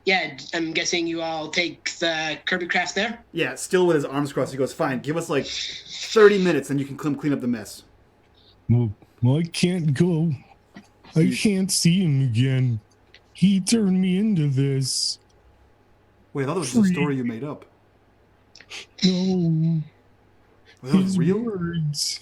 yeah, I'm guessing you all take the Kirby Craft there? Yeah, still with his arms crossed, he goes, fine, give us like 30 minutes and you can clean up the mess. Well, I can't go. I can't see him again. He turned me into this. Wait, I thought it was a story you made up. No. Was that His real? words.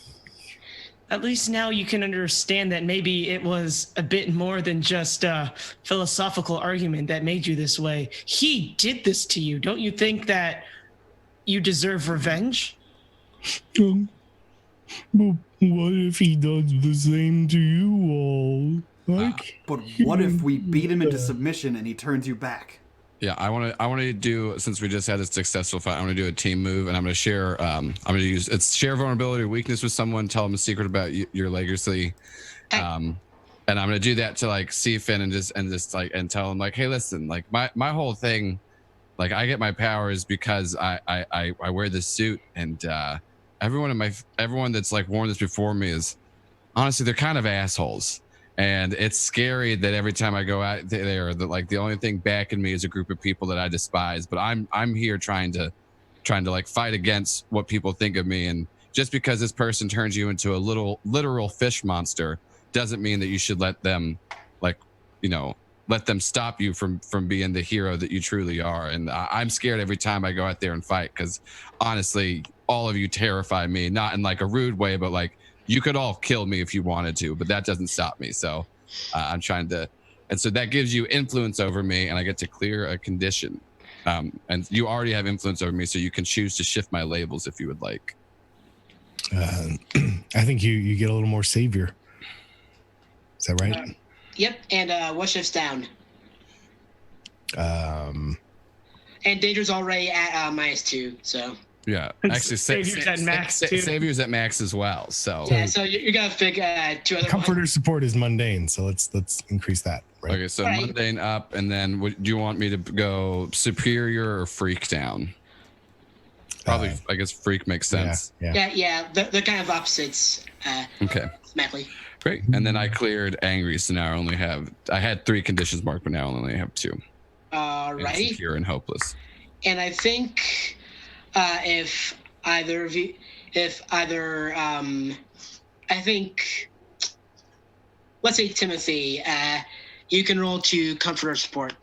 At least now you can understand that maybe it was a bit more than just a philosophical argument that made you this way. He did this to you. Don't you think that you deserve revenge? But what if he does the same to you all? But what if we beat him into submission and he turns you back? Yeah, I want to do, since we just had a successful fight, I'm going to do a team move, and I'm going to share. I'm going to use share vulnerability or weakness with someone. Tell them a secret about your legacy, and I'm going to do that to like see Finn and just tell him like, hey, listen, like my whole thing, like I get my powers because I wear this suit, and everyone that's like worn this before me is honestly they're kind of assholes. And it's scary that every time I go out there, that like the only thing backing me is a group of people that I despise. But I'm here trying to like fight against what people think of me. And just because this person turns you into a literal fish monster doesn't mean that you should let them let them stop you from being the hero that you truly are. And I'm scared every time I go out there and fight because honestly, all of you terrify me, not in like a rude way, but like. You could all kill me if you wanted to, but that doesn't stop me. So I'm trying to, and so that gives you influence over me, and I get to clear a condition. And you already have influence over me, so you can choose to shift my labels if you would like. I think you get a little more savior. Is that right? Yep, and what shifts down? Um, And Danger's already at -2, so. Yeah, actually, Savior's at max too. Savior's at max as well. So Yeah, so you're gonna pick 2 other comforter ones. support is mundane, so let's increase that. Right? okay, so Right. mundane up, and then do you want me to go superior or freak down? Probably, I guess freak makes sense. Yeah, they're kind of opposites. Okay. Mathematically. Great. And then I cleared angry, so now I had 3 conditions marked, but now I only have 2. Alrighty. Secure and hopeless. And I think if either, I think, let's say Timothy, you can roll to comfort or support.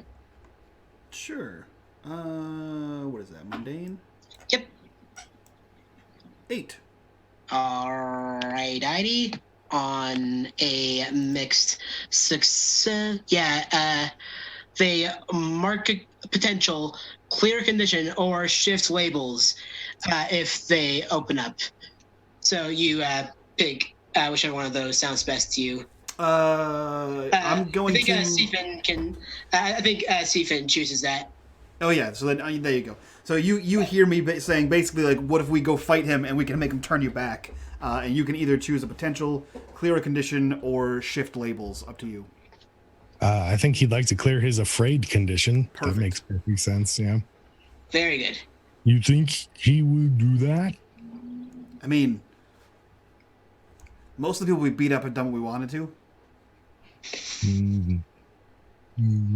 Sure. What is that? Mundane? Yep. 8. Alrighty. On a mixed success, they mark a potential clear condition or shift labels if they open up. So you pick whichever one of those sounds best to you. I'm going I think to. Stephen can. I think Stephen chooses that. Oh yeah, so then there you go. So you hear me saying basically like, what if we go fight him and we can make him turn you back, and you can either choose a potential, clear a condition, or shift labels. Up to you. I think he'd like to clear his afraid condition. Perfect. That makes perfect sense. Yeah. Very good. You think he would do that? I mean, most of the people we beat up have done what we wanted to.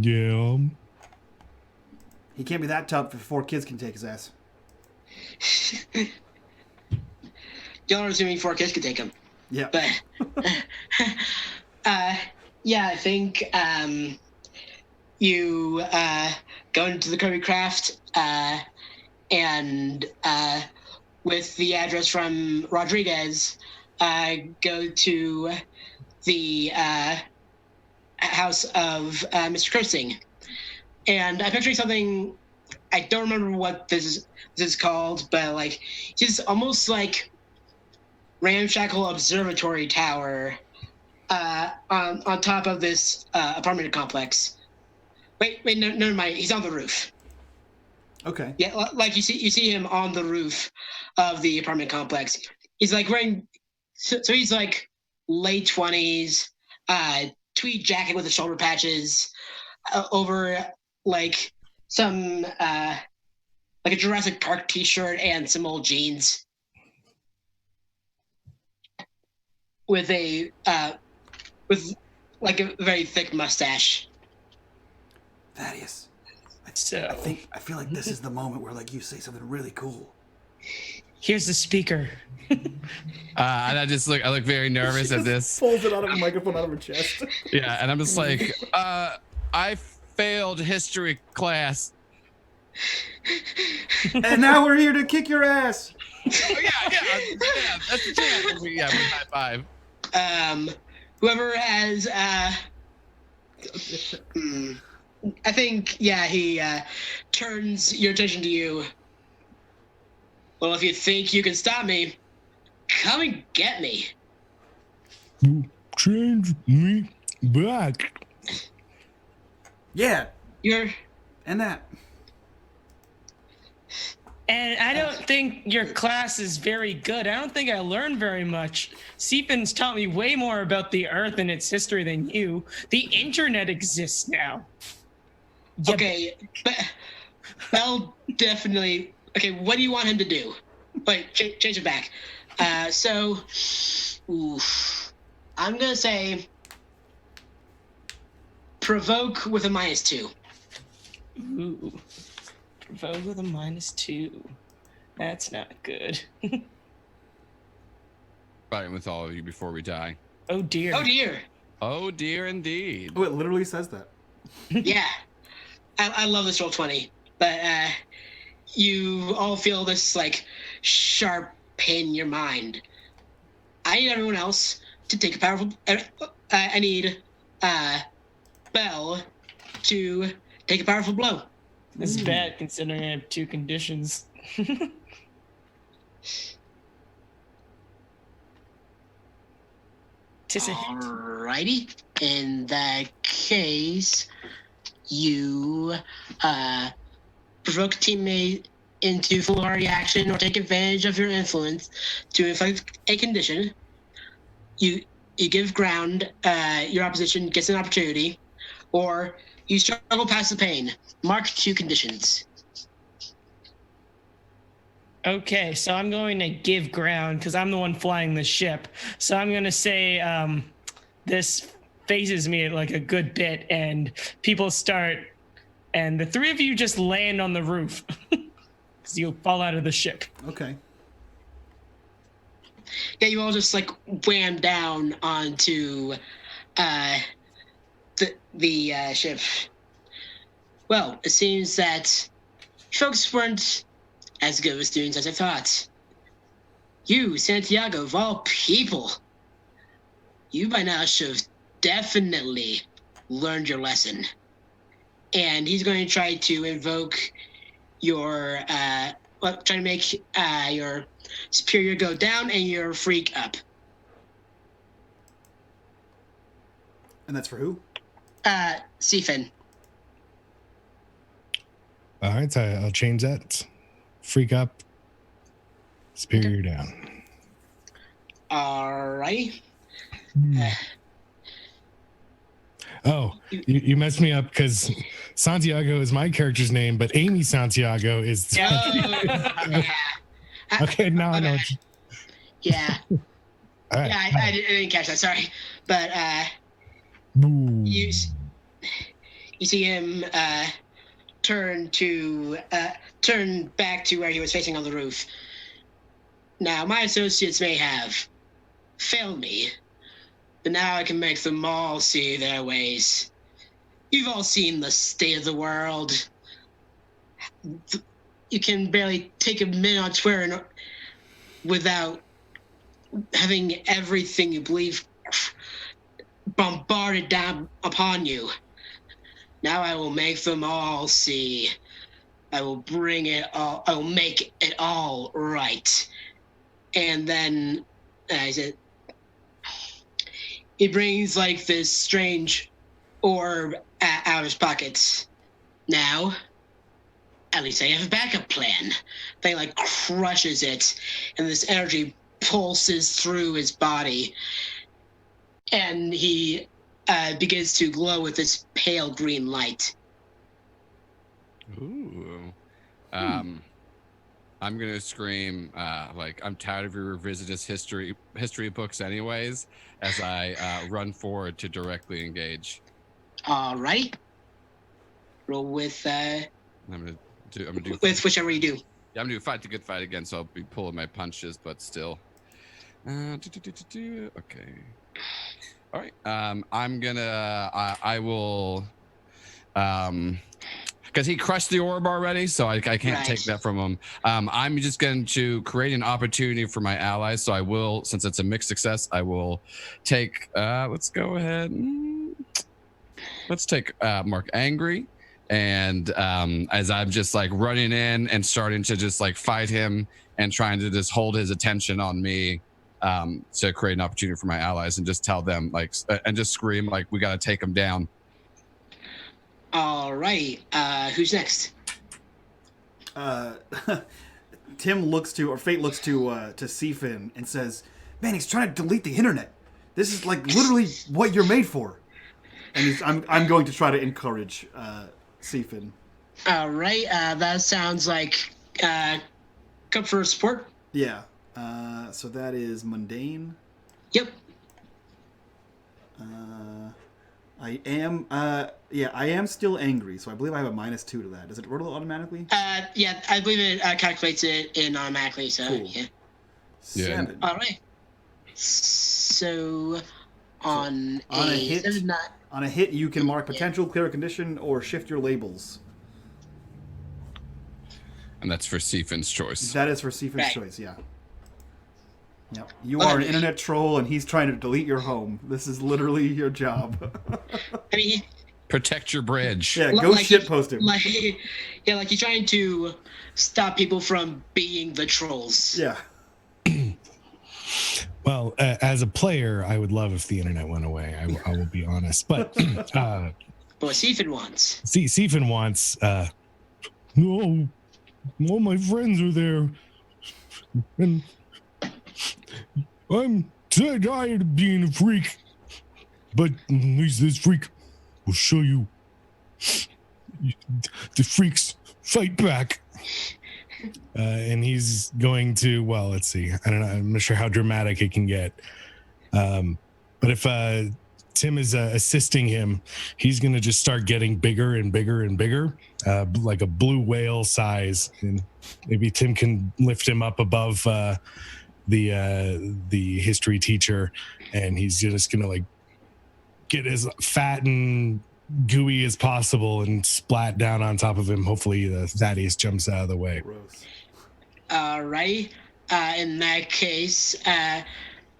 Yeah. He can't be that tough if 4 kids can take his ass. Y'all are assuming 4 kids could take him. Yeah. But yeah, I think you go into the Kirby Craft and with the address from Rodriguez, go to the house of Mr. Cursing. And I'm picturing something, I don't remember what this is called, but like just almost like ramshackle observatory tower on top of this apartment complex. Wait, no, never mind. He's on the roof. Okay. Yeah, like you see him on the roof of the apartment complex. He's like wearing, so he's like late 20s, tweed jacket with the shoulder patches, over like some like a Jurassic Park T-shirt and some old jeans, with a with like a very thick mustache. Thaddeus. So I feel like this is the moment where like you say something really cool. here's the speaker. And I look very nervous at this. Pulls it out of a microphone out of her chest. Yeah, and I'm just like, I failed history class. And now we're here to kick your ass. Oh, yeah, that's the chance. We high five. Whoever has I think, yeah, he turns your attention to you. Well, if you think you can stop me, come and get me. Change me back. Yeah. And that. And I don't think your class is very good. I don't think I learned very much. Seafin's taught me way more about the Earth and its history than you. The internet exists now. Yep. Okay, but Bell definitely. Okay, what do you want him to do? Wait, change it back. So, I'm gonna say provoke with a -2. Ooh. Provoke with a -2. That's not good. Fighting with all of you before we die. Oh dear. Oh dear. Oh dear, indeed. Oh, it literally says that. Yeah, I love this roll 20, but you all feel this like sharp pain in your mind. I need everyone else to take a powerful. I need Bell to take a powerful blow. This is bad considering I have 2 conditions. Tis a hit. Alrighty. In that case, you provoke a teammate into foolhardy action or take advantage of your influence to inflict a condition. You give ground, your opposition gets an opportunity, or you struggle past the pain. Mark 2 conditions. Okay, so I'm going to give ground because I'm the one flying the ship. So I'm going to say this phases me like a good bit, and people start, and the 3 of you just land on the roof because you fall out of the ship. Okay. Yeah, you all just like wham down onto the ship. Well, it seems that folks weren't as good of students as I thought. You, Santiago, of all people, you by now should have definitely learned your lesson. And he's going to try to invoke your, try to make your superior go down and your freak up. And that's for who? Seafin. All right, so I'll change that. Freak up, superior down. All right. Oh, you messed me up because Santiago is my character's name, but Amy Santiago is. Yeah. Okay, now I know. Yeah. All right. Yeah, I didn't catch that. Sorry, but Boo. you see him turn back to where he was facing on the roof. Now, my associates may have failed me, but now I can make them all see their ways. You've all seen the state of the world. You can barely take a minute on Twitter without having everything you believe bombarded down upon you. Now I will make them all see. I will bring it all. I will make it all right. And then I said, he brings like this strange orb out of his pockets. Now, at least I have a backup plan. They like crushes it, and this energy pulses through his body, and he begins to glow with this pale green light. Ooh. I'm gonna scream like I'm tired of your revisionist history books anyways, as I run forward to directly engage. All right. Roll with I'm gonna do with whichever you do. Yeah, I'm gonna do fight the good fight again, so I'll be pulling my punches, but still. Okay. All right. I'm gonna. I will. Because he crushed the orb already, so I can't take that from him. I'm just going to create an opportunity for my allies. So I will, since it's a mixed success, I will take. Let's go ahead. Let's take Mark Angry. And as I'm just like running in and starting to just like fight him and trying to just hold his attention on me to create an opportunity for my allies and just tell them like, and just scream like, we got to take him down. All right. Who's next? Tim looks to, or Fate looks to Seafin and says, "Man, he's trying to delete the internet. This is like literally what you're made for." And I'm going to try to encourage Seafin. All right. That sounds like come for support. Yeah. So that is mundane. Yep. I am still angry, so I believe I have a -2 to that. Does it roll automatically? Yeah, I believe it calculates it in automatically. So cool. yeah. 7. All right. So on a hit, 7, on a hit, you can mark potential, clear a condition, or shift your labels. And that's for Seafin's choice. That is for Seafin's choice. Yeah. Yep. You are an internet troll, and he's trying to delete your home. This is literally your job. I mean, protect your bridge. Yeah, go shitpost him. Like you're trying to stop people from being the trolls. Yeah. Well, as a player, I would love if the internet went away. I will be honest, but but what Seafin wants. Seafin wants. No, all my friends are there, and I'm tired of being a freak. But at least this freak will show you. The freaks fight back. And he's going to, well, let's see. I don't know. I'm not sure how dramatic it can get. But if Tim is assisting him, he's going to just start getting bigger and bigger and bigger, like a blue whale size. And maybe Tim can lift him up above the history teacher. And he's just going to like get as fat and gooey as possible and splat down on top of him. Hopefully Thaddeus jumps out of the way. Gross. All right. In that case,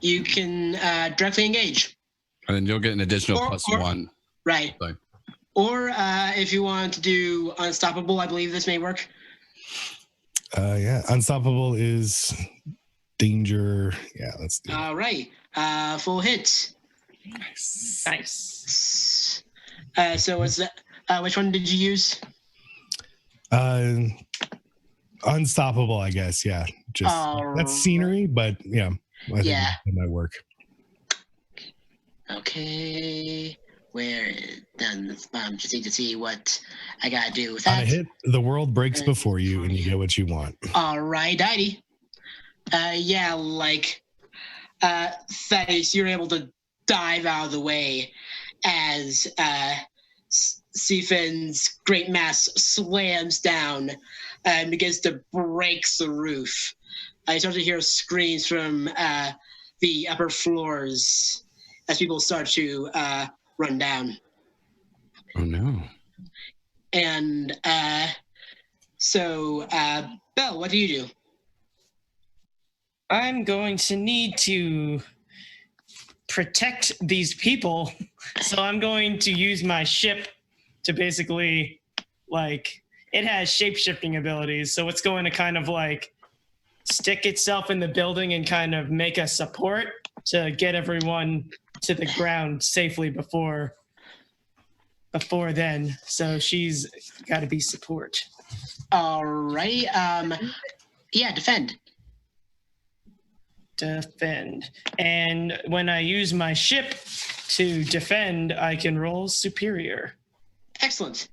you can directly engage. And then you'll get an additional +1. Right. So. Or if you want to do Unstoppable, I believe this may work. Yeah, Unstoppable is danger. Yeah, let's do it. All right. Full hit. Nice. So what's that? Which one did you use? Unstoppable, I guess. Yeah, just that's scenery, but yeah, I think that might work. Okay. where done. Just need to see what I gotta do with On that. a hit, the world breaks before you, and you get what you want. All right, Heidi. Yeah, like Thaddeus, you're able to dive out of the way as Seafin's great mass slams down and begins to break the roof. You start to hear screams from the upper floors as people start to run down. Oh no. And so, Belle, what do you do? I'm going to need to protect these people. So I'm going to use my ship to basically, like, it has shape-shifting abilities. So it's going to kind of like stick itself in the building and kind of make a support to get everyone to the ground safely before then. So she's got to be support. All right. Yeah, defend. Defend. And when I use my ship to defend, I can roll superior. Excellent.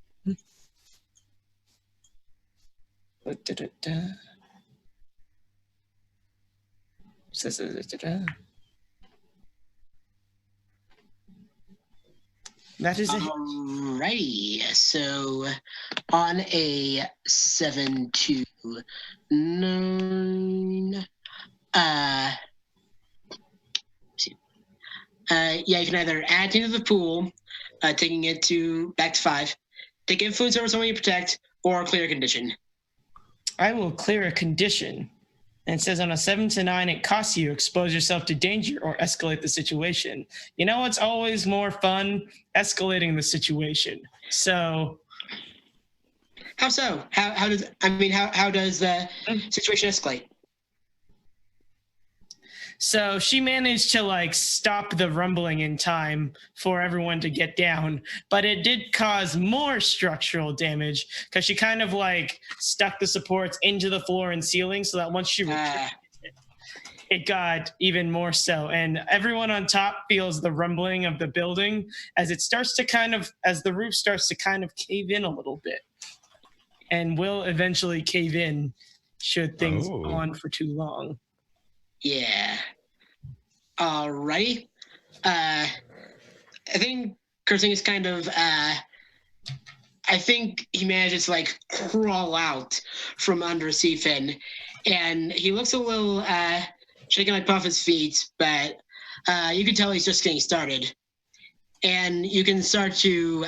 That is it. Alrighty. So on a 7 to 9, yeah, you can either add into the pool, taking it back to 5, take influence over someone you protect, or clear a condition. I will clear a condition. And it says on a 7 to 9, it costs you expose yourself to danger or escalate the situation. You know what's always more fun? Escalating the situation. So how so? How does the situation escalate? So she managed to like stop the rumbling in time for everyone to get down, but it did cause more structural damage because she kind of like stuck the supports into the floor and ceiling so that once she it got even more so. And everyone on top feels the rumbling of the building as it starts to as the roof starts to kind of cave in a little bit, and will eventually cave in should things go on for too long. Yeah. Alrighty. I think Cursing is kind of I think he manages to like crawl out from under Seafin, and he looks a little shaking like off his feet, but you can tell he's just getting started. And you can start to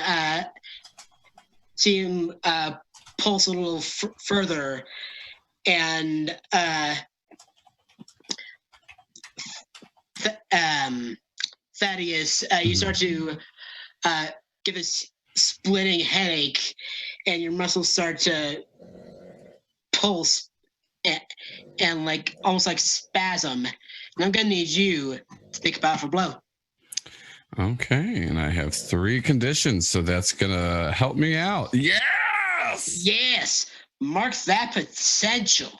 see him pulse a little further, and Thaddeus, you start to get this splitting headache, and your muscles start to pulse and like almost like spasm. And I'm gonna need you to think about for blow. Okay, and I have 3 conditions, so that's gonna help me out. Yes. Yes. Mark that potential.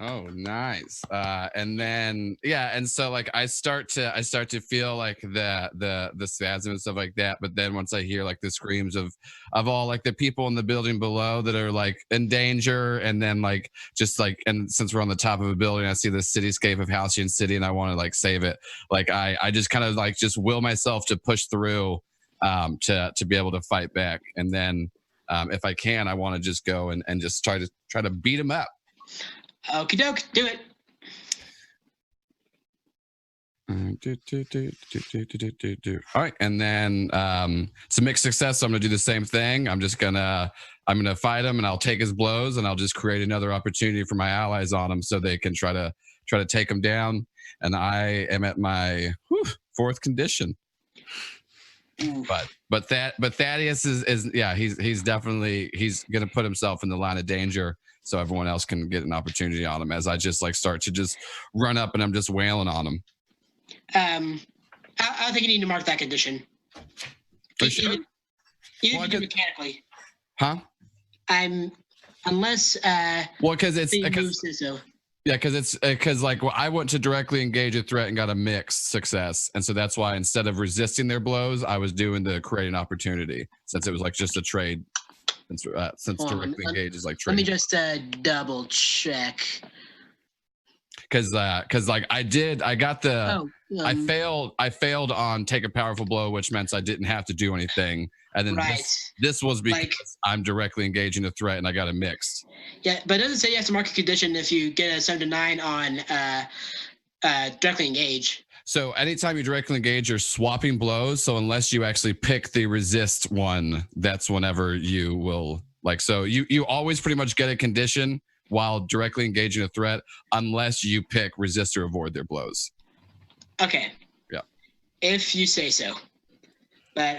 Oh, nice. And then and so like I start to feel like the spasm and stuff like that. But then once I hear like the screams of all like the people in the building below that are like in danger, and then like just like, and since we're on the top of a building, I see the cityscape of Halcyon City, and I want to like save it. Like I just kind of like just will myself to push through to be able to fight back. And then if I can, I want to just go and just try to beat him up. Okie doke, do it. All right, and then it's a mixed success, so I'm gonna do the same thing. I'm gonna fight him, and I'll take his blows, and I'll just create another opportunity for my allies on him, so they can try to take him down. And I am at my 4th condition. But Thaddeus is he's definitely gonna put himself in the line of danger, so everyone else can get an opportunity on him as I just like start to just run up and I'm just wailing on him. I think you need to mark that condition. For sure. You can do mechanically. Huh? Unless well, because it's moves so. Yeah, because it's because like I went to directly engage a threat and got a mixed success, and so that's why instead of resisting their blows, I was doing the create an opportunity since it was like just a trade. Since Hold on, directly engage is like let me trade. just double check. Because like I got the Oh, I failed on take a powerful blow, which meant I didn't have to do anything, and then right. this was because Like- I'm directly engaging a threat and I got a mixed. Yeah, but it doesn't say you have to mark a condition if you get a 7 to 9 on directly engage. So anytime you directly engage, you're swapping blows. So unless you actually pick the resist one, that's whenever you will like. So you always pretty much get a condition while directly engaging a threat, unless you pick resist or avoid their blows. Okay. Yeah. If you say so. But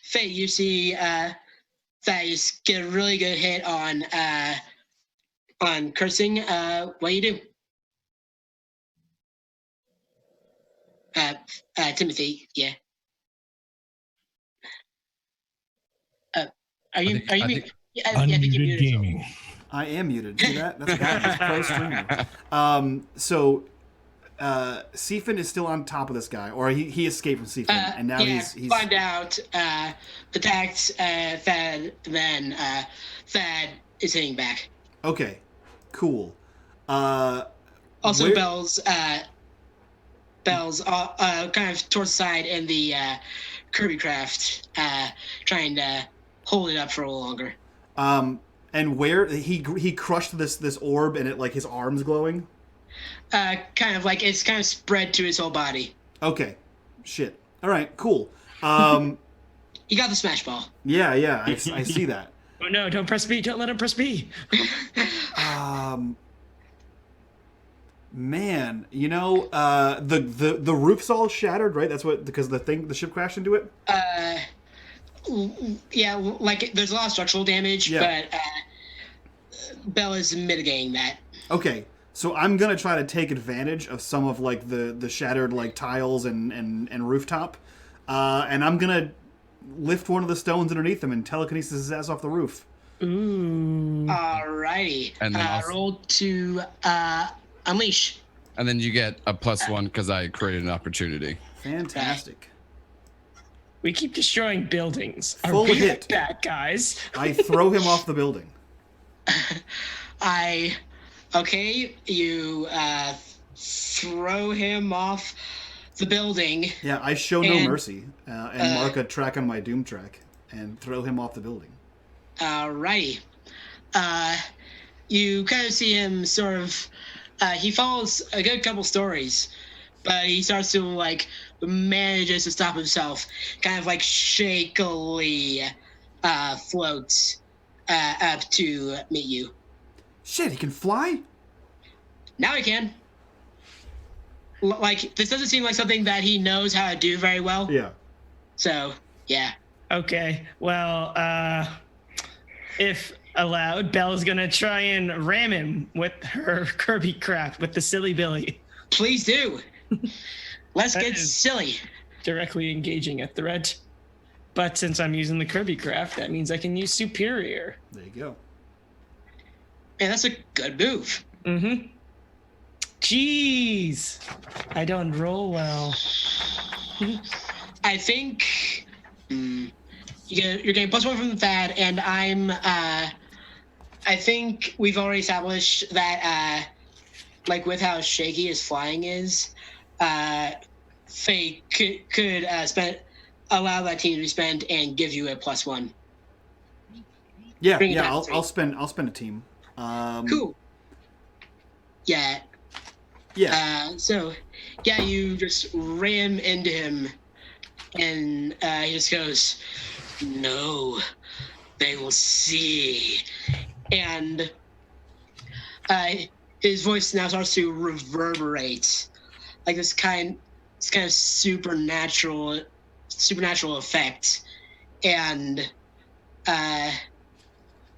Faye, you see Thaddeus get a really good hit on cursing. What do you do? Timothy, yeah. Are you? I think you're Unmuted muted. gaming. I am muted. See that? That's what happens. Pro streamer. So Siphon is still on top of this guy, or he escaped from Siphon, and now he's climbed out, attacked Thad, then Thad is hitting back. okay. Cool. Also, where- Bell's kind of towards the side in the Kirby craft, trying to hold it up for a little longer. And where he crushed this orb, and it like his arms glowing. Kind of like it's kind of spread to his whole body. Okay, shit. All right, cool. He got the smash ball. Yeah, I see that. Oh no! Don't press B. Don't let him press B. Man, you know, the roof's all shattered, right? That's what because the ship crashed into it. Yeah, like there's a lot of structural damage, but Bell is mitigating that. Okay, so I'm gonna try to take advantage of some of like the shattered like tiles and rooftop, and I'm gonna lift one of the stones underneath him and telekinesis his ass off the roof. Ooh. Alrighty. And then roll to unleash. And then you get a +1 because I created an opportunity. Fantastic. We keep destroying buildings. Full Are we hit. the bad guys? I throw him off the building. You throw him off the building. Yeah, I show no mercy and mark a track on my doom track and throw him off the building. Alrighty. You kind of see him sort of. He follows a good couple stories, but he starts to like manages to stop himself, kind of like shakily floats up to meet you. Shit, he can fly? Now he can. Like this doesn't seem like something that he knows how to do very well. Yeah. So yeah. Okay. Well, if allowed, Belle's gonna try and ram him with her Kirby craft with the silly Billy. Please do. Let's That get is- silly. Directly engaging a threat. But since I'm using the Kirby craft, that means I can use Superior. There you go. Man, that's a good move. Mm-hmm. Jeez. I don't roll well. I think you're getting +1 from the Thad, and I think we've already established that like with how shaky his flying is, Faye could allow that team to be spent and give you a +1. Yeah, Bring it yeah. back I'll to three. spend a team. Cool. Yeah. Yeah. You just ram into him, and he just goes, "No, they will see," and his voice now starts to reverberate, like this kind of supernatural effect, and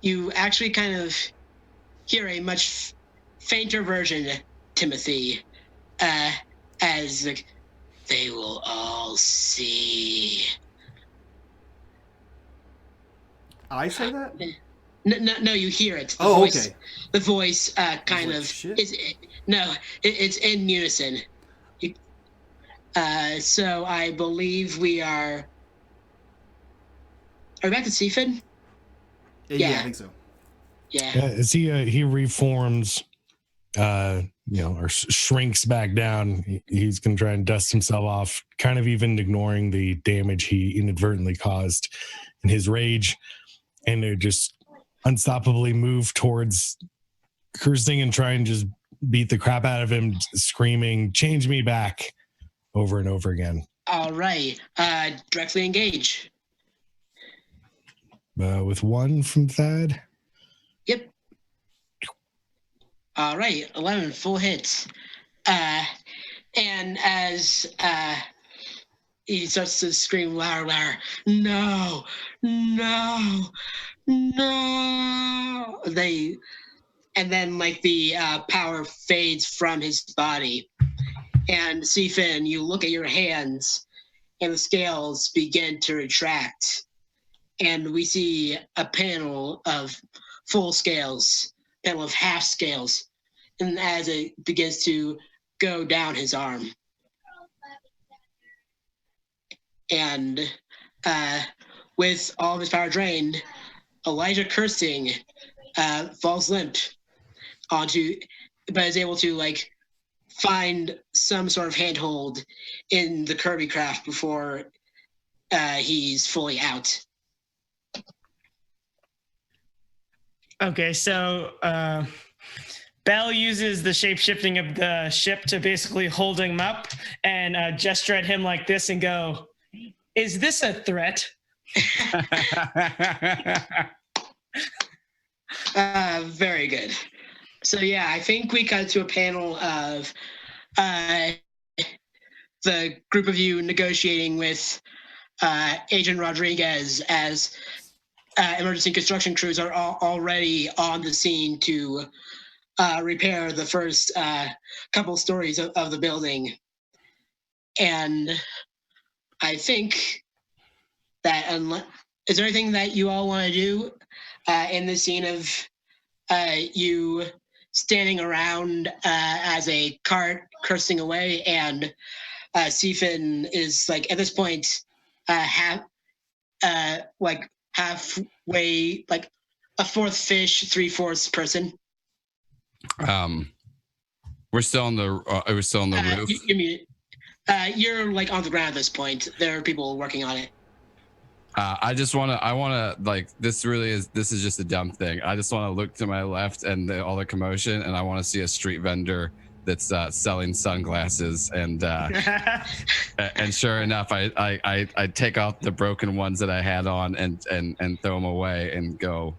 you actually kind of hear a much fainter version, Timothy, as like, they will all see. I say that? No, you hear it. The Oh, voice, okay. The voice kind like, of shit. it's in unison. So I believe we are. Are we back to Seafin? Yeah, I think so. Yeah. As he reforms, or shrinks back down, he's gonna try and dust himself off, kind of even ignoring the damage he inadvertently caused in his rage, and they just unstoppably move towards cursing and try and just beat the crap out of him, screaming, "Change me back," over and over again. All right. Directly engage. With one from Thad. Yep. All right. 11 full hits. And as he starts to scream louder, no, no, no. And then like the power fades from his body. And Seafin, you look at your hands, and the scales begin to retract. And we see a panel of full scales, panel of half scales, and as it begins to go down his arm. And with all of his power drained, Elijah cursing falls limp but is able to like find some sort of handhold in the Kirby craft before he's fully out. Okay, so Bell uses the shape-shifting of the ship to basically hold him up and gesture at him like this and go, "Is this a threat?" Very good. So yeah, I think we cut to a panel of the group of you negotiating with Agent Rodriguez as emergency construction crews are already on the scene to repair the first couple stories of the building. And I think that is there anything that you all want to do in the scene of you standing around as a cart cursing away, and Seafin is like at this point halfway, like a fourth fish, 3/4 person. We're still on the. We're still on the roof. You're like on the ground at this point. There are people working on it. I want to like this is just a dumb thing. I just want to look to my left and all the commotion, and I want to see a street vendor that's selling sunglasses, and and sure enough, I take out the broken ones that I had on and throw them away and go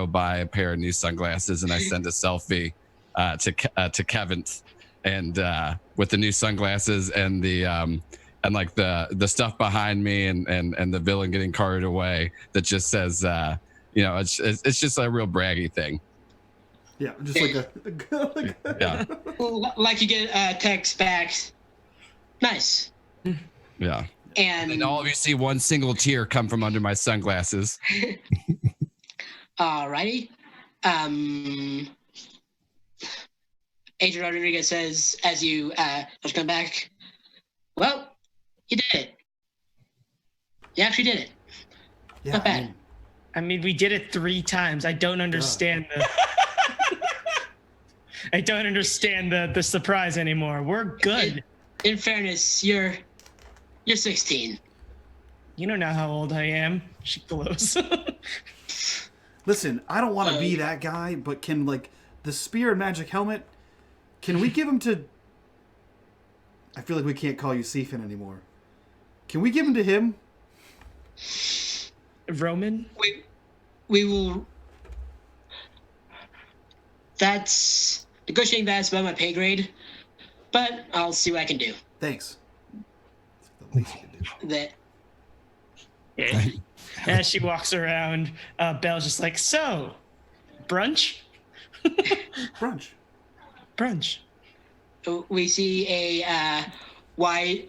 buy a pair of new sunglasses, and I send a selfie to Kevin, and with the new sunglasses and the and like the stuff behind me and the villain getting carted away that just says it's just a real braggy thing. Yeah, just like yeah. Like you get a text back. Nice. Yeah. And all of you see one single tear come from under my sunglasses. Alrighty. Agent Rodriguez says as you come back, well, you did it. You actually did it. Yeah, not bad. I mean, we did it 3 times. I don't understand I don't understand the surprise anymore. We're good. In fairness, you're 16. You don't know how old I am. She glows. Listen, I don't want to be that guy, but can like the spear and magic helmet? Can we give him to? I feel like we can't call you Seafin anymore. Can we give him to him? Roman? We will. That's negotiating. That's above my pay grade, but I'll see what I can do. Thanks. That's the least you can do. That. Yeah. As she walks around, Belle's just like, so, brunch? Brunch. We see a wide.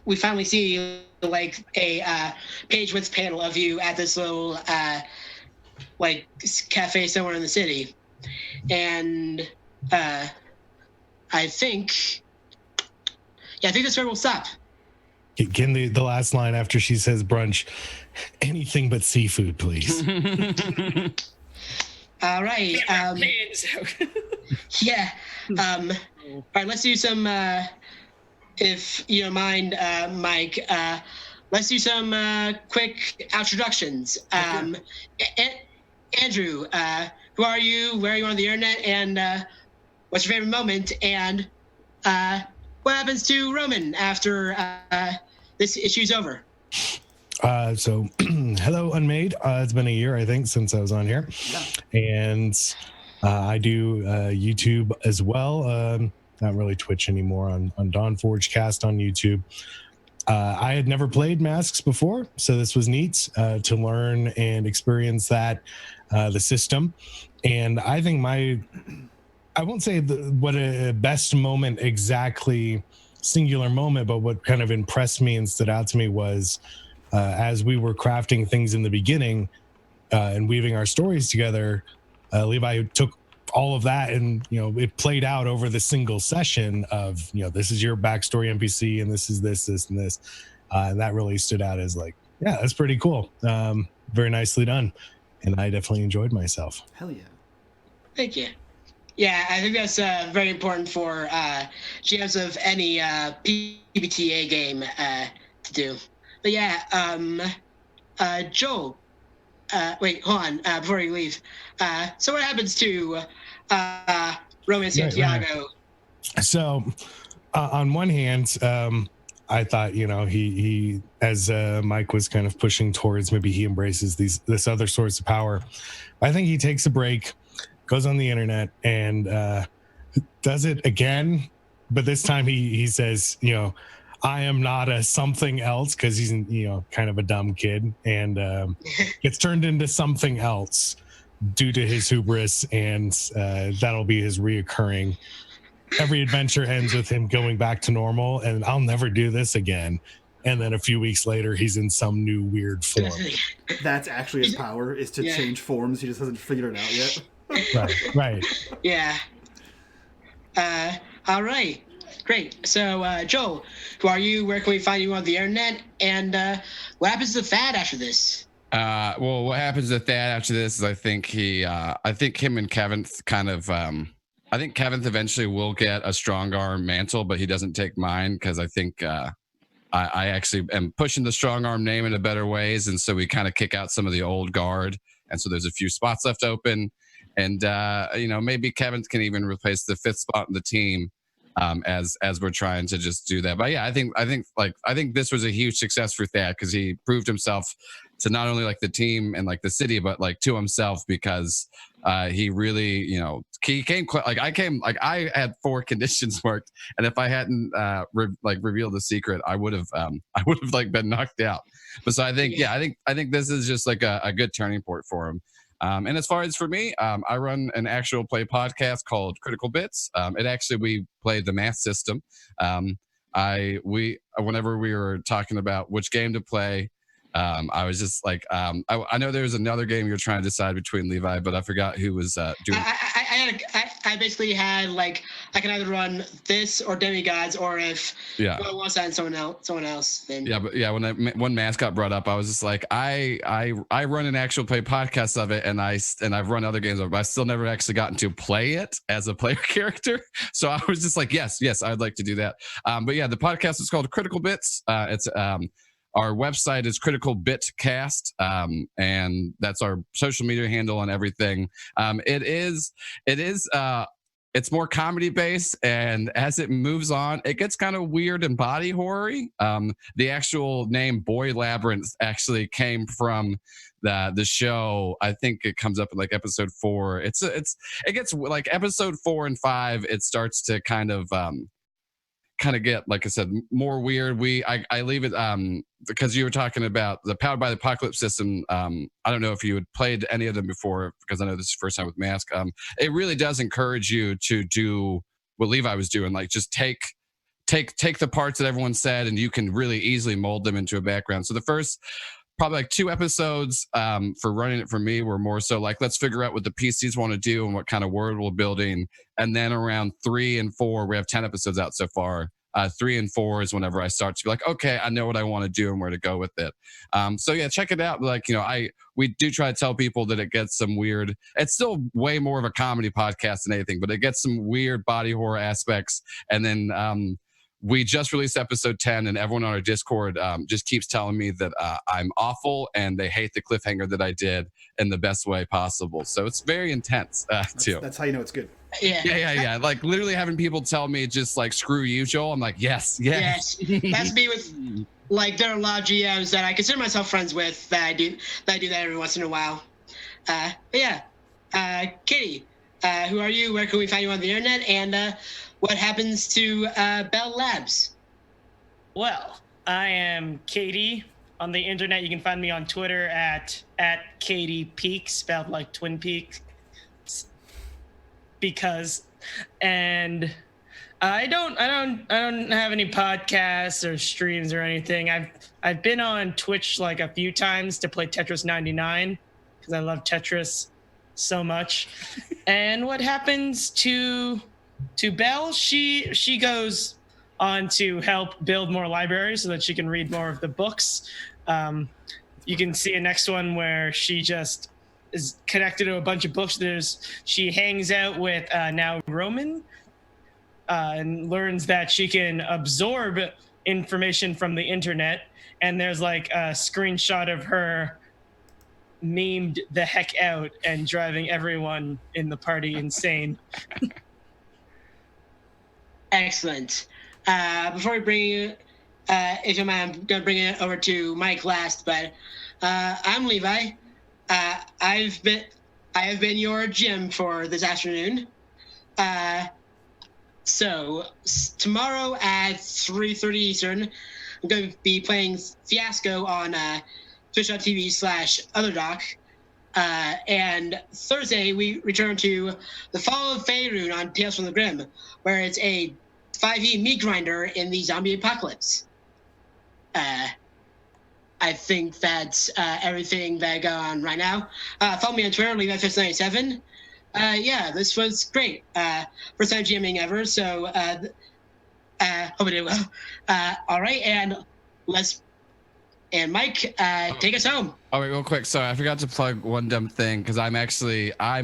We finally see like a page width panel of you at this little like cafe somewhere in the city, and I think that's where we'll stop. Can the last line after she says brunch, anything but seafood, please. All right. Yeah. All right. Let's do some. If you don't mind, Mike. Let's do some quick introductions. Andrew, who are you? Where are you on the internet? And what's your favorite moment? And what happens to Roman after this issue's over? So hello, Unmade. It's been a year, I think, since I was on here. Yeah. And I do YouTube as well. Not really Twitch anymore, on Dawnforge Cast on YouTube. I had never played Masks before, so this was neat to learn and experience that, the system. And I think I won't say what a best moment exactly, singular moment, but what kind of impressed me and stood out to me was as we were crafting things in the beginning and weaving our stories together, Levi took all of that and it played out over the single session of this is your backstory NPC and this is this and this, and that really stood out as like, yeah, that's pretty cool. Very nicely done, and I definitely enjoyed myself. Hell yeah. Thank you. Yeah, I think that's very important for GMs of any PBTA game to do. But yeah, Joel, wait, hold on, before you leave. So what happens to Roman Santiago? Right. So on one hand, I thought, he as Mike was kind of pushing towards, maybe he embraces this other source of power. I think he takes a break, goes on the internet, and does it again. But this time he says, I am not a something else, because he's kind of a dumb kid, and gets turned into something else due to his hubris, and that'll be his reoccurring. Every adventure ends with him going back to normal, and I'll never do this again. And then a few weeks later, he's in some new weird form. That's actually his power, is to change forms. He just hasn't figured it out yet. Right. Yeah. All right. Great. So, Joel, who are you? Where can we find you on the internet? And what happens to Thad after this? Well, what happens to Thad after this is I think him and Kevin kind of, I think Kevin eventually will get a strong arm mantle, but he doesn't take mine, because I think I actually am pushing the strong arm name in a better ways. And so we kind of kick out some of the old guard. And so there's a few spots left open. And, maybe Kevin can even replace the 5th spot in the team. As we're trying to just do that. But yeah, I think this was a huge success for Thad, because he proved himself to not only like the team and like the city, but like to himself, because he really, he came I had 4 conditions marked, and if I hadn't revealed the secret, I would have like been knocked out. But so I think I think this is just like a good turning point for him. And as far as for me, I run an actual play podcast called Critical Bits. We play the math system. Whenever we were talking about which game to play, I was just like, I know there's another game you're trying to decide between, Levi, but I forgot who was doing. I basically had like, I can either run this or Demigods, or if I want to sign someone else, then when Mask got brought up, I was just like, I run an actual play podcast of it, and I've run other games of it, but I still never actually gotten to play it as a player character. So I was just like, yes, I'd like to do that. But yeah, the podcast is called Critical Bits. It's our website is Critical Bitcast, and that's our social media handle and everything. It's more comedy based, and as it moves on, it gets kind of weird and body horror-y. The actual name Boy Labyrinth actually came from the show. I think it comes up in like episode 4. It gets like episode 4 and 5. It starts to kind of get, like I said, more weird. I leave it because you were talking about the Powered by the Apocalypse system. I don't know if you had played any of them before, because I know this is your first time with Mask. It really does encourage you to do what Levi was doing, like just take the parts that everyone said, and you can really easily mold them into a background. So the first probably like 2 episodes for running it for me were more so like, let's figure out what the PCs want to do and what kind of world we're building. And then around 3 and 4, we have 10 episodes out so far. 3 and 4 is whenever I start to be like, okay, I know what I want to do and where to go with it. So yeah, check it out. Like, we do try to tell people that it gets some weird, it's still way more of a comedy podcast than anything, but it gets some weird body horror aspects. And then we just released episode 10, and everyone on our Discord just keeps telling me that I'm awful and they hate the cliffhanger that I did in the best way possible. So it's very intense too. That's how you know it's good. Yeah. Like literally having people tell me just like, screw you, Joel. I'm like, yes. That's me with, like, there are a lot of GMs that I consider myself friends with that I do that every once in a while. Katie, who are you? Where can we find you on the internet? And what happens to Bell Labs? Well, I am Katie. On the internet, you can find me on Twitter at Katie Peak, spelled like Twin Peaks. And I don't have any podcasts or streams or anything. I've been on Twitch like a few times to play Tetris 99 because I love Tetris so much. And what happens to Belle? She goes on to help build more libraries so that she can read more of the books. You can see a next one where she just is connected to a bunch of books. She hangs out with now Roman and learns that she can absorb information from the internet. And there's like a screenshot of her memed the heck out and driving everyone in the party insane. Excellent. Before we bring you, if you mind, I'm going to bring it over to Mike last, but I'm Levi. I have been your GM for this afternoon. So tomorrow at 3:30 Eastern, I'm going to be playing Fiasco on twitch.tv/otherdoc. And Thursday, we return to the Fall of Faerun on Tales from the Grim, where it's a 5e meat grinder in the zombie apocalypse. I think that's everything that I got on right now. Follow me on Twitter, LeviFist97. This was great. First time GMing ever, so hope I did well. All right, and Mike, take us home. All right, real quick. Sorry, I forgot to plug one dumb thing because I'm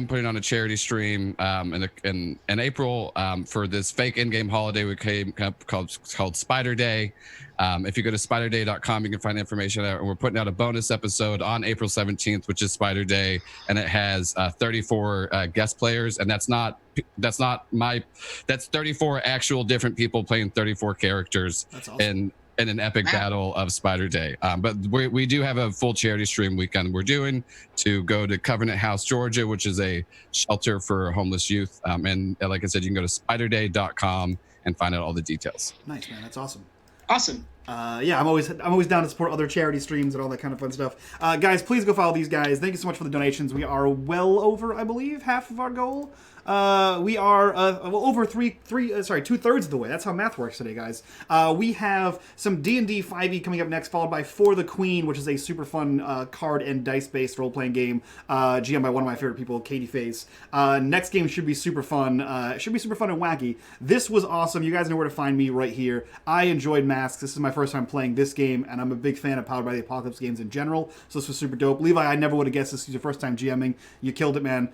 putting on a charity stream in April for this fake in-game holiday we came up called Spider Day. If you go to spiderday.com, you can find information out. And we're putting out a bonus episode on April 17th, which is Spider Day, and it has 34 guest players, and that's 34 actual different people playing 34 characters. That's awesome. In an epic battle of Spider Day. But we do have a full charity stream weekend we're doing to go to Covenant House, Georgia, which is a shelter for homeless youth. And like I said, you can go to spiderday.com and find out all the details. Nice, man. That's awesome. Awesome. I'm always down to support other charity streams and all that kind of fun stuff. Guys, please go follow these guys. Thank you so much for the donations. We are well over, I believe, half of our goal. We are over 2/3 of the way. That's how math works today, guys. We have some D&D 5e coming up next, followed by For the Queen, which is a super fun card and dice-based role-playing game, GM by one of my favorite people, Katie Face. Next game should be super fun. Should be super fun and wacky. This was awesome. You guys know where to find me right here. I enjoyed Masks. This is my first time playing this game, and I'm a big fan of Powered by the Apocalypse games in general, so this was super dope. Levi, I never would have guessed this was your first time GMing. You killed it, man.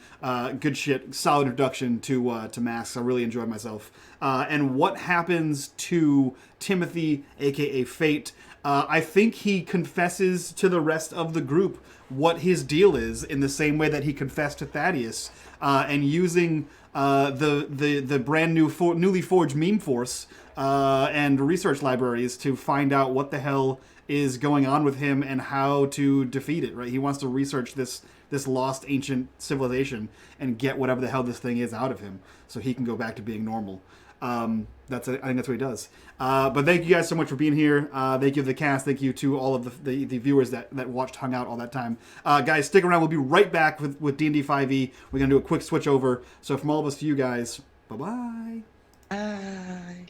Good shit. Solid introduction to Masks. I really enjoyed myself. And what happens to Timothy, aka Fate? I think he confesses to the rest of the group what his deal is, in the same way that he confessed to Thaddeus, and using the brand new newly forged meme force and research libraries to find out what the hell is going on with him and how to defeat it. Right? He wants to research this lost ancient civilization and get whatever the hell this thing is out of him, so he can go back to being normal. I think that's what he does. But thank you guys so much for being here. Thank you to the cast. Thank you to all of the viewers that watched, hung out all that time. Guys, stick around. We'll be right back with D&D 5e. We're going to do a quick switch over. So from all of us to you guys, bye-bye. Bye.